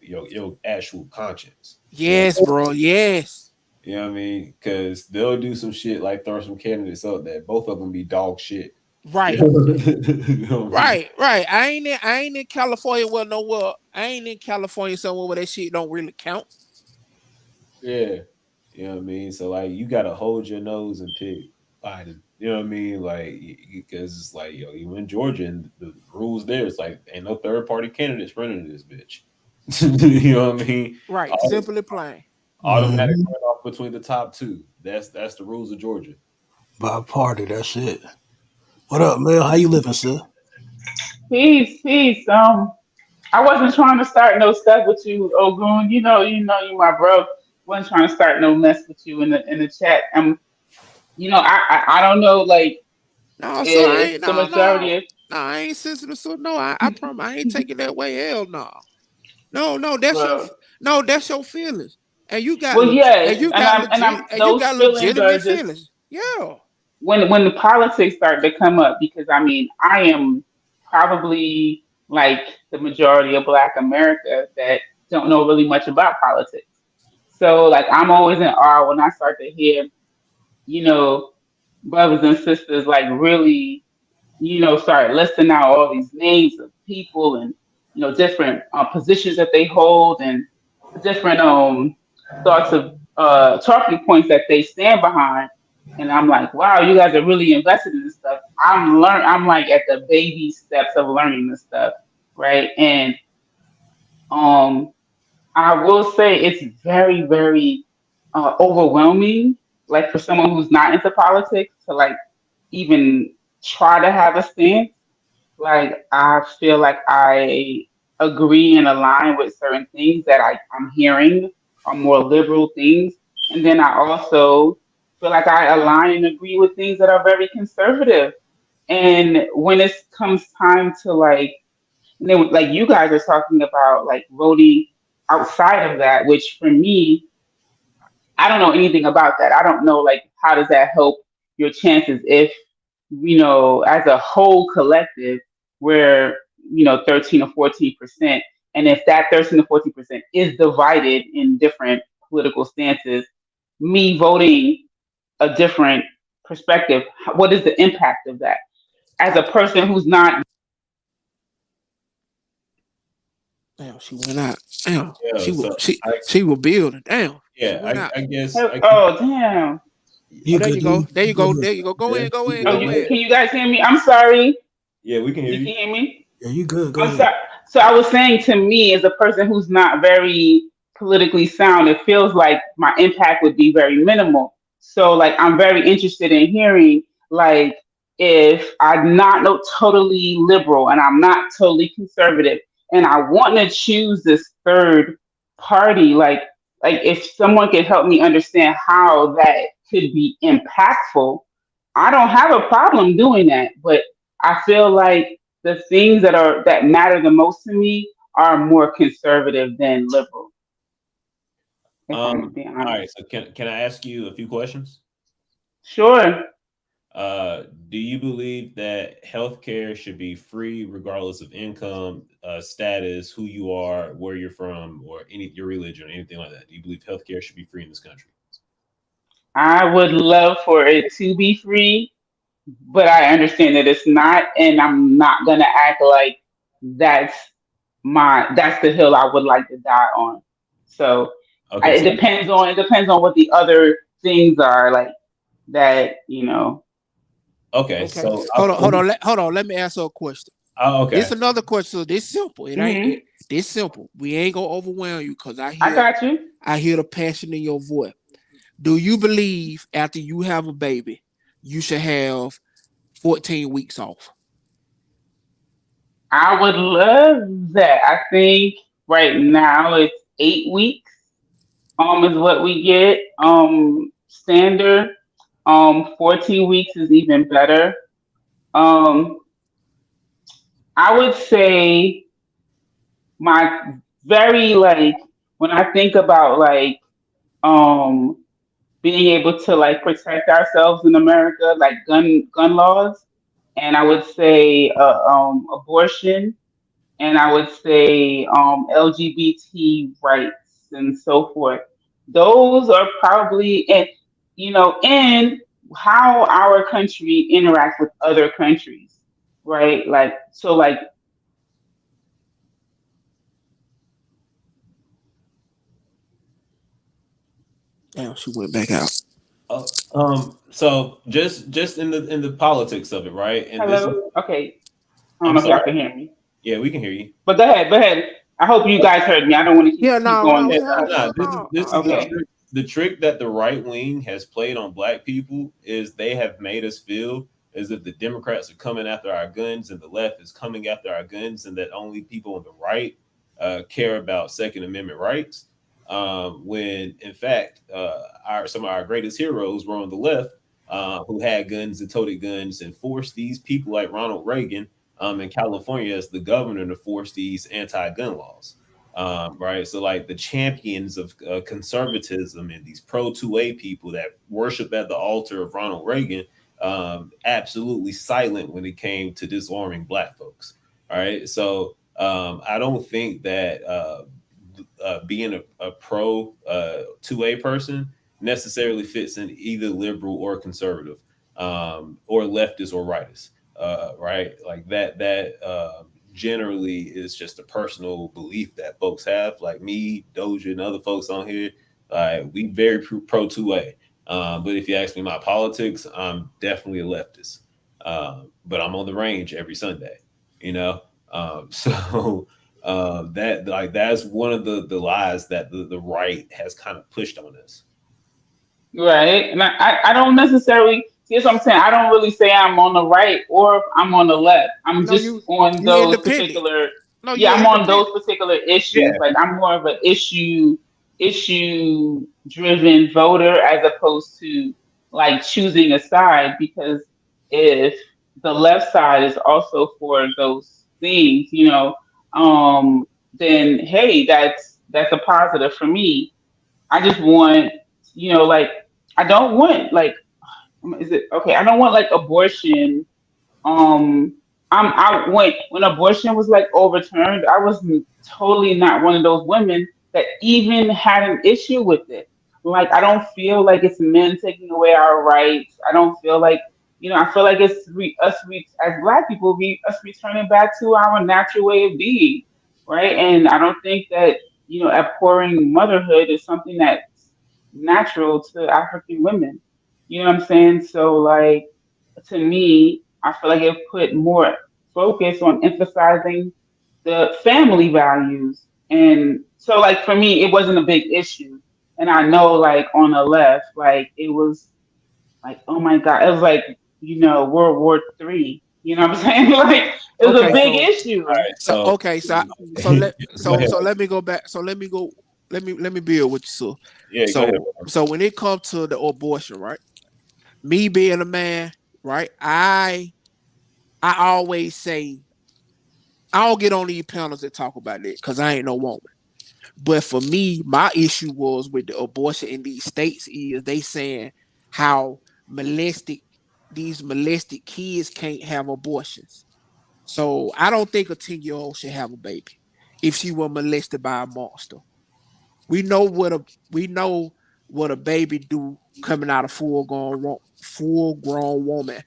[SPEAKER 24] your actual conscience.
[SPEAKER 9] Yes, bro. Yes.
[SPEAKER 24] You know what I mean? Because they'll do some shit like throw some candidates up that both of them be dog shit.
[SPEAKER 9] Right. Right. I ain't in California. I ain't in California somewhere where that shit don't really count.
[SPEAKER 24] Yeah. You know what I mean? So like you gotta hold your nose and pick Biden. You know what I mean? Like because it's like you in Georgia and the rules there, it's like ain't no third party candidates running this bitch. You know what I mean?
[SPEAKER 9] Right. Simply plain.
[SPEAKER 24] Automatic runoff between the top 2. That's the rules of Georgia.
[SPEAKER 1] By party, that's it. What up, Mel? How you living, sir?
[SPEAKER 16] Peace. I wasn't trying to start no stuff with you, Ogun. You know you my bro. Wasn't trying to start no mess with you in the chat. I don't know, like
[SPEAKER 9] no,
[SPEAKER 16] the majority of
[SPEAKER 9] I ain't sensitive, so no, I promise I ain't taking that way. Hell no. No, that's your feelings. And you got legitimate feelings. Yeah.
[SPEAKER 16] When the politics start to come up, because I mean, I am probably like the majority of Black America that don't know really much about politics. So like I'm always in awe when I start to hear, brothers and sisters like really, start listing out all these names of people and different positions that they hold and different thoughts of talking points that they stand behind. And I'm like, wow, you guys are really invested in this stuff. I'm like at the baby steps of learning this stuff, right? And I will say it's very, very overwhelming, like for someone who's not into politics to like even try to have a stance. Like I feel like I agree and align with certain things that I'm hearing are more liberal things. And then I also feel like I align and agree with things that are very conservative. And when it comes time to like you guys are talking about like voting outside of that, which for me, I don't know anything about that. I don't know like how does that help your chances if, as a whole collective, we're, 13 or 14%. And if that 13 to 14% is divided in different political stances, me voting a different perspective, what is the impact of that? As a person who's not.
[SPEAKER 9] Damn, she went out. Damn,
[SPEAKER 24] Yeah,
[SPEAKER 9] she was building. Damn.
[SPEAKER 24] Yeah, I guess.
[SPEAKER 16] Oh, damn.
[SPEAKER 9] There you go. There you go. There you go. Go in. Go in. Go in.
[SPEAKER 16] Can you guys hear me? I'm sorry.
[SPEAKER 24] Yeah, we can hear you.
[SPEAKER 16] You can hear me?
[SPEAKER 1] Yeah, you good. Go
[SPEAKER 16] I'm
[SPEAKER 1] ahead.
[SPEAKER 16] sorry. So I was saying, to me, as a person who's not very politically sound, it feels like my impact would be very minimal. So like I'm very interested in hearing, like, if I'm not totally liberal and I'm not totally conservative and I want to choose this third party, like if someone could help me understand how that could be impactful, I don't have a problem doing that. But I feel like the things that matter the most to me are more conservative than liberal.
[SPEAKER 24] All right. So can I ask you a few questions?
[SPEAKER 16] Sure.
[SPEAKER 24] Do you believe that healthcare should be free regardless of income, status, who you are, where you're from, or your religion, or anything like that? Do you believe healthcare should be free in this country?
[SPEAKER 16] I would love for it to be free, but I understand that it's not, and I'm not gonna act like that's the hill I would like to die on. So it depends on what the other things are like that.
[SPEAKER 24] Okay. So
[SPEAKER 9] hold on. Let me ask her a question.
[SPEAKER 24] Oh, okay.
[SPEAKER 9] This another question. So this simple. It ain't this simple. We ain't gonna overwhelm you because I
[SPEAKER 16] got you.
[SPEAKER 9] I hear the passion in your voice. Do you believe after you have a baby, you should have 14 weeks off?
[SPEAKER 16] I would love that. I think right now it's 8 weeks. Is what we get. Standard. 14 weeks is even better. I would say my very when I think about being able to protect ourselves in America, like gun laws, and I would say abortion, and I would say LGBT rights and so forth. Those are probably and how our country interacts with other countries, right?
[SPEAKER 9] Damn, she went back out.
[SPEAKER 24] So just in the politics of it, right? And
[SPEAKER 16] hello. Okay. I don't know if y'all can hear me.
[SPEAKER 24] Yeah, we can hear you.
[SPEAKER 16] But go ahead. I hope you guys heard me. I don't want to keep going.
[SPEAKER 24] This is the trick that the right wing has played on black people is they have made us feel as if the Democrats are coming after our guns and the left is coming after our guns, and that only people on the right care about Second Amendment rights. When in fact, some of our greatest heroes were on the left, who had guns and toted guns and forced these people like Ronald Reagan in California as the governor to force these anti-gun laws. Right. So like the champions of conservatism and these pro 2A people that worship at the altar of Ronald Reagan, absolutely silent when it came to disarming black folks. All right. So I don't think that being a pro 2A person necessarily fits in either liberal or conservative, or leftist or rightist. Right. Like that generally is just a personal belief that folks have, like me, Doja, and other folks on here. We very pro 2A. But if you ask me my politics, I'm definitely a leftist. But I'm on the range every Sunday, so that's one of the lies that the right has kind of pushed on us.
[SPEAKER 16] Right. And I don't necessarily, see what I'm saying? I don't really say I'm on the right or if I'm on the left. I'm on those particular. I'm on those particular issues. Yeah. Like I'm more of an issue driven voter as opposed to like choosing a side, because if the left side is also for those things, then hey, that's a positive for me. I just want, like, I don't want like, is it okay? I don't want like abortion. I went when abortion was like overturned. I was totally not one of those women that even had an issue with it. Like, I don't feel like it's men taking away our rights. I don't feel like, I feel like it's as Black people, us returning back to our natural way of being, right? And I don't think that, abhorring motherhood is something that's natural to African women. You know what I'm saying? So, like, to me, I feel like it put more focus on emphasizing the family values. And so, like, for me, it wasn't a big issue. And I know, like, on the left, like, it was like, oh my God, it was like, World War III. You know what I'm saying? Like, it was a big issue.
[SPEAKER 9] So let me go back. So let me build with you. So,
[SPEAKER 24] Yeah, go ahead, bro.
[SPEAKER 9] So when it comes to the abortion, right? Me being a man, right? I always say, I don't get on these panels that talk about it because I ain't no woman. But for me, my issue was with the abortion in these states is they saying how these molested kids can't have abortions. So I don't think a 10-year-old should have a baby if she was molested by a monster. We know what a baby do coming out of full grown woman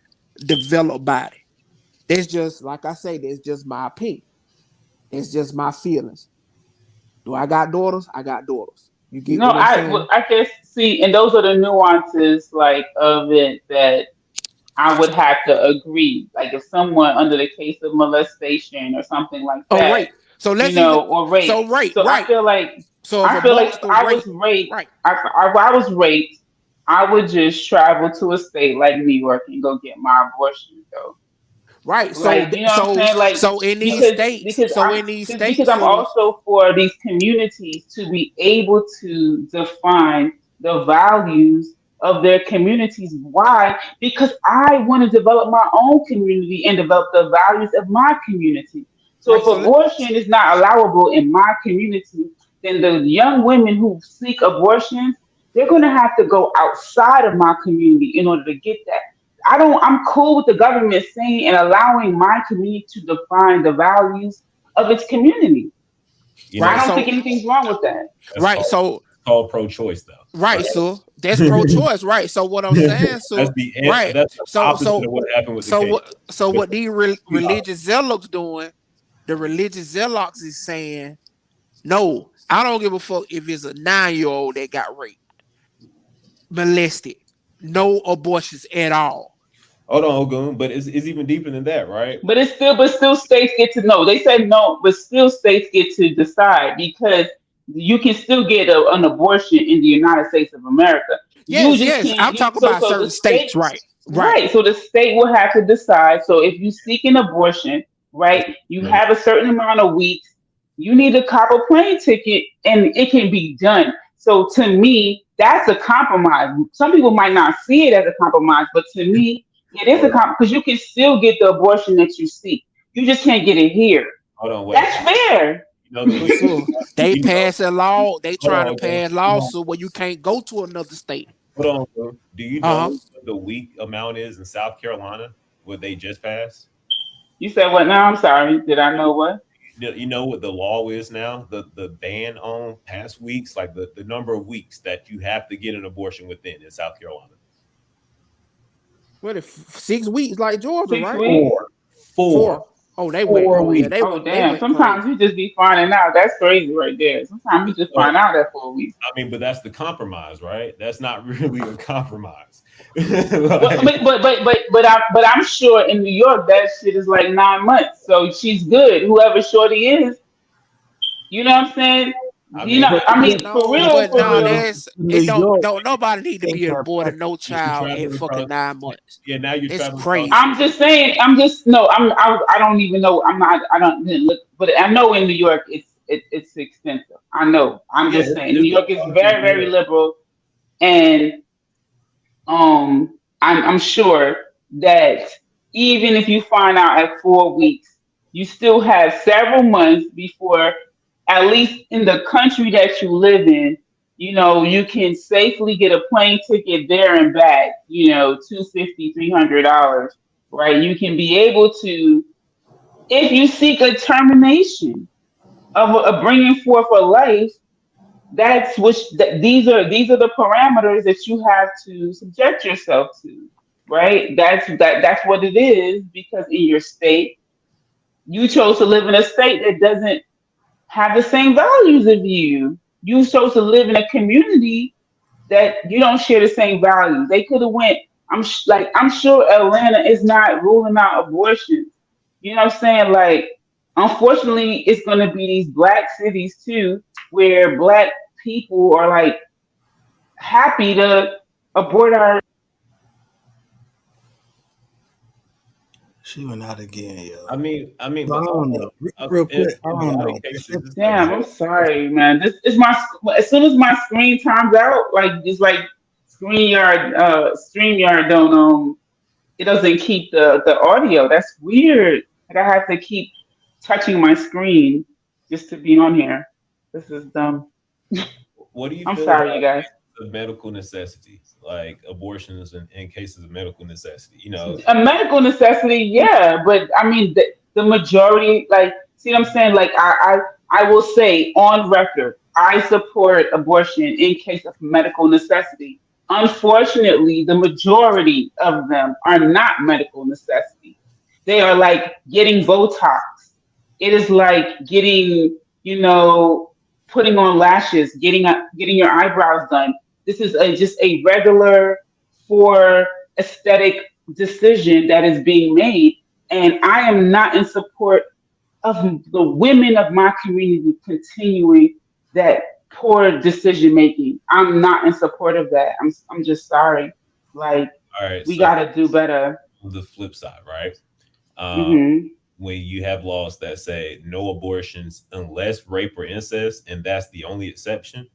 [SPEAKER 9] developed body. That's just, like I say, that's just my opinion. It's just my feelings. Do I got daughters? I got daughters. You get
[SPEAKER 16] No,
[SPEAKER 9] what I'm saying?
[SPEAKER 16] I guess see, and those are the nuances like of it that I would have to agree. Like if someone under the case of molestation or something like that,
[SPEAKER 9] right. So let's
[SPEAKER 16] or rape.
[SPEAKER 9] So right.
[SPEAKER 16] I feel like if I was raped,
[SPEAKER 9] right.
[SPEAKER 16] I was raped, I would just travel to a state like New York and go get my abortion though.
[SPEAKER 9] Right. So
[SPEAKER 16] Like, you know what I'm saying? Like,
[SPEAKER 9] so in these states,
[SPEAKER 16] because I'm also for these communities to be able to define the values of their communities. Why? Because I want to develop my own community and develop the values of my community. So if abortion is not allowable in my community, then the young women who seek abortion, they're going to have to go outside of my community in order to get that. I'm cool with the government saying and allowing my community to define the values of its community. I don't think anything's wrong with that.
[SPEAKER 24] It's called pro-choice, though.
[SPEAKER 9] Right, so that's pro-choice, right? So what I'm saying, so
[SPEAKER 24] that's the end,
[SPEAKER 9] right,
[SPEAKER 24] that's the opposite of what happened with the case.
[SPEAKER 9] What these religious zealots doing? The religious zealots is saying, no, I don't give a fuck if it's a 9-year-old that got raped, molested, no abortions at all.
[SPEAKER 24] Hold on, Ogun, but it's even deeper than that, right?
[SPEAKER 16] But still states get to know. They said no, but still states get to decide because you can still get an abortion in the United States of America.
[SPEAKER 9] Yes. I'm talking about certain states, right?
[SPEAKER 16] Right. So the state will have to decide. So if you seek an abortion, right, you have a certain amount of weeks, you need to cop a plane ticket and it can be done. So to me, that's a compromise. Some people might not see it as a compromise, but to me, it is a compromise because you can still get the abortion that you seek. You just can't get it here.
[SPEAKER 24] Hold on, wait.
[SPEAKER 16] That's fair.
[SPEAKER 9] They pass a law. They trying to pass laws so where you can't go to another state.
[SPEAKER 24] Hold on, bro. Do you know what the week amount is in South Carolina? What they just passed?
[SPEAKER 16] You said what now? I'm sorry. Did I know what?
[SPEAKER 24] You know what the law is now? The ban on past weeks, like the number of weeks that you have to get an abortion within in South Carolina.
[SPEAKER 9] What if 6 weeks like Georgia, right?
[SPEAKER 16] Weeks?
[SPEAKER 24] Four.
[SPEAKER 9] Oh, they went. Oh, yeah, they
[SPEAKER 16] went. Damn. Sometimes you just be finding out. That's crazy right there. Sometimes you just find out that 4 weeks.
[SPEAKER 24] I mean, but that's the compromise, right? That's not really a compromise.
[SPEAKER 16] but I'm sure in New York that shit is like 9 months. So she's good. Whoever shorty is, you know what I'm saying? For real.
[SPEAKER 9] Don't nobody need to be aborted no child in fucking 9 months.
[SPEAKER 24] Yeah, now you're
[SPEAKER 9] it's crazy.
[SPEAKER 16] I'm just saying. I don't even know. Didn't look, but I know in New York it's expensive. I know. I'm just saying New York is very, very liberal, and I'm sure that even if you find out at 4 weeks, you still have several months before at least in the country that you live in, you know, you can safely get a plane ticket there and back, you know, $250, $300, right? You can be able to, if you seek a termination of a bringing forth a life, that's these are the parameters that you have to subject yourself to, right? That's what it is, because in your state, you chose to live in a state that doesn't have the same values as you. You chose to live in a community that you don't share the same values. They could have went. I'm sure Atlanta is not ruling out abortion. You know what I'm saying? Like, unfortunately, it's going to be these black cities too, where black people are like happy to abort our.
[SPEAKER 1] She went out again, yo.
[SPEAKER 24] I mean,
[SPEAKER 1] I don't know. Real quick, I don't know.
[SPEAKER 16] Damn, I'm sorry, man. This is my. As soon as my screen times out, like it's like StreamYard don't it doesn't keep the audio. That's weird. Like, I have to keep touching my screen just to be on here. This is dumb.
[SPEAKER 24] What do you?
[SPEAKER 16] I'm
[SPEAKER 24] feel
[SPEAKER 16] sorry,
[SPEAKER 24] about
[SPEAKER 16] you guys.
[SPEAKER 24] The medical necessity, like abortions in cases of medical necessity, you know.
[SPEAKER 16] A medical necessity, yeah, but I mean the majority, like, see what I'm saying? Like, I will say on record, I support abortion in case of medical necessity. Unfortunately, the majority of them are not medical necessity. They are like getting Botox. It is like getting, you know, putting on lashes, getting your eyebrows done. This is just a regular for aesthetic decision that is being made. And I am not in support of the women of my community continuing that poor decision making. I'm not in support of that. I'm just sorry. Like,
[SPEAKER 24] all right,
[SPEAKER 16] we got to do better.
[SPEAKER 24] The flip side, right?
[SPEAKER 16] Mhm.
[SPEAKER 24] When you have laws that say no abortions unless rape or incest, and that's the only exception.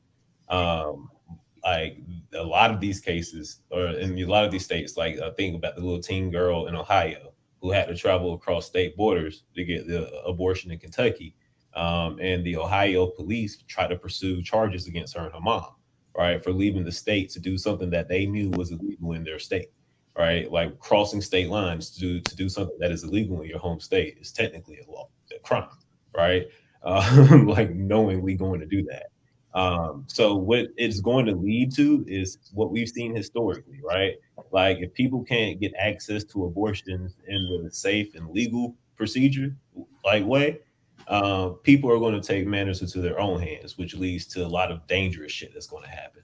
[SPEAKER 24] Like a lot of these cases, or in a lot of these states, like I think about the little teen girl in Ohio who had to travel across state borders to get the abortion in Kentucky. And the Ohio police tried to pursue charges against her and her mom, right, for leaving the state to do something that they knew was illegal in their state, right? Like crossing state lines to do something that is illegal in your home state is technically a crime, right? Like knowingly going to do that. So what it's going to lead to is what we've seen historically, right? Like if people can't get access to abortions in the safe and legal procedure, like way, people are going to take matters into their own hands, which leads to a lot of dangerous shit that's going to happen.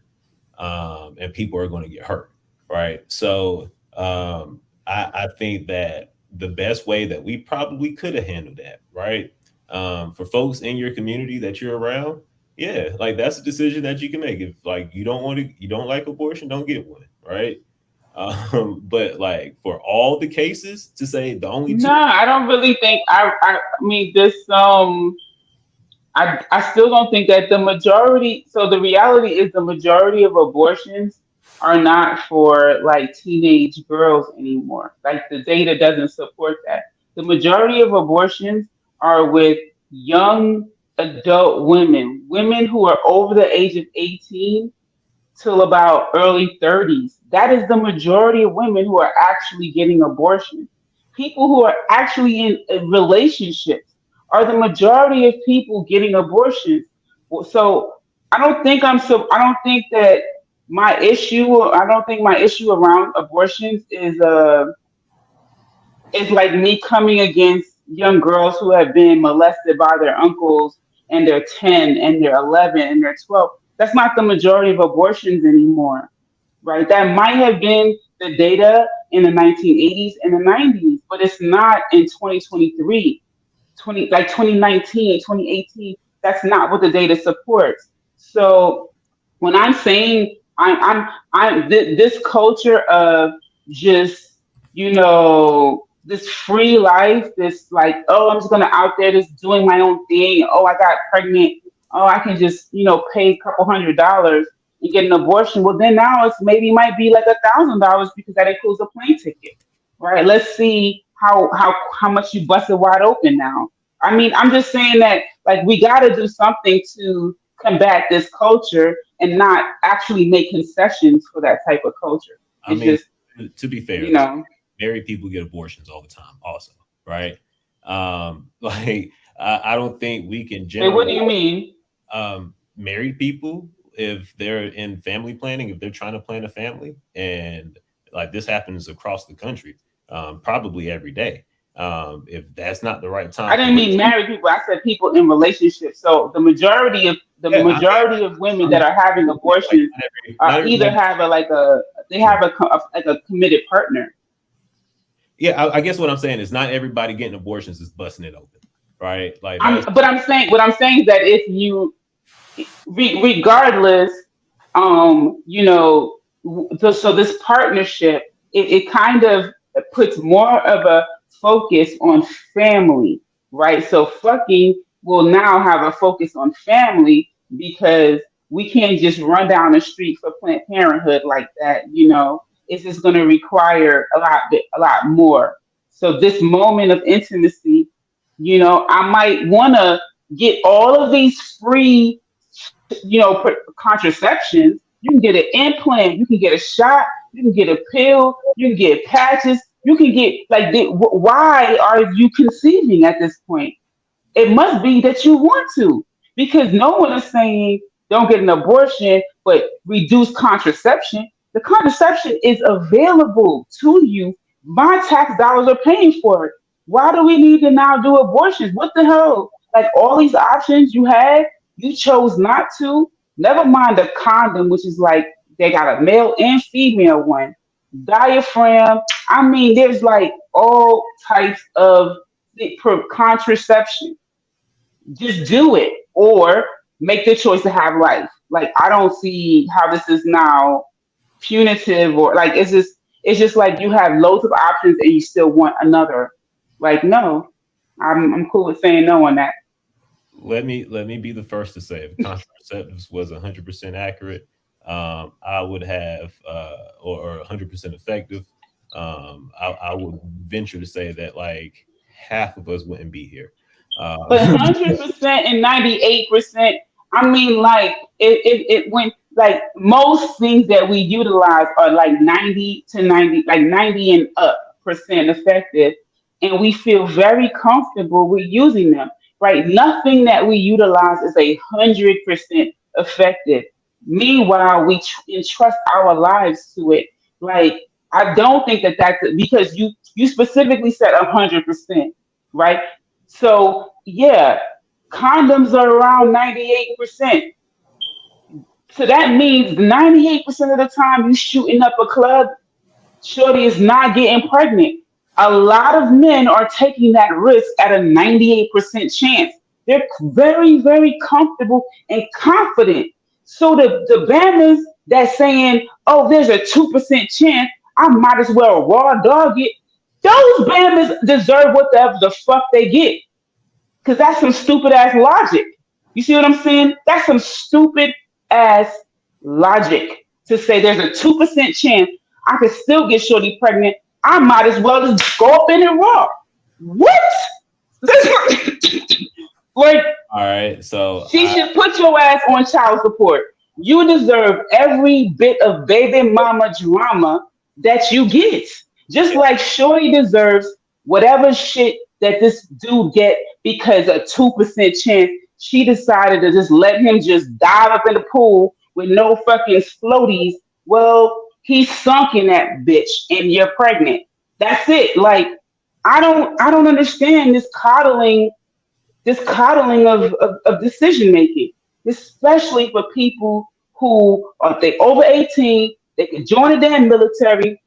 [SPEAKER 24] And people are going to get hurt, right? So I think that the best way that we probably could have handled that, right? For folks in your community that you're around, yeah, like that's a decision that you can make. If like you don't like abortion, don't get one, right? But like for all the cases to say the only two.
[SPEAKER 16] No, I don't really think I mean this I still don't think that the majority, so the reality is the majority of abortions are not for like teenage girls anymore. Like the data doesn't support that. The majority of abortions are with young adult women who are over the age of 18 till about early 30s. That is the majority of women who are actually getting abortion. People who are actually in relationships are the majority of people getting abortions. So I don't think that my issue around abortions is like me coming against young girls who have been molested by their uncles and they're 10 and they're 11 and they're 12. That's not the majority of abortions anymore, right? That might have been the data in the 1980s and the 90s, but it's not in 2023, 2019, 2018. That's not what the data supports. So when I'm saying this culture of just, you know, this free life, this like, oh, I'm just gonna out there just doing my own thing. Oh, I got pregnant. Oh, I can just, you know, pay a couple $100 and get an abortion. Well, then now it's might be like $1,000 because that includes a plane ticket, right? Let's see how much you busted wide open now. I mean, I'm just saying that like we got to do something to combat this culture and not actually make concessions for that type of culture.
[SPEAKER 24] I
[SPEAKER 16] It's
[SPEAKER 24] mean,
[SPEAKER 16] just,
[SPEAKER 24] to be fair,
[SPEAKER 16] you know,
[SPEAKER 24] married people get abortions all the time, also, right? Like I don't think we can
[SPEAKER 16] wait, what do
[SPEAKER 24] generalize.
[SPEAKER 16] you mean?
[SPEAKER 24] Married people, if they're in family planning, if they're trying to plan a family, and like this happens across the country, probably every day. If that's not the right time
[SPEAKER 16] I
[SPEAKER 24] for
[SPEAKER 16] didn't mean married people. I said people in relationships. So
[SPEAKER 24] yeah,
[SPEAKER 16] majority of women that are having
[SPEAKER 24] like
[SPEAKER 16] abortions
[SPEAKER 24] not
[SPEAKER 16] either
[SPEAKER 24] everybody.
[SPEAKER 16] have they have like a committed partner.
[SPEAKER 24] Yeah, I guess what I'm saying is not everybody getting abortions is busting it open, right? Like
[SPEAKER 16] But I'm saying what I'm saying is that if you regardless, you know, so this partnership, it kind of puts more of a focus on family, right? So fucking will now have a focus on family because we can't just run down the street for Planned Parenthood like that, you know. It's just going to require a lot more. So this moment of intimacy, you know, I might want to get all of these free, you know, contraceptions. You can get an implant, you can get a shot, you can get a pill, you can get patches, you can get like. Why are you conceiving at this point? It must be that you want to, because no one is saying don't get an abortion, but reduce contraception. The contraception is available to you. My tax dollars are paying for it. Why do we need to now do abortions? What the hell? Like all these options you had, you chose not to. Never mind the condom, which is like they got a male and female one. Diaphragm. I mean, there's like all types of contraception. Just do it or make the choice to have life. Like I don't see how this is now punitive or like it's just like you have loads of options and you still want another. Like no, I'm cool with saying no on that.
[SPEAKER 24] let me be the first to say if contraceptives was 100% accurate, I would have or 100% effective. I would venture to say that like half of us wouldn't be here.
[SPEAKER 16] But 100% and 98%. I mean, like it when like most things that we utilize are like 90 to 90, like 90 and up percent effective, and we feel very comfortable with using them. Right? Nothing that we utilize is 100% effective. Meanwhile, we entrust our lives to it. Like I don't think that that's because you specifically said 100%, right? So yeah, condoms are around 98%. So that means 98% of the time you shooting up a club, shorty is not getting pregnant. A lot of men are taking that risk at a 98% chance. They're very, very comfortable and confident. So the bammers that's saying, oh, there's a 2% chance, I might as well raw dog it. Those bammers deserve whatever the fuck they get. Because that's some stupid ass logic. You see what I'm saying? That's some stupid ass logic to say there's a 2% chance I could still get shorty pregnant. I might as well just go up in it raw. What? Like,
[SPEAKER 24] all right, so
[SPEAKER 16] she should put your ass on child support. You deserve every bit of baby mama drama that you get. Just like Shorty deserves whatever shit that this dude get because a 2% chance she decided to just let him just dive up in the pool with no fucking floaties. Well, he's sunk in that bitch and you're pregnant. That's it. Like, I don't understand this coddling of decision making, especially for people who are they over 18, they can join the damn military.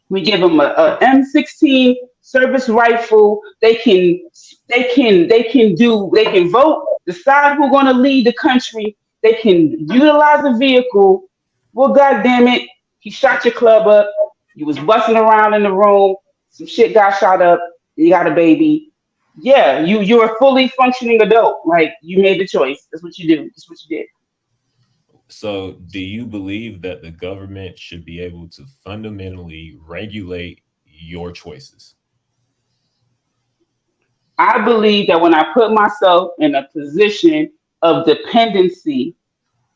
[SPEAKER 16] We give them a M16 service rifle. They can vote, decide who's going to lead the country. They can utilize a vehicle. Well, goddamn it, he shot your club up. You was busting around in the room. Some shit got shot up. You got a baby. Yeah, you're a fully functioning adult. Like you made the choice. That's what you do. That's what you did.
[SPEAKER 24] So, do you believe that the government should be able to fundamentally regulate your choices?
[SPEAKER 16] I believe that when I put myself in a position of dependency,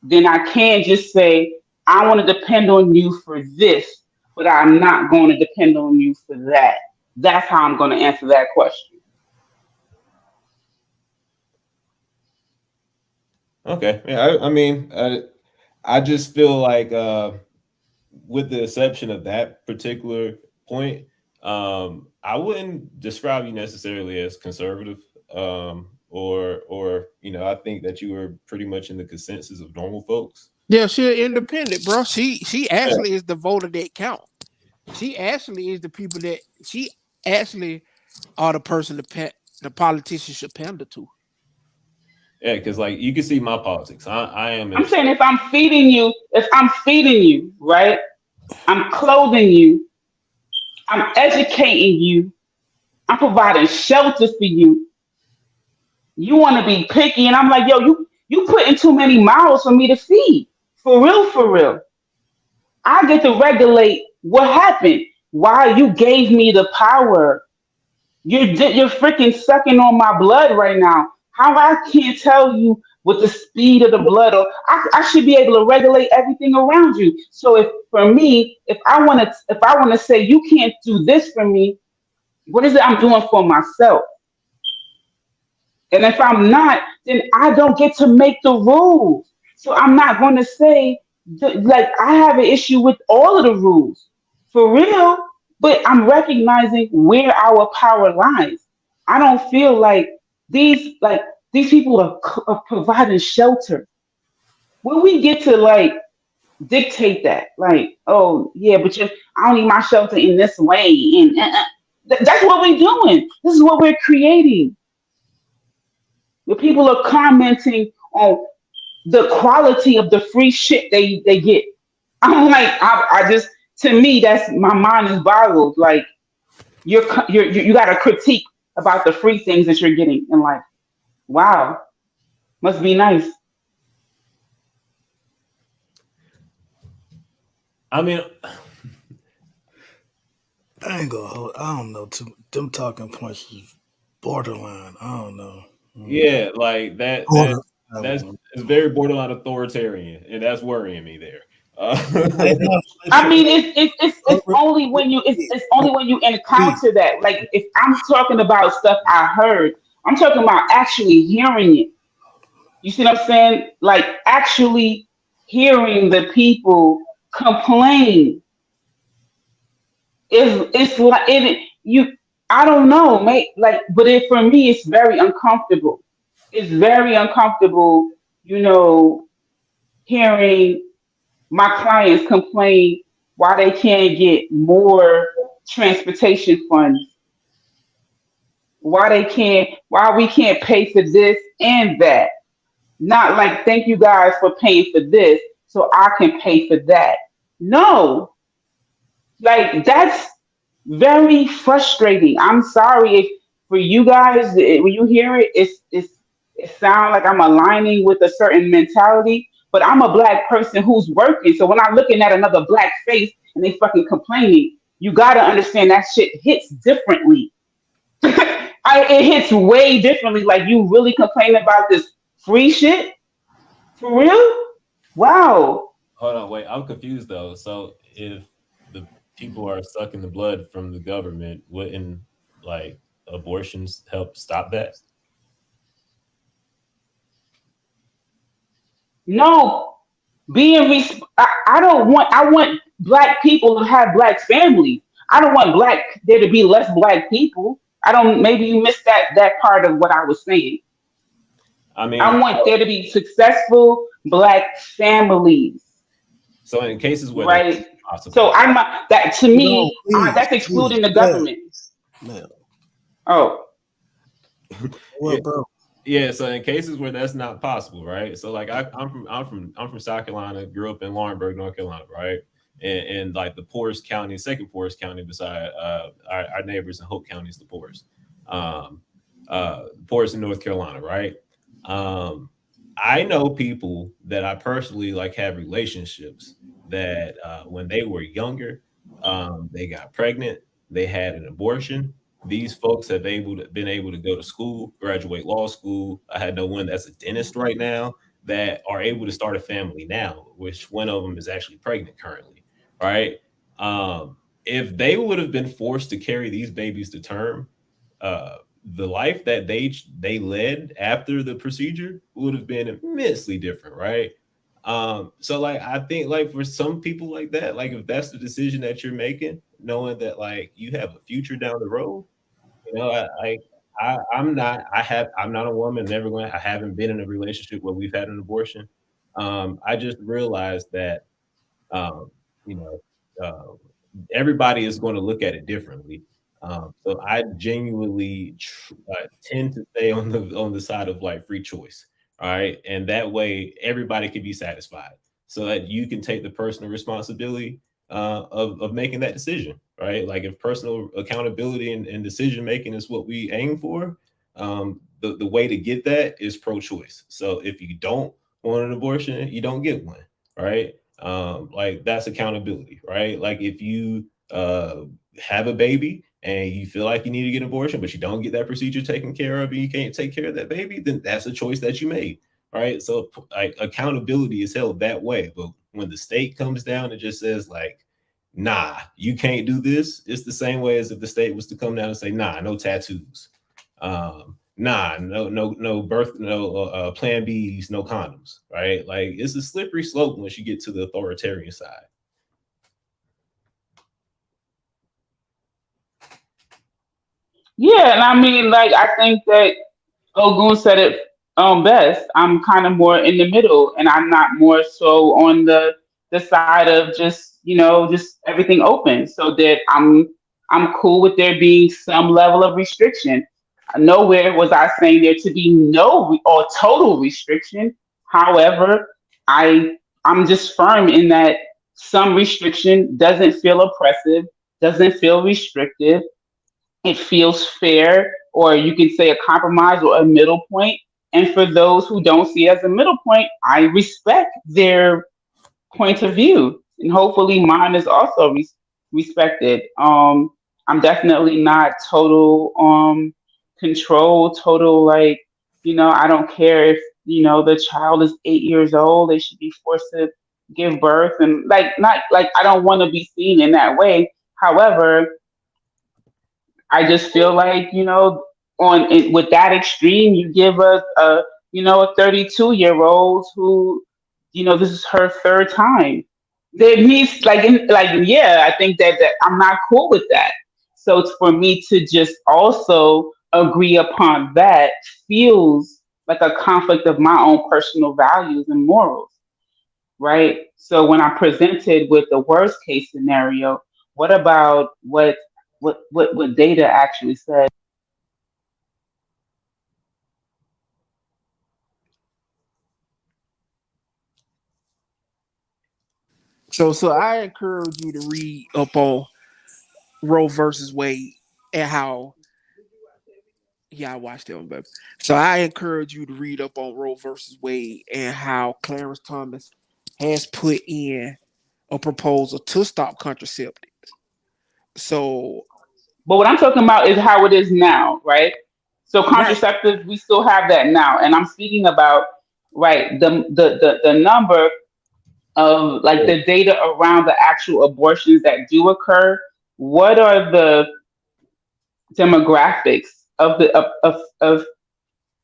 [SPEAKER 16] then I can't just say, I want to depend on you for this, but I'm not going to depend on you for that. That's how I'm going to answer that question.
[SPEAKER 24] Okay. Yeah, I mean, I just feel like with the exception of that particular point, I wouldn't describe you necessarily as conservative, or I think that you were pretty much in the consensus of normal folks.
[SPEAKER 9] Yeah, she's independent, bro. She actually is the voter that count. She actually is the people that she actually are the person the politicians should pander to.
[SPEAKER 24] Yeah, because like you can see my politics. I am.
[SPEAKER 16] I'm saying if I'm feeding you, right? I'm clothing you. I'm educating you. I'm providing shelter for you. You want to be picky, and I'm like, yo, you putting too many mouths for me to feed. For real, for real. I get to regulate what happened. Why you gave me the power. You're freaking sucking on my blood right now. How I can't tell you with the speed of the blood, or I should be able to regulate everything around you. So if I want to say you can't do this for me, what is it I'm doing for myself? And if I'm not, then I don't get to make the rules. So I'm not going to say like I have an issue with all of the rules for real, but I'm recognizing where our power lies. I don't feel like these people are providing shelter. When we get to like dictate that, like, oh yeah, but I don't need my shelter in this way, and that's what we're doing. This is what we're creating. The people are commenting on the quality of the free shit they get. I'm like, I just, to me, that's, my mind is boggled. Like, you got a critique about the free things that you're getting in life. Wow, must be nice.
[SPEAKER 24] I mean,
[SPEAKER 1] I ain't gonna hold. I don't know. Them talking points is borderline. I don't know.
[SPEAKER 24] Yeah, like that's it's very borderline authoritarian, and that's worrying me there.
[SPEAKER 16] I mean, it's only when it's only when you encounter that. Like, if I'm talking about stuff I heard, I'm talking about actually hearing it. You see what I'm saying? Like, actually hearing the people complain. It's like I don't know, mate. Like, but for me, it's very uncomfortable. It's very uncomfortable, hearing my clients complain why they can't get more transportation funds, why we can't pay for this and that. Not like, thank you guys for paying for this so I can pay for that. No, like, that's very frustrating. I'm sorry if for you guys, when you hear it, it sounds like I'm aligning with a certain mentality, but I'm a black person who's working. So when I'm looking at another black face and they fucking complaining, you gotta understand that shit hits differently. It hits way differently. Like, you really complain about this free shit? For real? Wow.
[SPEAKER 24] Hold on, wait. I'm confused though. So if the people are sucking the blood from the government, wouldn't like abortions help stop that?
[SPEAKER 16] No, I want black people to have black families. I don't want there to be less black people. Maybe you missed that part of what I was saying.
[SPEAKER 24] I mean,
[SPEAKER 16] I want there to be successful black families.
[SPEAKER 24] So in cases where
[SPEAKER 16] right, so that's excluding the government.
[SPEAKER 1] Man.
[SPEAKER 16] Oh,
[SPEAKER 1] well, bro.
[SPEAKER 24] Yeah, so in cases where that's not possible, right? So like I'm from South Carolina, grew up in Laurinburg, North Carolina, right? And like the poorest county, second poorest county beside our neighbors in Hope County is the poorest. Poorest in North Carolina, right? I know people that I personally like have relationships that when they were younger, they got pregnant, they had an abortion, these folks have been able to go to school, graduate law school. I had no one that's a dentist right now that are able to start a family now, which one of them is actually pregnant currently, right? If they would have been forced to carry these babies to term, the life that they led after the procedure would have been immensely different, right? So like I think like for some people like that, like if that's the decision that you're making, knowing that like you have a future down the road, you know, I'm not a woman, never going. I haven't been in a relationship where we've had an abortion. I just realized that you know, everybody is going to look at it differently. So I genuinely tend to stay on the side of like free choice, all right, and that way everybody can be satisfied, so that you can take the personal responsibility of making that decision, right? Like if personal accountability and decision making is what we aim for, the way to get that is pro-choice. So if you don't want an abortion, you don't get one, right? Like that's accountability, right? Like if you have a baby and you feel like you need to get an abortion, but you don't get that procedure taken care of and you can't take care of that baby, then that's a choice that you made, right? So like accountability is held that way. But when the state comes down and just says like, nah, you can't do this, it's the same way as if the state was to come down and say, nah, no tattoos. Nah, no birth, no plan Bs, no condoms, right? Like it's a slippery slope once you get to the authoritarian side.
[SPEAKER 16] Yeah, and I mean, like I think that Ogun said it best. I'm kind of more in the middle, and I'm not more so on the side of just just everything open, so that I'm cool with there being some level of restriction. Nowhere was I saying there to be no or total restriction. However, I'm just firm in that some restriction doesn't feel oppressive, doesn't feel restrictive. It feels fair, or you can say a compromise or a middle point. And for those who don't see it as a middle point, I respect their point of view, and hopefully mine is also respected. I'm definitely not total control, total like I don't care if the child is 8 years old, they should be forced to give birth, and like not like I don't want to be seen in that way. However, I just feel like with that extreme, you give a 32-year-old who this is her third time. There needs I think that I'm not cool with that. So it's for me to just also agree upon that feels like a conflict of my own personal values and morals, right? So when I'm presented with the worst case scenario, what about what data actually said?
[SPEAKER 9] So I encourage you to read up on Roe versus Wade and how. Yeah, I watched it, baby. So I encourage you to read up on Roe versus Wade and how Clarence Thomas has put in a proposal to stop contraceptives. So,
[SPEAKER 16] but what I'm talking about is how it is now, right? So contraceptives, we still have that now, and I'm speaking about the number of like the data around the actual abortions that do occur. What are the demographics of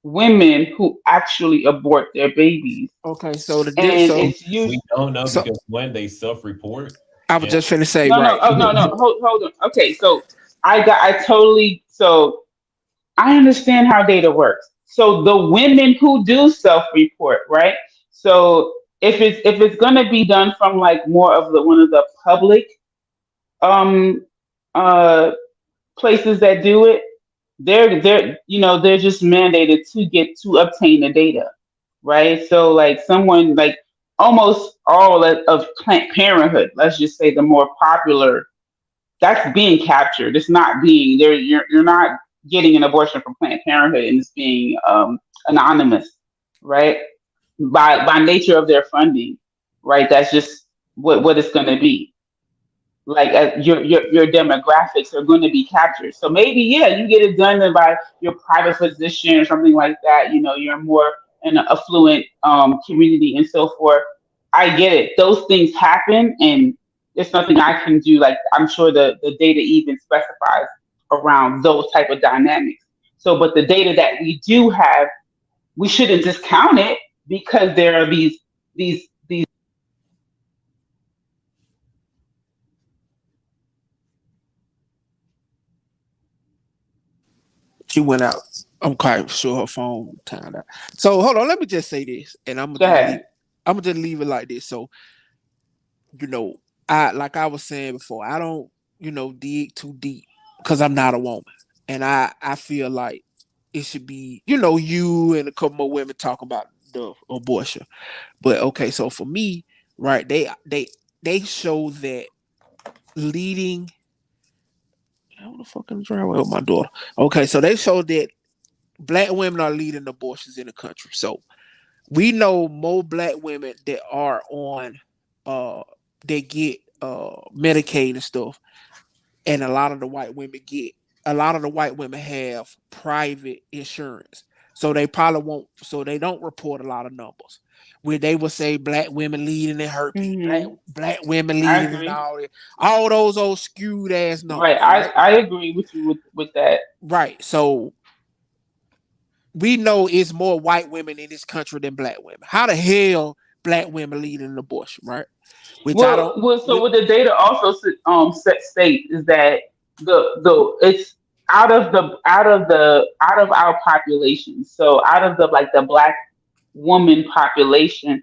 [SPEAKER 16] women who actually abort their babies?
[SPEAKER 9] Okay, so
[SPEAKER 24] we don't know because when they self-report.
[SPEAKER 9] I was just finna say
[SPEAKER 16] no, hold on. Okay, so I understand how data works. So the women who do self-report, right? So if it's gonna be done from like more of one of the public places that do it, they're just mandated to obtain the data, right? So like someone like almost all of Planned Parenthood, let's just say the more popular, that's being captured. It's not being there. You're not getting an abortion from Planned Parenthood and it's being anonymous, right? By nature of their funding, right? That's just what it's going to be. like your demographics are going to be captured. So maybe you get it done by your private physician or something like that. You're more in an affluent community and so forth. I get it. Those things happen, and there's nothing I can do. Like I'm sure the data even specifies around those type of dynamics. So, but the data that we do have, we shouldn't discount it because there are these.
[SPEAKER 9] She went out. I'm quite sure her phone timed out. So hold on, let me just say this, and I'm gonna just leave it like this. So, I like I was saying before, I don't, dig too deep because I'm not a woman, and I feel like it should be, you and a couple more women talk about the abortion. But okay, so for me, right, they show that leading. How the fucking driveway with my daughter? Okay, so they show that Black women are leading abortions in the country. So we know more Black women that are on they get Medicaid and stuff, and a lot of the white women have private insurance. So they probably won't, so they don't report a lot of numbers. Where they will say Black women leading in herpes, black women leading in all those old skewed ass numbers.
[SPEAKER 16] Right, I agree with you with that.
[SPEAKER 9] Right. So we know it's more white women in this country than Black women. How the hell Black women leading in abortion, right?
[SPEAKER 16] What the data also state is that it's out of our population. So out of the Black woman population,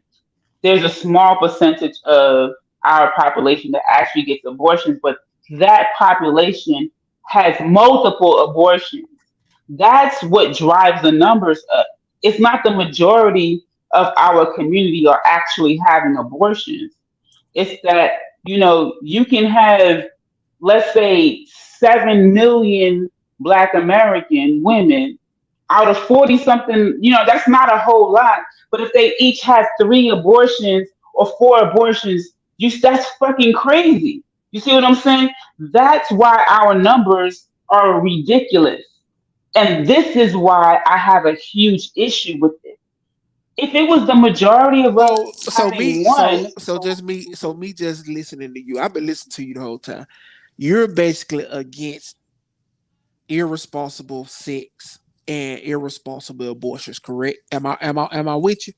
[SPEAKER 16] there's a small percentage of our population that actually gets abortions, but that population has multiple abortions. That's what drives the numbers up. It's not the majority of our community are actually having abortions. It's that, you can have, let's say, 7 million Black American women out of 40 something, that's not a whole lot. But if they each have 3 abortions or 4 abortions, that's fucking crazy. You see what I'm saying? That's why our numbers are ridiculous. And this is why I have a huge issue with it. If it was the majority of us
[SPEAKER 9] me just listening to you, I've been listening to you the whole time. You're basically against irresponsible sex and irresponsible abortions, correct? Am I with you?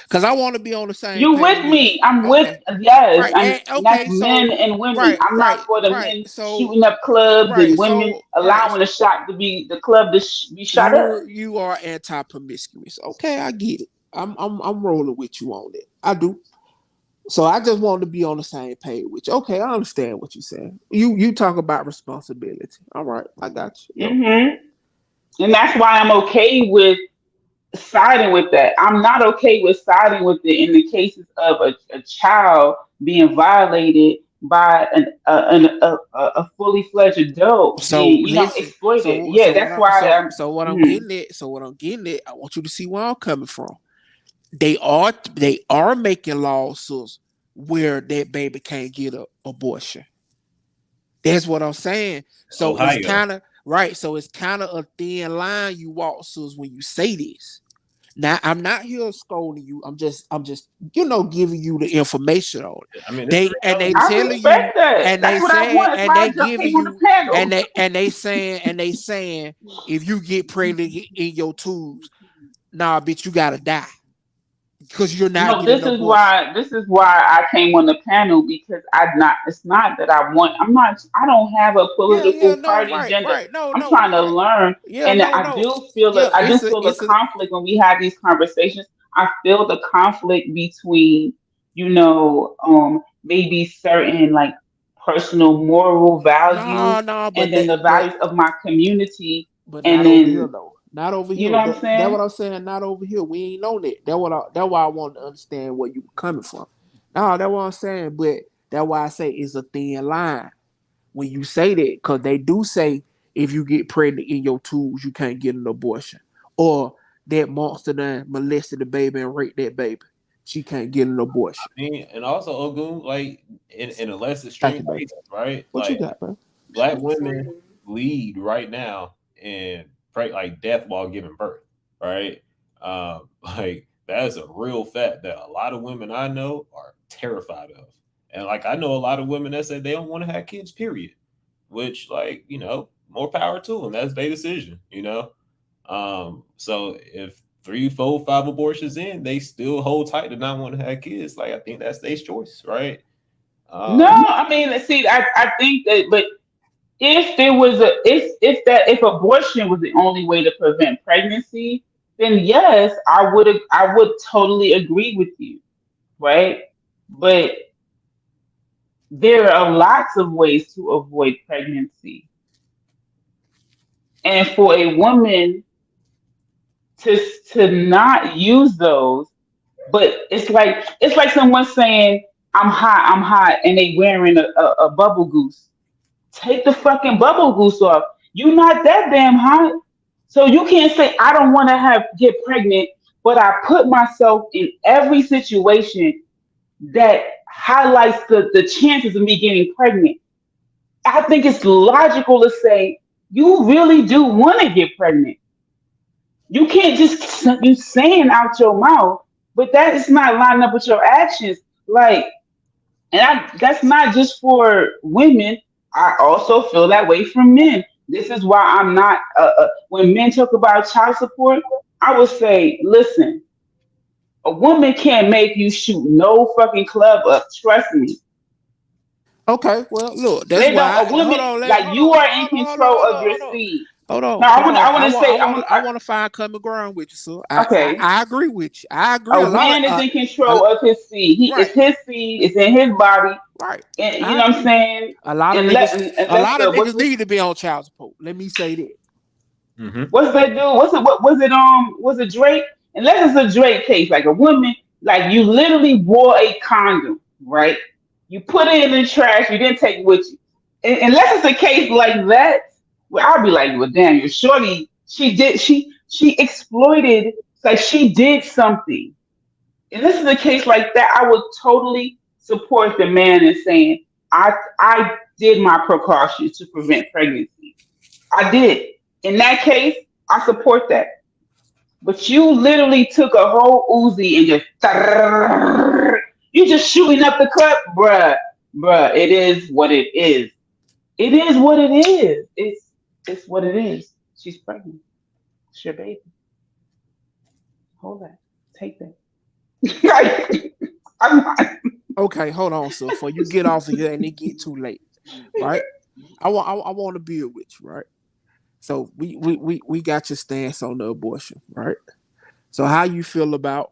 [SPEAKER 9] Because I want to be on the same.
[SPEAKER 16] You with me? I'm with yes. Right. That's men and women. Right, I'm not for the men shooting up clubs and women allowing the club to be shot up.
[SPEAKER 9] You are anti-promiscuous. Okay, I get it. I'm rolling with you on it. I do. So I just want to be on the same page with you. Okay, I understand what you're saying. You talk about responsibility. All right, I got you.
[SPEAKER 16] Mm-hmm. And that's why I'm okay with siding with that. I'm not okay with siding with it in the cases of a child being violated by a fully fledged adult.
[SPEAKER 9] So
[SPEAKER 16] exploited. That's why.
[SPEAKER 9] So what I'm getting at, I want you to see where I'm coming from. They are making laws where that baby can't get an abortion. That's what I'm saying. So Ohio. It's kind of right. So it's kind of a thin line you walk, sis, when you say this. Now I'm not here scolding you. I'm just giving you the information on it.
[SPEAKER 24] I mean,
[SPEAKER 9] they telling you, and they saying, and they giving you, and they saying, if you get pregnant in your tubes, nah, bitch, you gotta die. Because you're not.
[SPEAKER 16] This is why I came on the panel, because it's not that I don't have a political party agenda.
[SPEAKER 9] Right.
[SPEAKER 16] I'm trying to learn. I do feel the conflict when we have these conversations. I feel the conflict between, maybe certain like personal moral values and then the values of my community.
[SPEAKER 9] But
[SPEAKER 16] and
[SPEAKER 9] not
[SPEAKER 16] then
[SPEAKER 9] over here, though. Not over here.
[SPEAKER 16] You know what I'm saying?
[SPEAKER 9] That's what I'm saying. Not over here. We ain't on that. That's why I want to understand where you coming from. No, that's what I'm saying. But that's why I say it's a thin line when you say that, because they do say if you get pregnant in your tubes, you can't get an abortion, or that monster done molested the baby and raped that baby, she can't get an abortion.
[SPEAKER 24] I mean, and also Ogun, like in a less
[SPEAKER 9] Thank
[SPEAKER 24] extreme
[SPEAKER 9] you, baby.
[SPEAKER 24] cases, right?
[SPEAKER 9] What you
[SPEAKER 24] Like
[SPEAKER 9] got, bro?
[SPEAKER 24] black women lead right now in like death while giving birth, right? Like that's a real fact that a lot of women I know are terrified of. And like I know a lot of women that say they don't want to have kids, period. Which, like, more power to them. That's their decision, So if 3, 4, 5 abortions in, they still hold tight to not want to have kids. Like I think that's their choice, right?
[SPEAKER 16] No, I mean, see, I think that, but if there was if abortion was the only way to prevent pregnancy, then yes, I would totally agree with you, right? But there are lots of ways to avoid pregnancy, and for a woman to not use those, but it's like someone saying I'm hot, and they wearing a bubble goose. Take the fucking bubble goose off. You're not that damn hot. So you can't say I don't want to get pregnant, but I put myself in every situation that highlights the chances of me getting pregnant. I think it's logical to say you really do want to get pregnant. You can't just you saying out your mouth, but that is not lining up with your actions. Like, that's not just for women. I also feel that way from men. This is why I'm not. When men talk about child support, I would say, listen, a woman can't make you shoot no fucking club up. Trust me.
[SPEAKER 9] Okay, well, look,
[SPEAKER 16] They don't. A woman, like you are in control of your seed.
[SPEAKER 9] Hold on.
[SPEAKER 16] No, I want to say,
[SPEAKER 9] I want to find common ground with you, sir.
[SPEAKER 16] Okay.
[SPEAKER 9] I agree with you. I agree.
[SPEAKER 16] A man is in control of his seed. It's his seed. It's in his body.
[SPEAKER 9] Right.
[SPEAKER 16] And you know what I'm saying?
[SPEAKER 9] A lot of niggas need to be on child support. Let me say that.
[SPEAKER 24] Mm-hmm.
[SPEAKER 16] What's that do? Was it Drake? Unless it's a Drake case, like a woman, like you literally wore a condom, right? You put it in the trash. You didn't take it with you. Unless it's a case like that, well, I'll be like, well, damn, your shorty, she exploited, like she did something. And this is a case like that, I would totally support the man in saying, I did my precautions to prevent pregnancy. I did. In that case, I support that. But you literally took a whole Uzi and you just shooting up the clip, bruh, it is what it is. It is what it is. It's what it is. She's pregnant. It's your baby. Hold that. Take that. I'm not.
[SPEAKER 9] Okay, hold on, sir. Before you get off of here and it get too late, right? I want to build with you, right? So we got your stance on the abortion, right? So how you feel about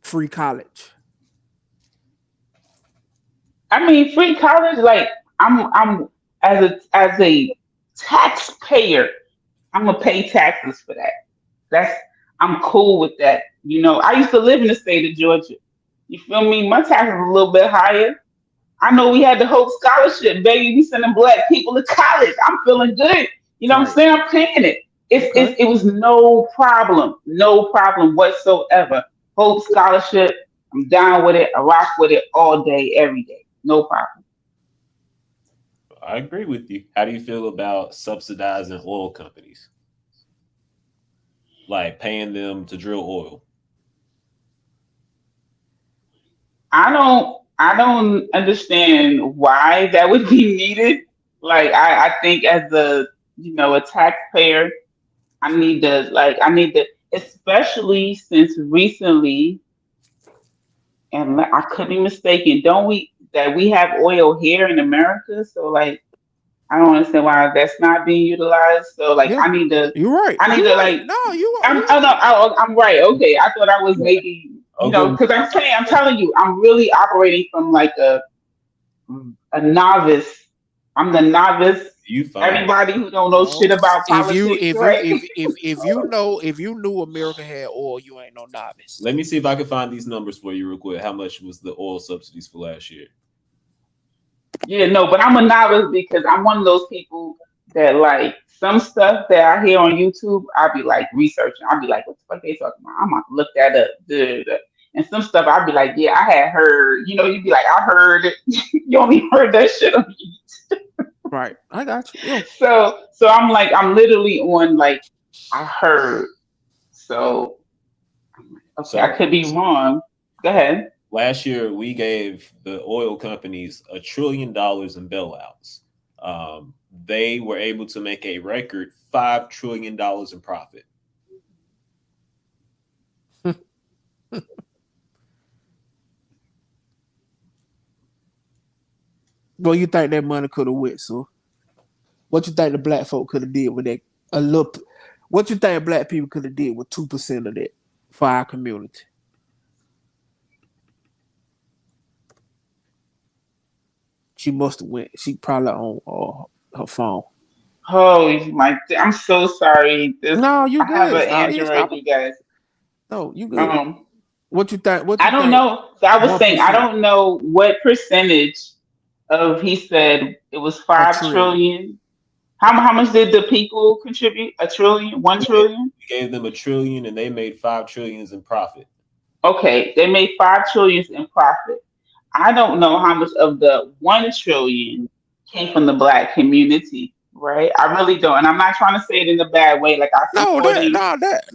[SPEAKER 9] free college?
[SPEAKER 16] I mean, free college, like I'm as a taxpayer, I'm gonna pay taxes for that. I'm cool with that. I used to live in the state of Georgia. You feel me? My taxes are a little bit higher. I know we had the Hope Scholarship, baby. We sending black people to college. I'm feeling good. You know what I'm saying? I'm paying it. It was no problem whatsoever. Hope Scholarship, I'm down with it. I rock with it all day, every day. No problem.
[SPEAKER 24] I agree with you. How do you feel about subsidizing oil companies? Like paying them to drill oil?
[SPEAKER 16] I don't understand why that would be needed. Like I think as a taxpayer, I need to, especially since recently, and I could be mistaken, that we have oil here in America. So like, I don't understand why that's not being utilized. So like, I need to.
[SPEAKER 9] You're right.
[SPEAKER 16] I'm right. Okay, I thought I was maybe, because I'm telling you, I'm really operating from like a novice. I'm the novice. Everybody who don't know shit about politics.
[SPEAKER 9] If you knew America had oil, you ain't no novice.
[SPEAKER 24] Let me see if I can find these numbers for you real quick. How much was the oil subsidies for last year?
[SPEAKER 16] Yeah, no, but I'm a novice because I'm one of those people that like some stuff that I hear on YouTube, I'll be like researching. I'll be like, what the fuck they talking about? I'm gonna look that up. and some stuff I'd be like, yeah, I had heard. You know, you'd be like, I heard it. You only heard that shit on YouTube.
[SPEAKER 9] Right. I got you. Yeah.
[SPEAKER 16] So I'm like, I'm literally on like, I heard. So okay, I could be wrong. Go ahead.
[SPEAKER 24] Last year, we gave the oil companies $1 trillion in bailouts. They were able to make a record $5 trillion in profit.
[SPEAKER 9] Well, you think that money could have went, so what you think the black folk could have did with that? What you think black people could have did with 2% of that for our community? She must have went. She probably on her phone.
[SPEAKER 16] Oh my! I'm so sorry.
[SPEAKER 9] No, you good.
[SPEAKER 16] I have an Android, you guys.
[SPEAKER 9] No, you good. What you think?
[SPEAKER 16] I don't know. So I was saying, I don't know what percentage of. He said it was 5 trillion. How much did the people contribute? $1 trillion, 1 trillion.
[SPEAKER 24] We gave them $1 trillion, and they made $5 trillion in profit.
[SPEAKER 16] Okay, they made $5 trillion in profit. I don't know how much of the 1 trillion came from the black community, right? I really don't, and I'm not trying to say it in a bad way. Like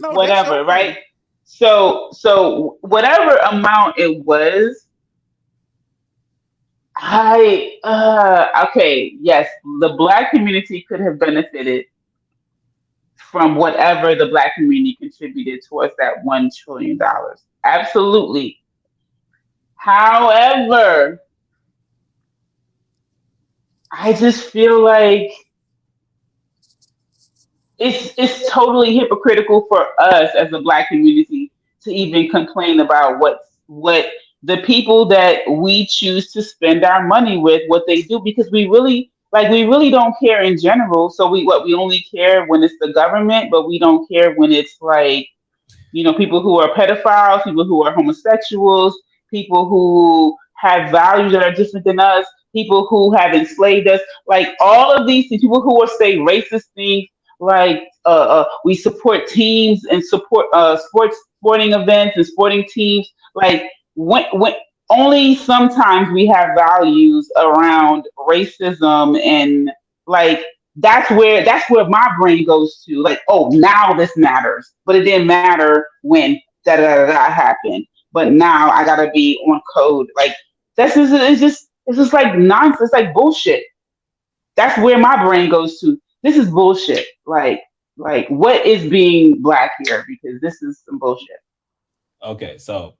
[SPEAKER 16] whatever, right? So whatever amount it was, yes, the black community could have benefited from whatever the black community contributed towards that $1 trillion. Absolutely. However, I just feel like it's totally hypocritical for us as a black community to even complain about what the people that we choose to spend our money with, what they do, because we really don't care in general. So we only care when it's the government, but we don't care when it's like, you know, people who are pedophiles, people who are homosexuals, people who have values that are different than us, people who have enslaved us, like all of these things, people who will say racist things like we support teams and support sporting events and sporting teams. Like when only sometimes we have values around racism, and like that's where my brain goes to, like, oh, now this matters, but it didn't matter when that happened. But now I gotta be on code. Like it's just like nonsense, like bullshit. That's where my brain goes to. This is bullshit. Like what is being black here? Because this is some bullshit.
[SPEAKER 24] Okay, so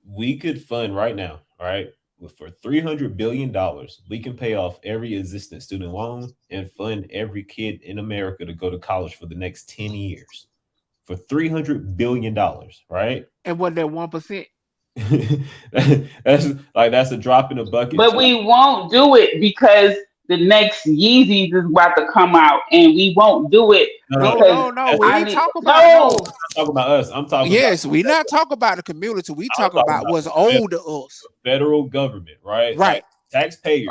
[SPEAKER 24] we could fund right now, all right, for $300 billion, we can pay off every existing student loan and fund every kid in America to go to college for the next 10 years. For $300 billion, right?
[SPEAKER 9] And what, that 1%?
[SPEAKER 24] that's a drop in the bucket.
[SPEAKER 16] But we won't do it because the next Yeezys is about to come out, and we won't do it.
[SPEAKER 9] No. We ain't talking about
[SPEAKER 24] I'm talking about us. I'm talking.
[SPEAKER 9] Yes, we not talking about the community. We talking about what's owed to us.
[SPEAKER 24] Federal government, right?
[SPEAKER 9] Right.
[SPEAKER 24] Taxpayers.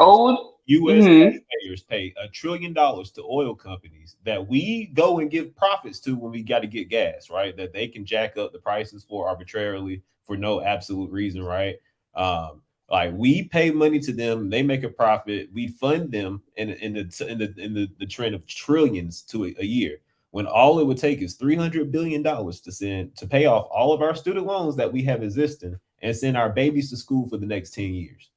[SPEAKER 24] U.S. taxpayers pay $1 trillion to oil companies that we go and give profits to when we got to get gas, right? That they can jack up the prices for arbitrarily for no absolute reason, right? Like we pay money to them, they make a profit. We fund them in the trend of trillions to a year. When all it would take is $300 billion to pay off all of our student loans that we have existing and send our babies to school for the next 10 years.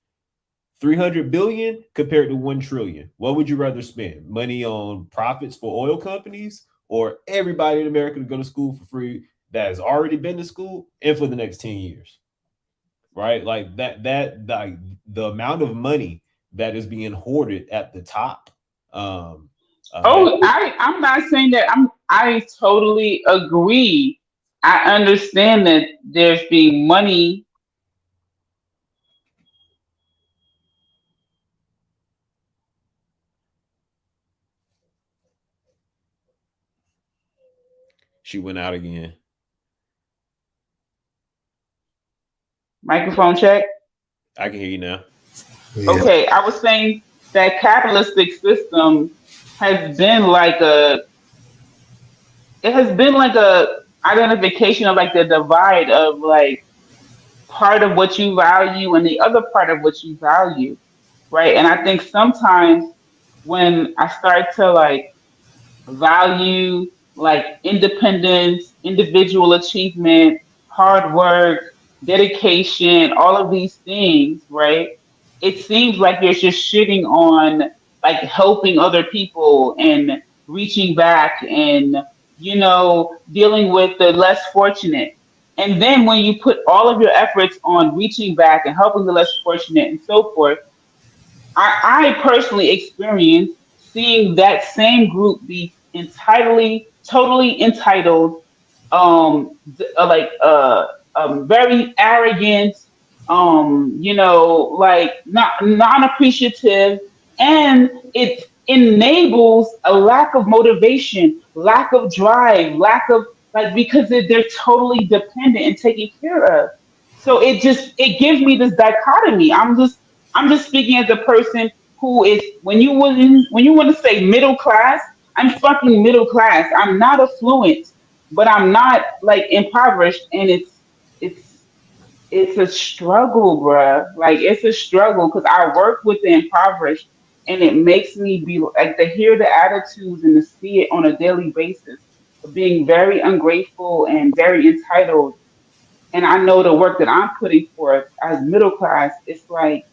[SPEAKER 24] 300 billion compared to 1 trillion. What would you rather spend? Money on profits for oil companies or everybody in America to go to school for free that has already been to school and for the next 10 years? Right? Like the amount of money that is being hoarded at the top.
[SPEAKER 16] I'm not saying that. I totally agree. I understand that there's being money.
[SPEAKER 24] She went out again.
[SPEAKER 16] Microphone check.
[SPEAKER 24] I can hear you now.
[SPEAKER 16] Yeah. Okay, I was saying that capitalistic system has been like a identification of like the divide of like part of what you value and the other part of what you value, right? And I think sometimes when I start to like value like independence, individual achievement, hard work, dedication, all of these things, right? It seems like you're just shitting on like helping other people and reaching back and, you know, dealing with the less fortunate. And then when you put all of your efforts on reaching back and helping the less fortunate and so forth, I personally experienced seeing that same group be totally entitled, very arrogant, you know, like not non-appreciative, and it enables a lack of motivation, lack of drive, lack of like because they're totally dependent and taken care of. So it gives me this dichotomy. I'm just speaking as a person who is when you want to say middle class, I'm fucking middle class. I'm not affluent, but I'm not like impoverished, and it's it's a struggle, bruh. Like it's a struggle because I work with the impoverished, and it makes me be like to hear the attitudes and to see it on a daily basis of being very ungrateful and very entitled. And I know the work that I'm putting forth as middle class. It's like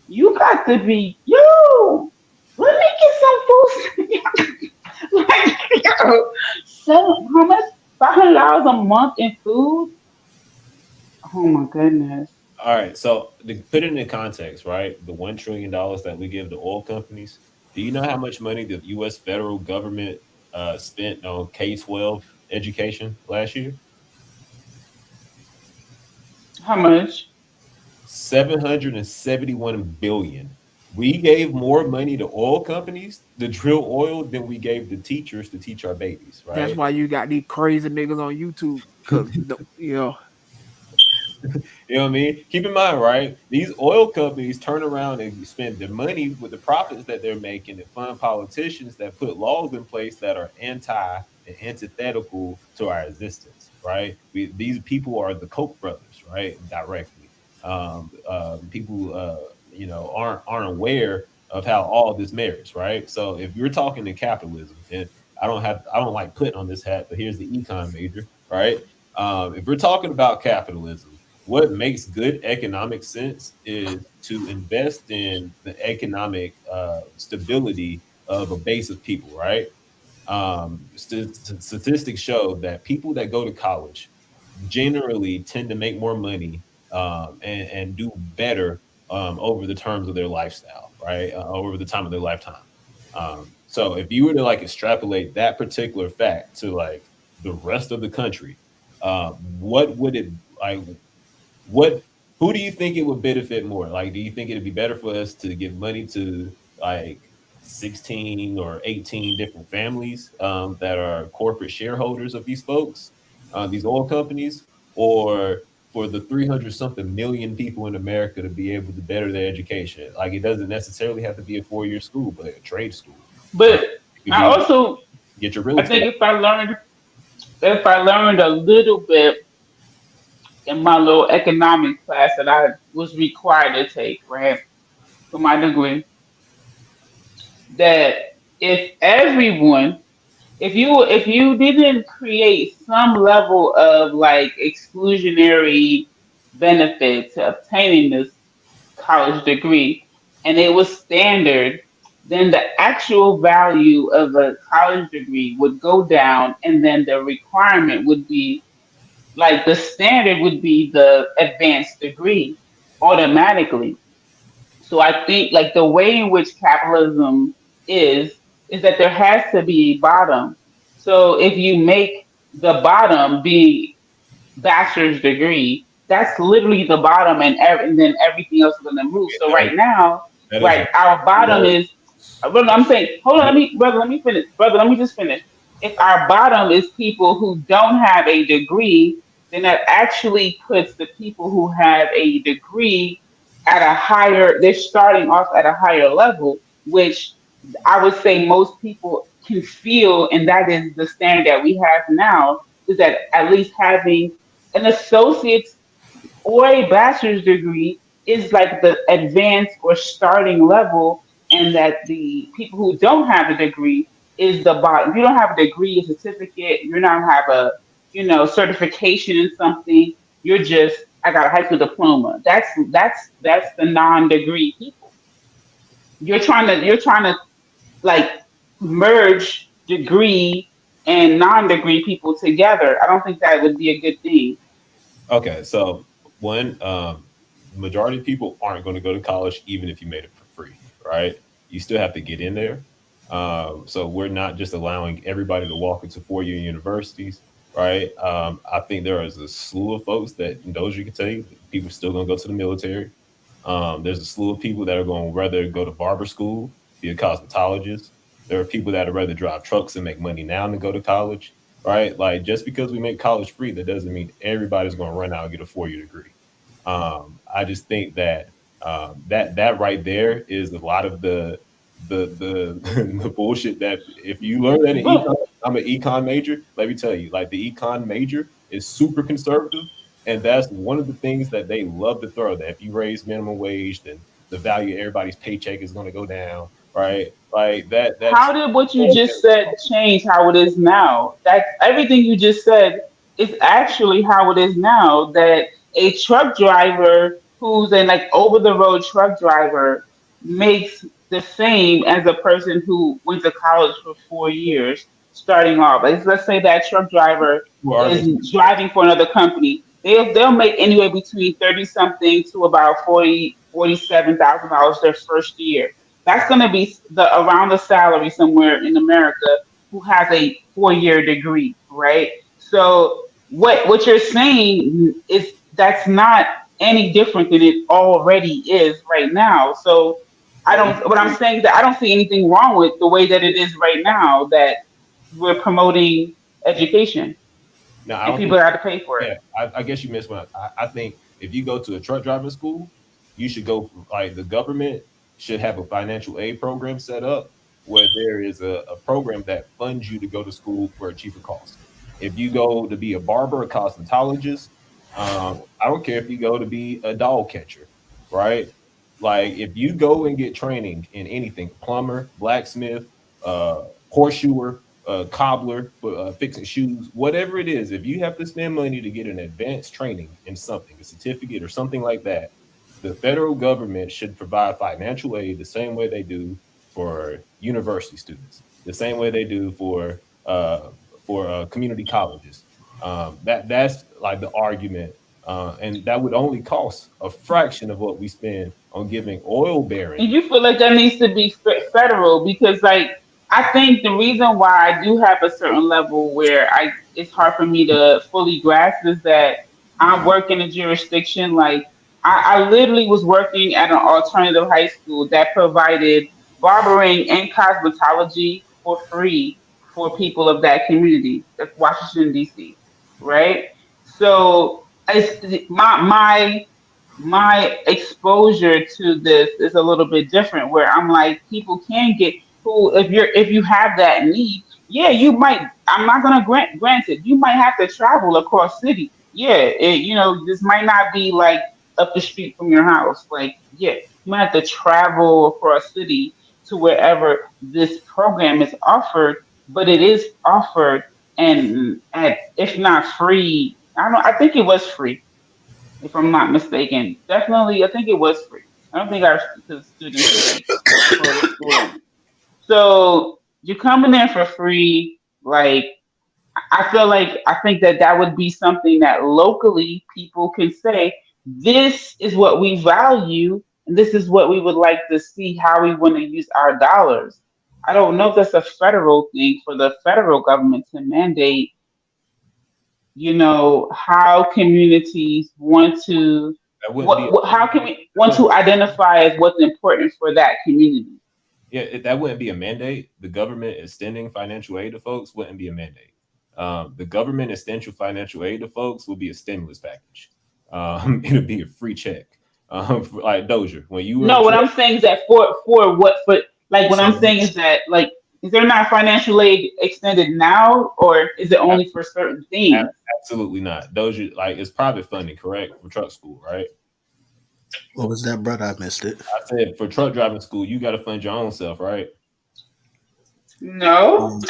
[SPEAKER 16] you got to be yo. Let me get some food. Like yo, so how much? $500 a month in food? Oh my goodness.
[SPEAKER 24] All right, so to put it in context, right? The $1 trillion that we give to oil companies. Do you know how much money the U.S. federal government spent on K-12 education last year?
[SPEAKER 16] How much?
[SPEAKER 24] 771 billion. We gave more money to oil companies to drill oil than we gave the teachers to teach our babies,
[SPEAKER 9] That's
[SPEAKER 24] right?
[SPEAKER 9] why you got these crazy niggas on YouTube. Cause you know,
[SPEAKER 24] You know what I mean? Keep in mind, right? These oil companies turn around and spend their money with the profits that they're making and fund politicians that put laws in place that are anti and antithetical to our existence, right? These people are the Koch brothers, right? Directly. People, you know, aren't aware of how all this merits, right? So if you're talking to capitalism, and I don't like putting on this hat, but here's the econ major, right? If we're talking about capitalism, what makes good economic sense is to invest in the economic stability of a base of people, right? Statistics show that people that go to college generally tend to make more money and do better over the terms of their lifestyle, right? Over the time of their lifetime. So if you were to like extrapolate that particular fact to like the rest of the country, what would it like? What who do you think it would benefit more? Like, do you think it'd be better for us to give money to like 16 or 18 different families that are corporate shareholders of these folks, these oil companies, or for the 300 something million people in America to be able to better their education? Like, it doesn't necessarily have to be a 4-year school, but a trade school.
[SPEAKER 16] But I also
[SPEAKER 24] get your real
[SPEAKER 16] I think
[SPEAKER 24] estate.
[SPEAKER 16] if I learned a little bit in my little economics class that I was required to take, right, for my degree, that if everyone, if you didn't create some level of like exclusionary benefit to obtaining this college degree and it was standard, then the actual value of a college degree would go down and then the requirement would be like the standard would be the advanced degree automatically. So I think like the way in which capitalism is that there has to be a bottom. So if you make the bottom be bachelor's degree, that's literally the bottom, and then everything else is going to move. So right now,
[SPEAKER 24] That
[SPEAKER 16] right,
[SPEAKER 24] is
[SPEAKER 16] our bottom
[SPEAKER 24] a-
[SPEAKER 16] is. Brother, I'm saying, hold on, let me finish. Brother, let me just finish. If our bottom is people who don't have a degree, then that actually puts the people who have a degree at a higher. They're starting off at a higher level, which I would say most people can feel, and that is the standard that we have now. is that at least having an associate's or a bachelor's degree is like the advanced or starting level, and that the people who don't have a degree is the bottom. If you don't have a degree, a certificate, you don't have a certification in something, you're just, I got a high school diploma. That's the non-degree people. You're trying to like merge degree and non-degree people together. I don't think that would be a good thing.
[SPEAKER 24] Okay, so one, majority of people aren't going to go to college even if you made it for free, right? You still have to get in there. So we're not just allowing everybody to walk into four-year universities, right? I think there is a slew of folks that Dozier can tell you, people are still going to go to the military. There's a slew of people that are going to rather go to barber school, be a cosmetologist. There are people that would rather drive trucks and make money now than go to college, right? Like, just because we make college free, that doesn't mean everybody's going to run out and get a four-year degree. I just think that that right there is a lot of the bullshit that if you learn that in econ, I'm an econ major, let me tell you, like the econ major is super conservative. And that's one of the things that they love to throw, that if you raise minimum wage, then the value of everybody's paycheck is going to go down, right? Like that.
[SPEAKER 16] How did what you just said change how it is now? That everything you just said is actually how it is now. That a truck driver who's an like over the road truck driver makes the same as a person who went to college for 4 years starting off. Let's say that truck driver is driving for another company. They'll make anywhere between 30 something to about $47,000 their first year. That's going to be around the salary somewhere in America who has a 4-year degree, right? So what you're saying is that's not any different than it already is right now. So what I'm saying is that I don't see anything wrong with the way that it is right now, that we're promoting education. And people have to pay for it.
[SPEAKER 24] Yeah, I guess you missed one. I think if you go to a truck driving school, you should go, like, the government should have a financial aid program set up where there is a program that funds you to go to school for a cheaper cost. If you go to be a barber, a cosmetologist, I don't care if you go to be a dog catcher, right? Like, if you go and get training in anything, plumber, blacksmith, horseshoer, cobbler, fixing shoes, whatever it is, if you have to spend money to get an advanced training in something, a certificate or something like that, the federal government should provide financial aid the same way they do for university students, the same way they do for community colleges. That's like the argument, and that would only cost a fraction of what we spend on giving oil barons.
[SPEAKER 16] And you feel like that needs to be federal, because like I think the reason why I do have a certain level where it's hard for me to fully grasp is that I work in a jurisdiction, like I literally was working at an alternative high school that provided barbering and cosmetology for free for people of that community, that's Washington, D.C., right? So my exposure to this is a little bit different, where I'm like, people can get who, if you have that need, yeah, you might, I'm not going to grant it, you might have to travel across city. Yeah, this might not be like up the street from your house. Like, yeah, you might have to travel across city to wherever this program is offered, but it is offered, and if not free, I think it was free, if I'm not mistaken. Definitely, I think it was free. I don't think our students pay. So you're coming in for free. Like, I think that would be something that locally people can say, this is what we value, and this is what we would like to see, how we want to use our dollars. I don't know if that's a federal thing for the federal government to mandate, how communities want to, how can we want to identify as what's important for that community.
[SPEAKER 24] Yeah, that wouldn't be a mandate. The government extending financial aid to folks wouldn't be a mandate. The government extending financial aid to folks will be a stimulus package. It'll be a free check. Like Dozier, when you were
[SPEAKER 16] what I'm saying is that what I'm saying is that, like, Is there not financial aid extended now, or is it only for certain things?
[SPEAKER 24] Absolutely not. Those are like it's private funding, correct, for truck school, right?
[SPEAKER 1] What was that, brother? I missed it.
[SPEAKER 24] I said for truck driving school, you got to fund your own self, right?
[SPEAKER 16] No.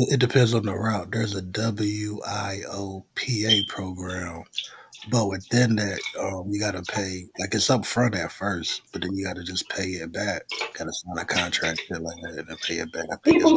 [SPEAKER 1] It depends on the route. There's a WIOPA program, but within that, you got to pay. Like it's up front at first, but then you got to just pay it back. Got to sign a contract, shit like that, and then pay it back. I think it's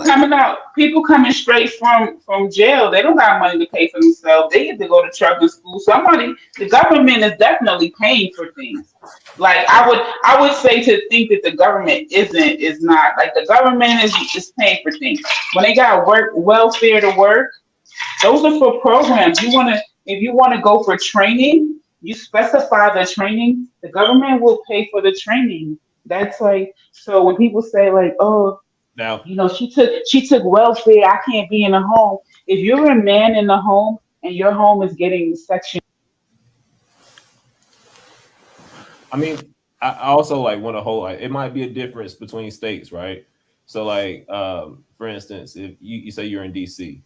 [SPEAKER 16] People coming straight from jail, they don't got money to pay for themselves. They get to go to trucking school. The government is definitely paying for things. Like I would say to think that the government is not like the government is paying for things. When they got welfare to work, those are for programs. If you want to go for training, you specify the training. The government will pay for the training. That's like so when people say like, oh,
[SPEAKER 24] now
[SPEAKER 16] she took welfare. I can't be in a home. If you're a man in the home and your home is getting section.
[SPEAKER 24] I mean, I also like want to hold like it might be a difference between states, right? So like for instance, if you say you're in DC,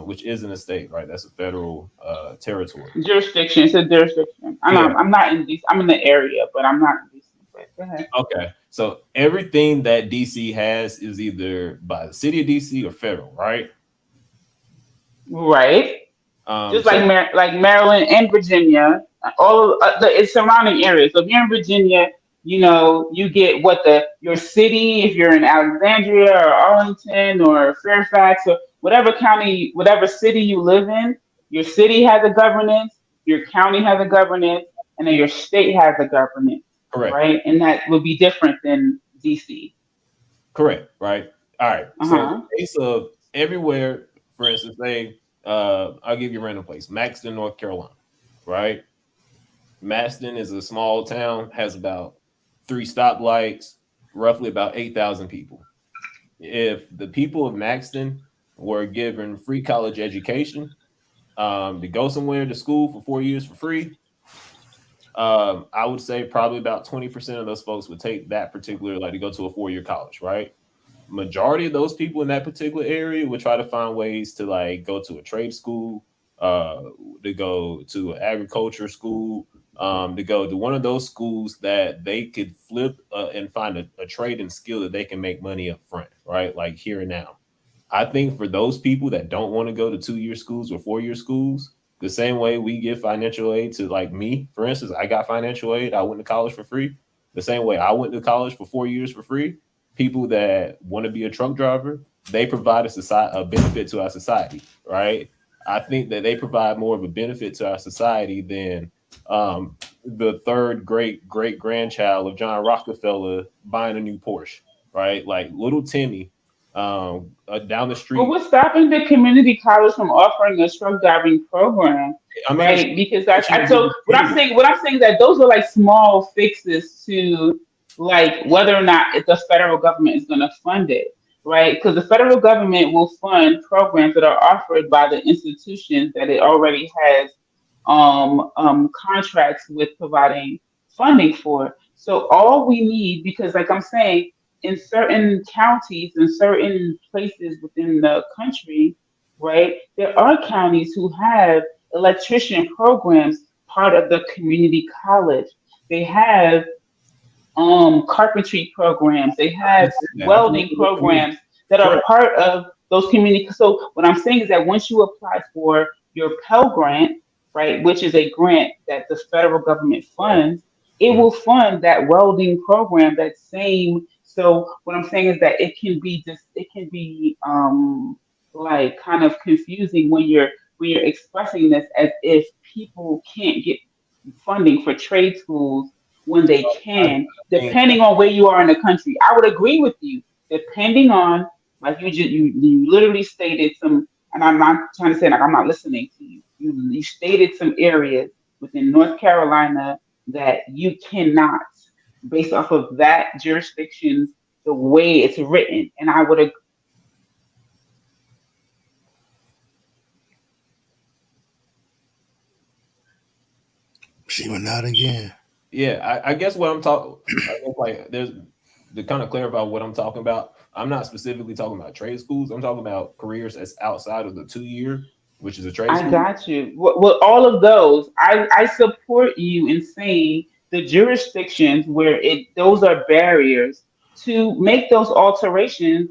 [SPEAKER 24] which isn't a state, right? That's a federal territory.
[SPEAKER 16] Jurisdiction. It's a jurisdiction. I'm not in DC. I'm in the area, but I'm not in DC. But go ahead.
[SPEAKER 24] Okay. So everything that DC has is either by the city of DC or federal, right?
[SPEAKER 16] Right. Just like Maryland and Virginia, all of the surrounding areas. So if you're in Virginia, you get your city, if you're in Alexandria or Arlington or Fairfax or whatever county, whatever city you live in, your city has a governance, your county has a governance, and then your state has a governance.
[SPEAKER 24] Correct.
[SPEAKER 16] Right? And that would be different than DC.
[SPEAKER 24] Correct. Right. All right. So in the case of everywhere, for instance, I'll give you a random place, Maxton, North Carolina, right? Maxton is a small town, has about 3 stoplights, roughly about 8,000 people. If the people of Maxton were given free college education to go somewhere to school for 4 years for free, I would say probably about 20% of those folks would take that particular, like to go to a 4-year college, right? Majority of those people in that particular area would try to find ways to like go to a trade school, to go to an agriculture school, to go to one of those schools that they could flip and find a trade and skill that they can make money up front, right? Like here and now. I think for those people that don't want to go to 2-year schools or 4-year schools, the same way we give financial aid to like me, for instance, I got financial aid. I went to college for free. The same way I went to college for 4 years for free. People that want to be a truck driver, they provide a benefit to our society, right? I think that they provide more of a benefit to our society than the third great grandchild of John Rockefeller buying a new Porsche, right? Like little Timmy down the street.
[SPEAKER 16] Well, what's stopping the community college from offering a truck driving program?
[SPEAKER 24] I mean,
[SPEAKER 16] right? Because what I'm saying is that those are like small fixes to like whether or not the federal government is going to fund it, right? Because the federal government will fund programs that are offered by the institutions that it already has contracts with providing funding for. So all we need, because like I'm saying, in certain counties and certain places within the country, right, there are counties who have electrician programs part of the community college. They have carpentry programs. They have welding programs that are part of those community. So what I'm saying is that once you apply for your Pell Grant, right, which is a grant that the federal government funds, it will fund that welding program, that same. So what I'm saying is that it can be like kind of confusing when you're expressing this as if people can't get funding for trade schools when they can, depending on where you are in the country. I would agree with you, depending on, like you literally stated some, and I'm not trying to say like I'm not listening to you. You stated some areas within North Carolina that you cannot, based off of that jurisdiction's the way it's written, and I would agree.
[SPEAKER 1] She went out again.
[SPEAKER 24] Yeah, I guess what I'm talking, like there's to kind of clarify what I'm talking about, I'm not specifically talking about trade schools. I'm talking about careers that's outside of the 2 year, which is a trade
[SPEAKER 16] I
[SPEAKER 24] school.
[SPEAKER 16] got you. Well, all of those, I support you in saying the jurisdictions where those are barriers to make those alterations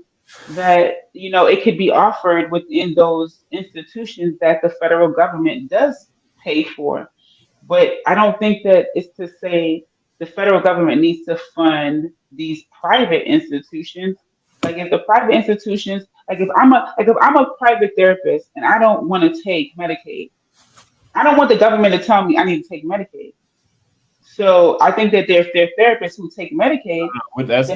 [SPEAKER 16] that it could be offered within those institutions that the federal government does pay for. But I don't think that it's to say the federal government needs to fund these private institutions. Like if the private institutions, like if I'm a private therapist and I don't want to take Medicaid, I don't want the government to tell me I need to take Medicaid. So I think that there's therapists who take Medicaid.
[SPEAKER 24] That's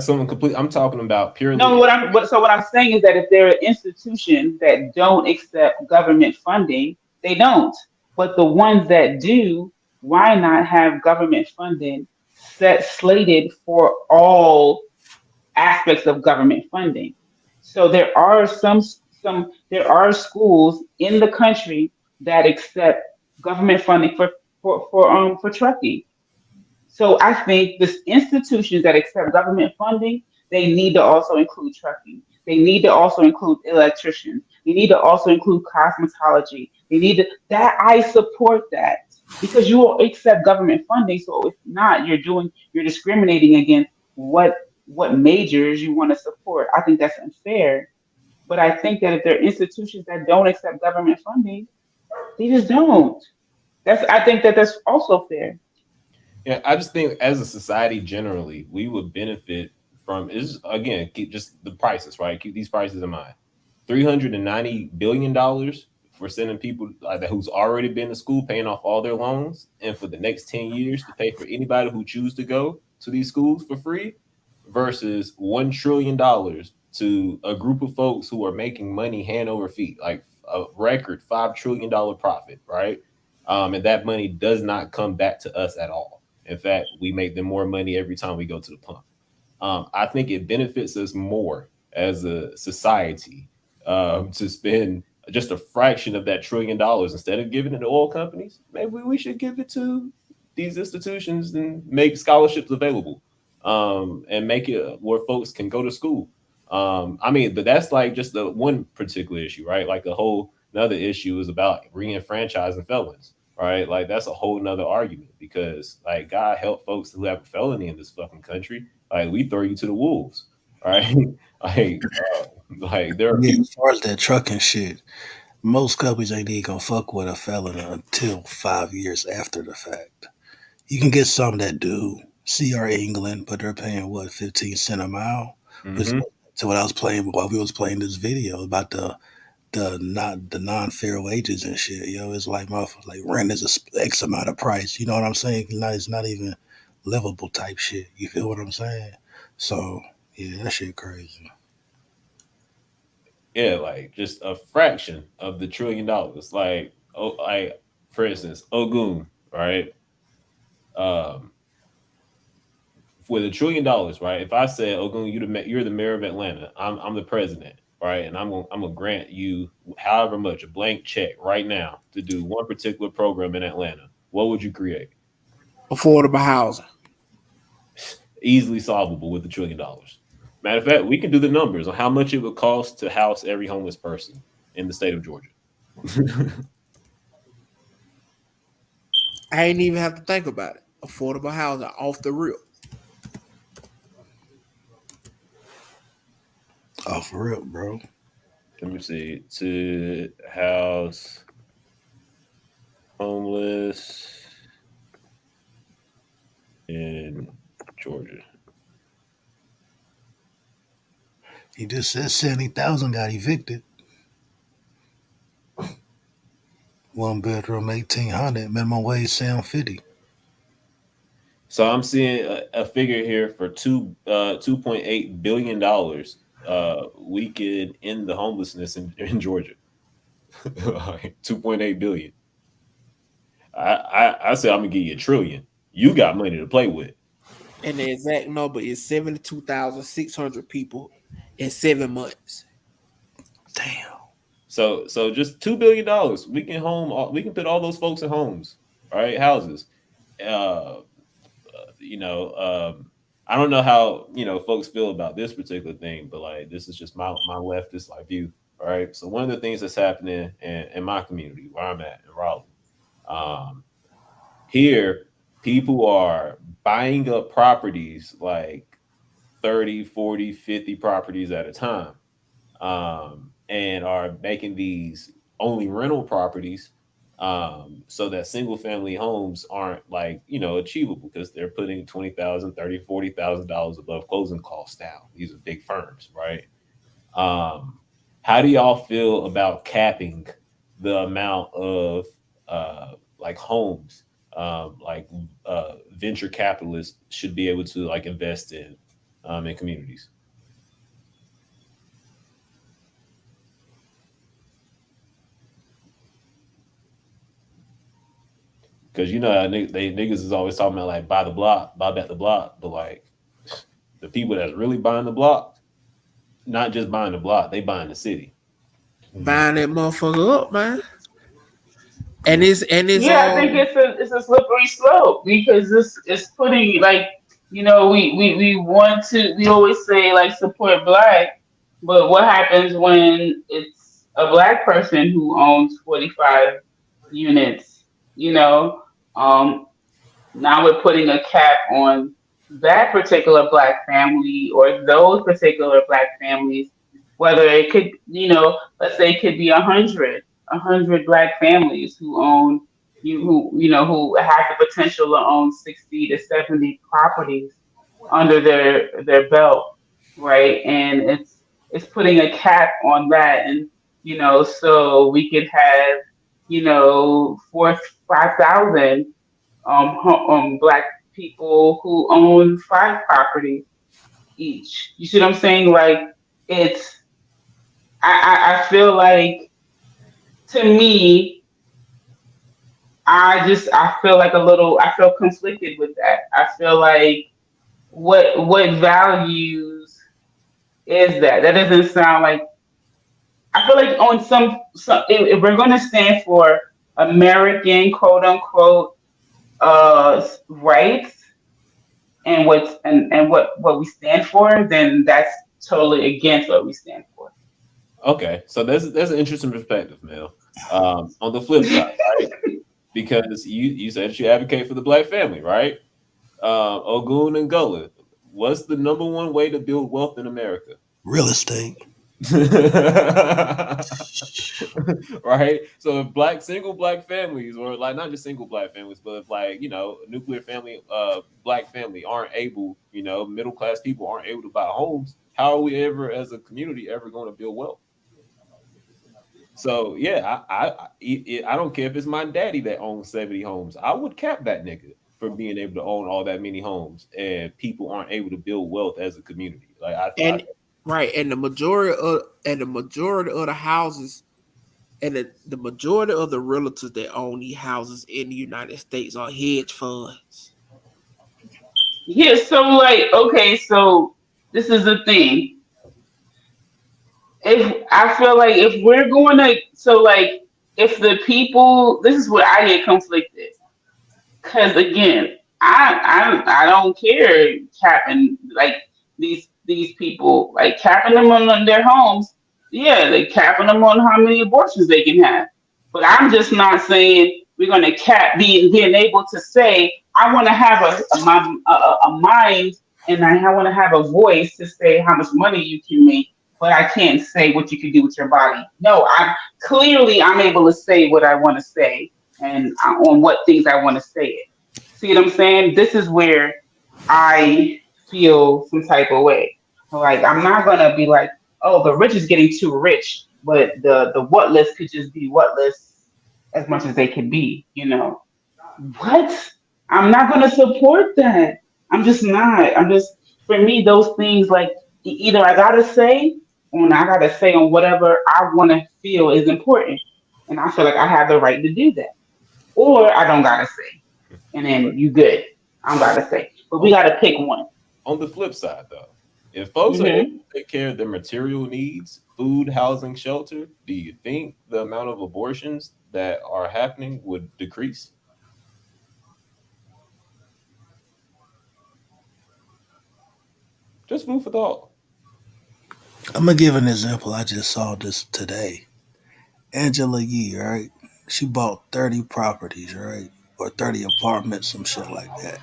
[SPEAKER 24] something complete. I'm talking about purely.
[SPEAKER 16] No, what I'm saying is that if there are institutions that don't accept government funding, they don't. But the ones that do, why not have government funding slated for all aspects of government funding? So there are there are schools in the country that accept government funding for trucking. So I think the institutions that accept government funding, they need to also include trucking. They need to also include electricians. They need to also include cosmetology. They need to, that I support that because you will accept government funding. So if not, you're discriminating against what majors you want to support. I think that's unfair. But I think that if there are institutions that don't accept government funding, they just don't. I think that that's also fair.
[SPEAKER 24] Yeah, I just think as a society generally, we would benefit from keep just the prices, right? Keep these prices in mind. $390 billion for sending people like that who's already been to school, paying off all their loans, and for the next 10 years to pay for anybody who choose to go to these schools for free, versus $1 trillion to a group of folks who are making money hand over feet, like a record $5 trillion profit, right? And that money does not come back to us at all. In fact, we make them more money every time we go to the pump. I think it benefits us more as a society to spend just a fraction of that $1 trillion instead of giving it to oil companies. Maybe we should give it to these institutions and make scholarships available and make it where folks can go to school. But that's like just the one particular issue, right? Like another issue is about reenfranchising felons. Right, like that's a whole nother argument because, like, God help folks who have a felony in this fucking country. Like, we throw you to the wolves, right? like there are
[SPEAKER 1] people. As far as that trucking shit, most companies ain't even gonna fuck with a felon until 5 years after the fact. You can get some that do. CR England, but they're paying 15 cents a mile.
[SPEAKER 24] Mm-hmm.
[SPEAKER 1] To what I was playing while we was playing this video about the non-fair wages and shit, it's like like rent is a X amount of price. You know what I'm saying? It's not even livable type shit. You feel what I'm saying? So yeah, that shit crazy.
[SPEAKER 24] Yeah, like just a fraction of the $1 trillion. Like, for instance, Ogun, right? With $1 trillion, right? If I said, Ogun, you're the mayor of Atlanta, I'm the president. Right, and I'm gonna grant you however much, a blank check right now to do one particular program in Atlanta. What would you create?
[SPEAKER 9] Affordable housing.
[SPEAKER 24] Easily solvable with $1 trillion. Matter of fact, we can do the numbers on how much it would cost to house every homeless person in the state of Georgia.
[SPEAKER 9] I ain't even have to think about it. Affordable housing off the rip.
[SPEAKER 1] Off the rip, bro.
[SPEAKER 24] Let me see. To house homeless in Georgia.
[SPEAKER 1] He just said 70,000 got evicted. 1 bedroom, 1,800. Minimum wage $7.50.
[SPEAKER 24] So I'm seeing a figure here for $2.8 billion. We could end the homelessness in Georgia. 2.8 billion. I say I'm gonna give you $1 trillion. You got money to play with.
[SPEAKER 9] And the exact number is 72,600 people in 7 months.
[SPEAKER 1] Damn.
[SPEAKER 24] So just $2 billion. We can put all those folks in homes, right? Houses. I don't know how folks feel about this particular thing, but like this is just my leftist like view. All right. So one of the things that's happening in my community where I'm at in Raleigh, um, here people are buying up properties like 30, 40, 50 properties at a time, and are making these only rental properties, so that single family homes aren't like achievable because they're putting 20,000, 30, $40,000 above closing costs down. These are big firms, right? How do y'all feel about capping the amount of like homes, like venture capitalists should be able to like invest in communities? Because niggas is always talking about like buy the block, buy back the block, but like the people that's really buying the block, not just buying the block, they buying the city,
[SPEAKER 9] buying that motherfucker up, man. And it's
[SPEAKER 16] I think it's a slippery slope because it's putting like we always say like support black, but what happens when it's a black person who owns 45 units? Now we're putting a cap on that particular black family or those particular black families, whether it could, let's say it could be 100 black families who own who have the potential to own 60 to 70 properties under their belt, right? And it's putting a cap on that, and so we could have 5,000 black people who own 5 properties each. You see what I'm saying? Like I feel like, to me, I feel like I feel conflicted with that. I feel like what values is that? That doesn't sound like, I feel like on some if we're going to stand for American quote unquote rights and what we stand for, then that's totally against what we stand for.
[SPEAKER 24] Okay, so there's an interesting perspective, Mel. On the flip side, right? Because you said you advocate for the black family, right? Ogun and Gullah, what's the number one way to build wealth in America?
[SPEAKER 1] Real estate.
[SPEAKER 24] Right. So if single black families, or like not just single black families, but if like nuclear family, black family aren't able, middle class people aren't able to buy homes, how are we ever as a community ever going to build wealth? So yeah, I don't care if it's my daddy that owns 70 homes, I would cap that nigga for being able to own all that many homes, and people aren't able to build wealth as a community. Like
[SPEAKER 9] right, and the majority of the houses and the majority of the realtors that own these houses in the United States are hedge funds.
[SPEAKER 16] Yeah, so like, okay, so this is the thing. If I feel like if we're going to, so like, if the people, this is where I get conflicted, because again, I don't care capping like these people, like capping them on their homes. Yeah, they capping them on how many abortions they can have. But I'm just not saying we're going to cap being able to say I want to have a mind, and I want to have a voice to say how much money you can make, but I can't say what you can do with your body. No, I'm able to say what I want to say and on what things I want to say it. See what I'm saying? This is where I feel some type of way. Like, I'm not gonna be like, oh, the rich is getting too rich, but the whatless could just be whatless as much as they can be. What? I'm not gonna support that. I'm just not. For me, those things, like, either I gotta say, or I gotta say on whatever I want to feel is important, and I feel like I have the right to do that, or I don't gotta say, and then you good. I don't gotta say, but we gotta pick one.
[SPEAKER 24] On the flip side, though, if folks are able to take care of their material needs, food, housing, shelter, do you think the amount of abortions that are happening would decrease? Just food for thought.
[SPEAKER 1] I'm gonna give an example. I just saw this today. Angela Yee, right? She bought 30 properties, right? Or 30 apartments, some shit like that.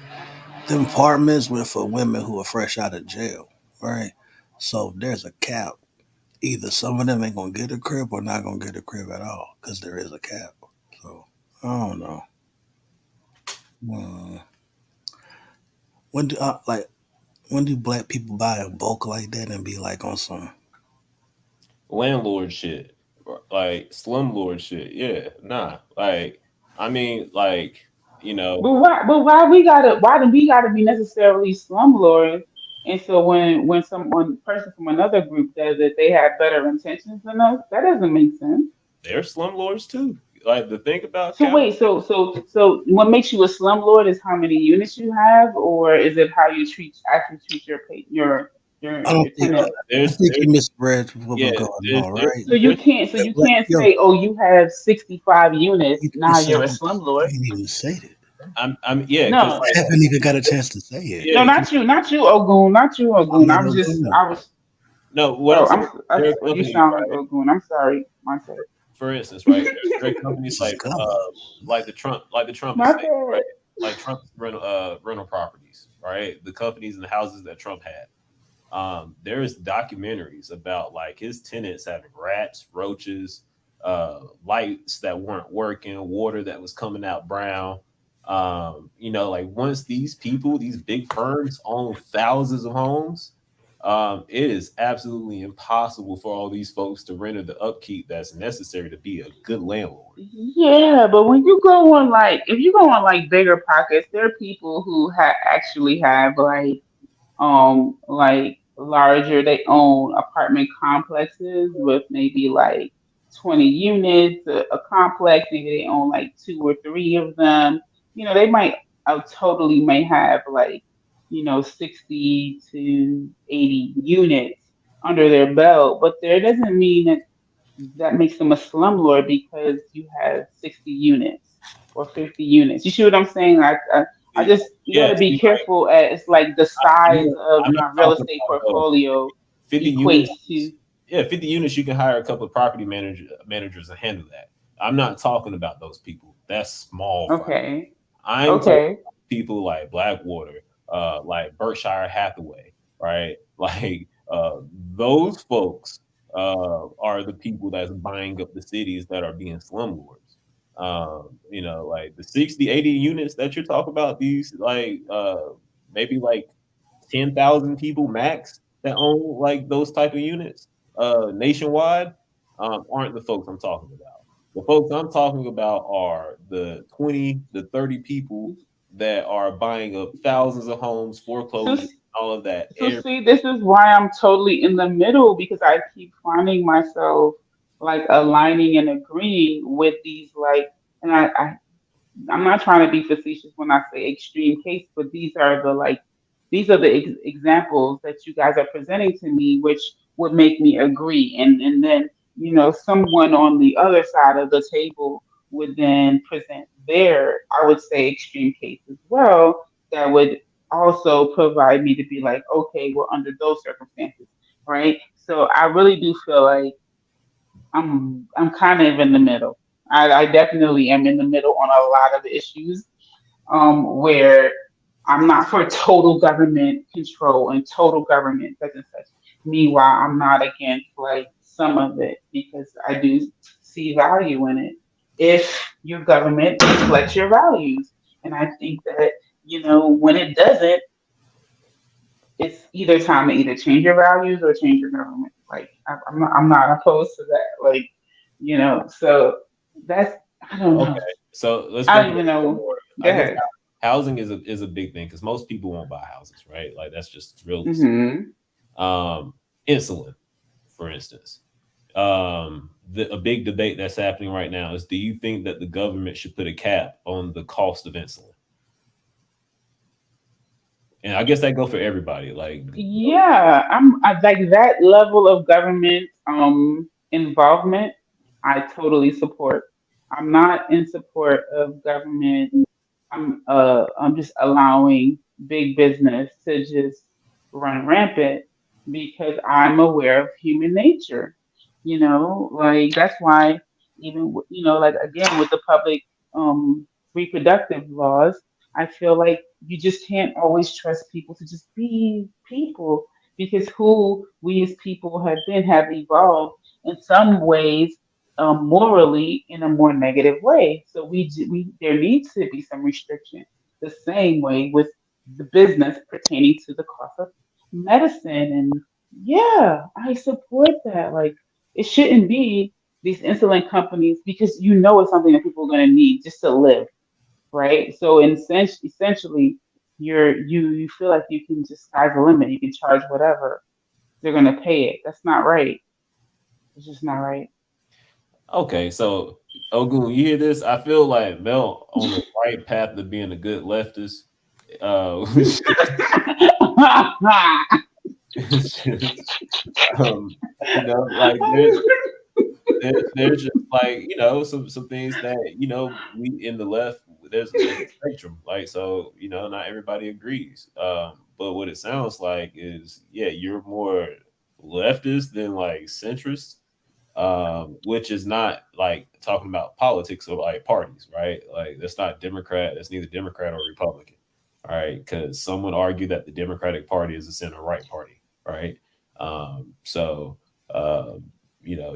[SPEAKER 1] Them apartments were for women who are fresh out of jail, right? So there's a cap. Either some of them ain't gonna get a crib or not gonna get a crib at all, because there is a cap. So I don't know. Hmm. When do when do black people buy in bulk like that and be like on some?
[SPEAKER 24] Landlord shit, like slumlord shit. Yeah, nah. Like, I mean, like, you know,
[SPEAKER 16] But why? But why we gotta? Why do we gotta be necessarily slumlords? And so when someone person from another group does it, they have better intentions than us. That doesn't make sense.
[SPEAKER 24] they're slumlords too. Like, the thing about
[SPEAKER 16] So wait, so what makes you a slumlord is how many units you have, or is it how you actually treat
[SPEAKER 1] I
[SPEAKER 16] your
[SPEAKER 1] don't think
[SPEAKER 16] tenant?
[SPEAKER 1] I think you misread what was
[SPEAKER 24] yeah,
[SPEAKER 1] going on, right?
[SPEAKER 16] So you can't
[SPEAKER 1] Yo,
[SPEAKER 16] say, oh, you have 65 units,
[SPEAKER 1] you
[SPEAKER 16] now
[SPEAKER 1] said
[SPEAKER 16] you're a
[SPEAKER 1] you
[SPEAKER 16] slumlord.
[SPEAKER 1] didn't even say that.
[SPEAKER 24] Yeah, because
[SPEAKER 16] No,
[SPEAKER 1] I haven't even got a chance to say it.
[SPEAKER 16] no, not you, Ogun, not you,
[SPEAKER 1] I'm
[SPEAKER 16] Ogun.
[SPEAKER 1] not no gun.
[SPEAKER 24] no, what I'm
[SPEAKER 16] Oh,
[SPEAKER 24] saying, there are
[SPEAKER 16] you
[SPEAKER 24] companies,
[SPEAKER 16] sound like
[SPEAKER 24] right?
[SPEAKER 16] Ogun. I'm sorry, my bad.
[SPEAKER 24] For instance, right? There are companies
[SPEAKER 1] This is common.
[SPEAKER 24] like the Trump
[SPEAKER 16] My
[SPEAKER 24] estate,
[SPEAKER 16] bad.
[SPEAKER 24] right? Like Trump's rental properties, right? The companies and the houses that Trump had. There's documentaries about like his tenants having rats, roaches, lights that weren't working, water that was coming out brown. Like once these people, these big firms own thousands of homes, it is absolutely impossible for all these folks to render the upkeep that's necessary to be a good landlord.
[SPEAKER 16] Yeah, but when you go on like, if you go on like bigger pockets, there are people who actually have like larger, they own apartment complexes with maybe like 20 units, a complex, maybe they own like two or three of them. They might totally may have like 60 to 80 units under their belt, but there doesn't mean that makes them a slumlord because you have 60 units or 50 units. You see what I'm saying? I just, you got
[SPEAKER 24] Yeah,
[SPEAKER 16] to be
[SPEAKER 24] see, like,
[SPEAKER 16] careful as like the size of
[SPEAKER 24] I'm not
[SPEAKER 16] your real
[SPEAKER 24] talking
[SPEAKER 16] estate
[SPEAKER 24] about those.
[SPEAKER 16] portfolio
[SPEAKER 24] 50 units.
[SPEAKER 16] equates to.
[SPEAKER 24] Yeah, 50 units, you can hire a couple of property managers to handle that. I'm not talking about those people. That's small fry.
[SPEAKER 16] Okay.
[SPEAKER 24] I'm talking
[SPEAKER 16] Okay.
[SPEAKER 24] about people like Blackwater, like Berkshire Hathaway, right? Like those folks are the people that's buying up the cities that are being slumlords. Like the 60, 80 units that you're talking about, these like maybe like 10,000 people max that own like those type of units nationwide aren't the folks I'm talking about. The folks I'm talking about are the 20 to 30 people that are buying up thousands of homes,
[SPEAKER 16] So,
[SPEAKER 24] foreclosing, all of that.
[SPEAKER 16] so see, this is why I'm totally in the middle because I keep finding myself like aligning and agreeing with these and I'm not trying to be facetious when I say extreme case, but these are the examples that you guys are presenting to me, which would make me agree. And then, someone on the other side of the table would then present their, I would say, extreme case as well, that would also provide me to be like, okay, well, under those circumstances, right? So I really do feel like I'm kind of in the middle. I definitely am in the middle on a lot of issues, where I'm not for total government control and total government such and such. Meanwhile, I'm not against like some of it because I do see value in it if your government reflects your values. And I think that, when it doesn't, it's either time to either change your values or change your government. Like I'm not opposed to that. Like, so that's I don't
[SPEAKER 24] Okay,
[SPEAKER 16] know.
[SPEAKER 24] so let's
[SPEAKER 16] I
[SPEAKER 24] break
[SPEAKER 16] don't
[SPEAKER 24] it
[SPEAKER 16] even
[SPEAKER 24] down
[SPEAKER 16] know.
[SPEAKER 24] more.
[SPEAKER 16] Go
[SPEAKER 24] I guess
[SPEAKER 16] ahead.
[SPEAKER 24] housing is a big thing because most people won't buy houses, right? Like that's just realistic.
[SPEAKER 16] Hmm.
[SPEAKER 24] Insulin, for instance. A big debate that's happening right now is: do you think that the government should put a cap on the cost of insulin? And I guess that go for everybody. Like,
[SPEAKER 16] Yeah, I like that level of government involvement. I totally support. I'm not in support of government. I'm just allowing big business to just run rampant because I'm aware of human nature. Like that's why even like again with the public reproductive laws, I feel like you just can't always trust people to just be people because who we as people have evolved in some ways morally in a more negative way. So we there needs to be some restriction. The same way with the business pertaining to the cost of medicine. And yeah, I support that. Like it shouldn't be these insulin companies because it's something that people are going to need just to live, right? So essentially, you feel like you can just sky's the limit. You can charge whatever. They're going to pay it. That's not right. It's just not right.
[SPEAKER 24] Okay, so Ogun, you hear this? I feel like Mel on the right path to being a good leftist. Like there's just like some things that we in the left there's a spectrum, like, so not everybody agrees, but what it sounds like is you're more leftist than like centrist, which is not like talking about politics or like parties, right? Like that's not Democrat, that's neither Democrat or Republican. All right, because some would argue that the Democratic Party is a center right party, right? So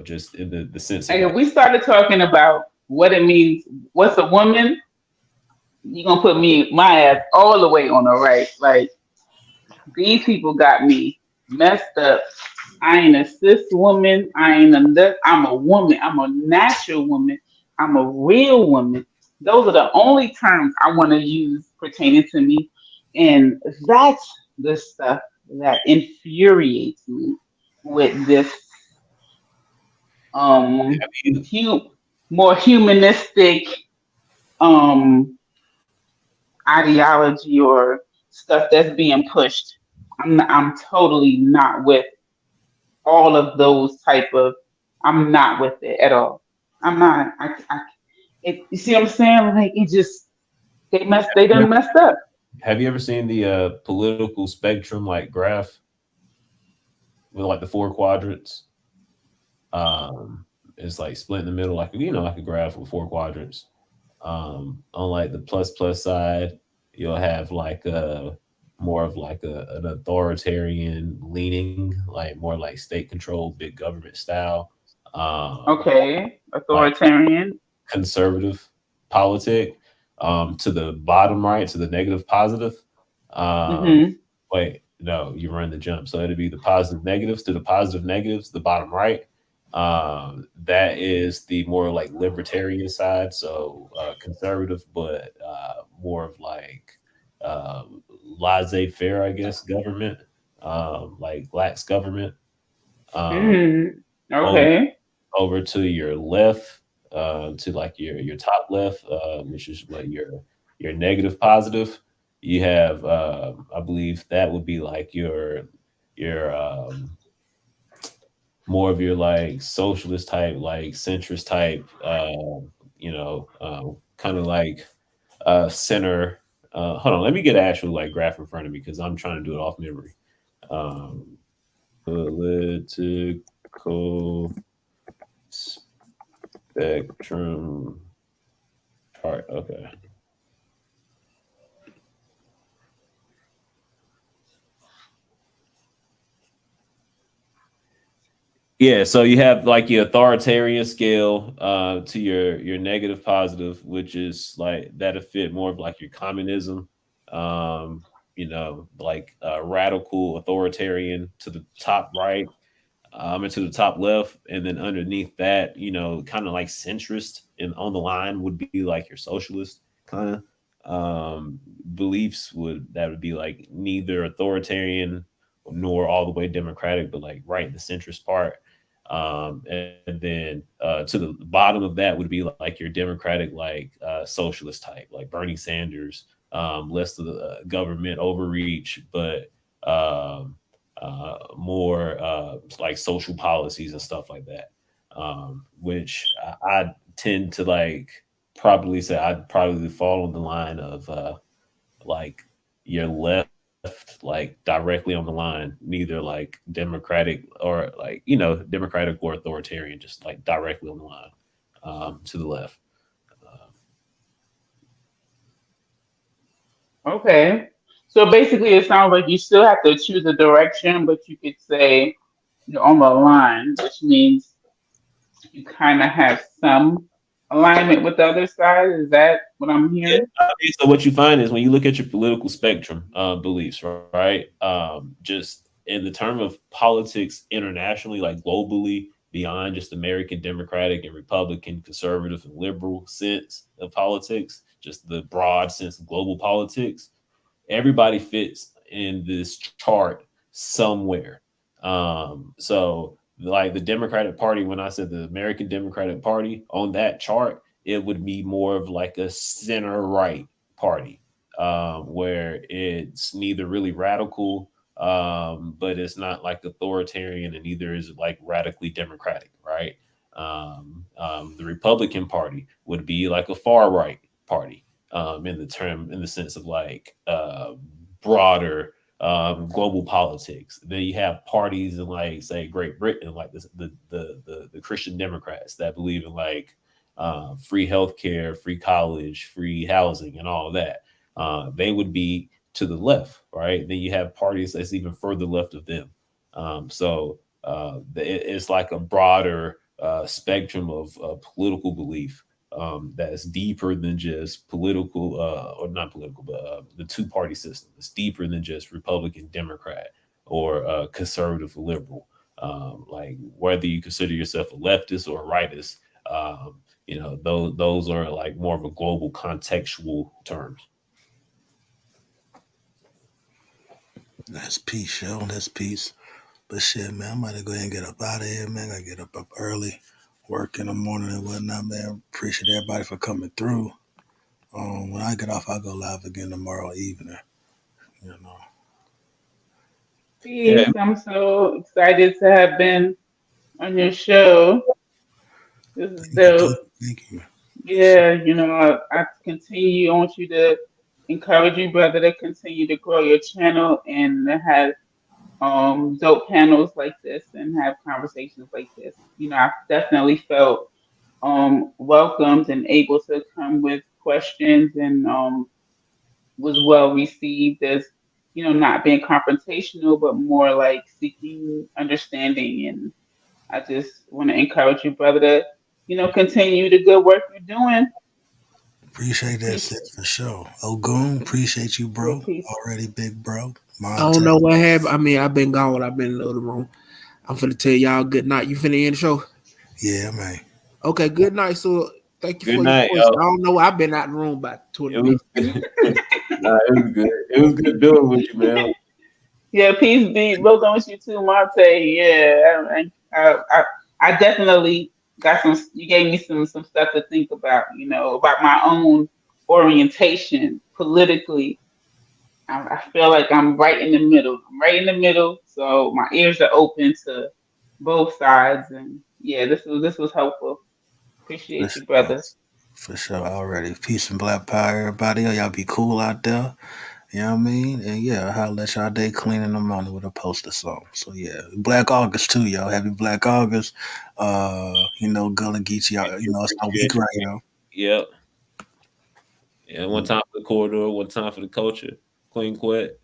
[SPEAKER 24] just in the sense of
[SPEAKER 16] And if we started talking about what it means, what's a woman, you're gonna put my ass all the way on the right. Like these people got me messed up. I ain't a cis woman. I'm a woman. I'm a natural woman. I'm a real woman. Those are the only terms I want to use pertaining to me. And that's the stuff that infuriates me with this more humanistic ideology or stuff that's being pushed. I'm totally not with all of those type of. I'm not with it at all. I'm not. You see what I'm saying? Like it just they done messed up.
[SPEAKER 24] Have you ever seen the political spectrum like graph with like the 4 quadrants? It's like split in the middle, like like a graph with 4 quadrants. On like the plus side, you'll have like more of like an authoritarian leaning, like more like state controlled, big government style.
[SPEAKER 16] Okay, authoritarian,
[SPEAKER 24] like conservative politic. To the bottom right, to the negative positive. Wait, no, you run the jump. So it'd be the positive negatives to the positive negatives, the bottom right. That is the more like libertarian side, so conservative, but more of like laissez-faire, I guess, government, like lax government.
[SPEAKER 16] Okay.
[SPEAKER 24] Over to your left, to like your top left, which is like your negative positive. You have, I believe that would be like your more of your like socialist type, like centrist type, kind of like center. Hold on, let me get an actual like graph in front of me because I'm trying to do it off memory. Political spectrum chart. Okay. Yeah, so you have like your authoritarian scale to your negative positive, which is like that'll fit more of like your communism, like radical authoritarian to the top right, and to the top left, and then underneath that, kind of like centrist, and on the line would be like your socialist kind of beliefs would be like neither authoritarian nor all the way democratic, but like right in the centrist part. And then to the bottom of that would be like your democratic, like socialist type, like Bernie Sanders, less of the government overreach, but more like social policies and stuff like that, which I tend to like probably say I'd probably fall on the line of like your left like directly on the line, neither like Democratic or like, Democratic or authoritarian, just like directly on the line to the left.
[SPEAKER 16] Okay. So basically, it sounds like you still have to choose a direction, but you could say you're on the line, which means you kind of have some alignment with the other side. Is that what I'm
[SPEAKER 24] Yeah.
[SPEAKER 16] hearing?
[SPEAKER 24] So what you find is when you look at your political spectrum beliefs, right? Just in the term of politics internationally, like globally, beyond just American Democratic and Republican, conservative and liberal sense of politics, just the broad sense of global politics, everybody fits in this chart somewhere. So like the Democratic Party, when I said the American Democratic Party on that chart, it would be more of like a center right party, where it's neither really radical, but it's not like authoritarian, and neither is it like radically democratic, right? The Republican Party would be like a far right party, in the sense of like broader global politics. Then you have parties in like say Great Britain, like the Christian Democrats that believe in like free healthcare, free college, free housing, and all of that. They would be to the left, right? Then you have parties that's even further left of them. It's like a broader spectrum of political belief that's deeper than just political, or not political, but the two-party system. It's deeper than just Republican, Democrat, or conservative or liberal. Like whether you consider yourself a leftist or a rightist, those are like more of a global contextual terms.
[SPEAKER 1] That's peace, yo. That's peace. But shit, man, I'm about to go ahead and get up out of here, man. I get up early, work in the morning and whatnot, man. Appreciate everybody for coming through. When I get off, I'll go live again tomorrow evening.
[SPEAKER 16] Peace. I'm so excited to have been on your show. This is dope.
[SPEAKER 1] Thank you.
[SPEAKER 16] Yeah, I continue. I want you to encourage you, brother, to continue to grow your channel and to have dope panels like this and have conversations like this. I definitely felt welcomed and able to come with questions, and was well received as not being confrontational, but more like seeking understanding. And I just want to encourage you, brother, to continue the good work you're doing.
[SPEAKER 1] Appreciate that, sis, for sure. Ogun, appreciate you, bro. Already big bro.
[SPEAKER 9] I don't know what happened. I mean, I've been gone. I've been in the other room. I'm finna tell y'all good night. You finna end the show?
[SPEAKER 1] Yeah, man.
[SPEAKER 9] Okay, good night. So thank you
[SPEAKER 24] Good
[SPEAKER 9] for
[SPEAKER 24] night,
[SPEAKER 9] your voice. I don't know. I've been out the room about 20 minutes.
[SPEAKER 24] It was good. It was good building with you, man.
[SPEAKER 16] Yeah, peace be both on with you too, Monte. Yeah, I definitely got some. You gave me some stuff to think about. About my own orientation politically. I feel like I'm right in the middle. So my ears are open to both sides, and yeah, this was helpful. Appreciate you, brother.
[SPEAKER 1] For sure, already. Peace and black power, everybody. Y'all be cool out there. You know what I mean? And yeah, I'll let y'all day clean in the morning with a poster song. So yeah, Black August too, y'all. Happy Black August. Gullah Geechee, y'all. It's our week right now.
[SPEAKER 24] Yep. Yeah, one time for the corridor, one time for the culture. Clean quit.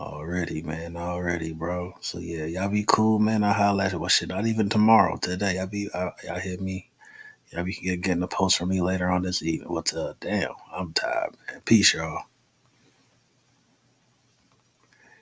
[SPEAKER 1] Already, man. Already, bro. So yeah, y'all be cool, man. I'll holler at you. Well, shit, not even tomorrow. Today, y'all hit me. Y'all be getting a post from me later on this evening. Damn, I'm tired, man. Peace, y'all.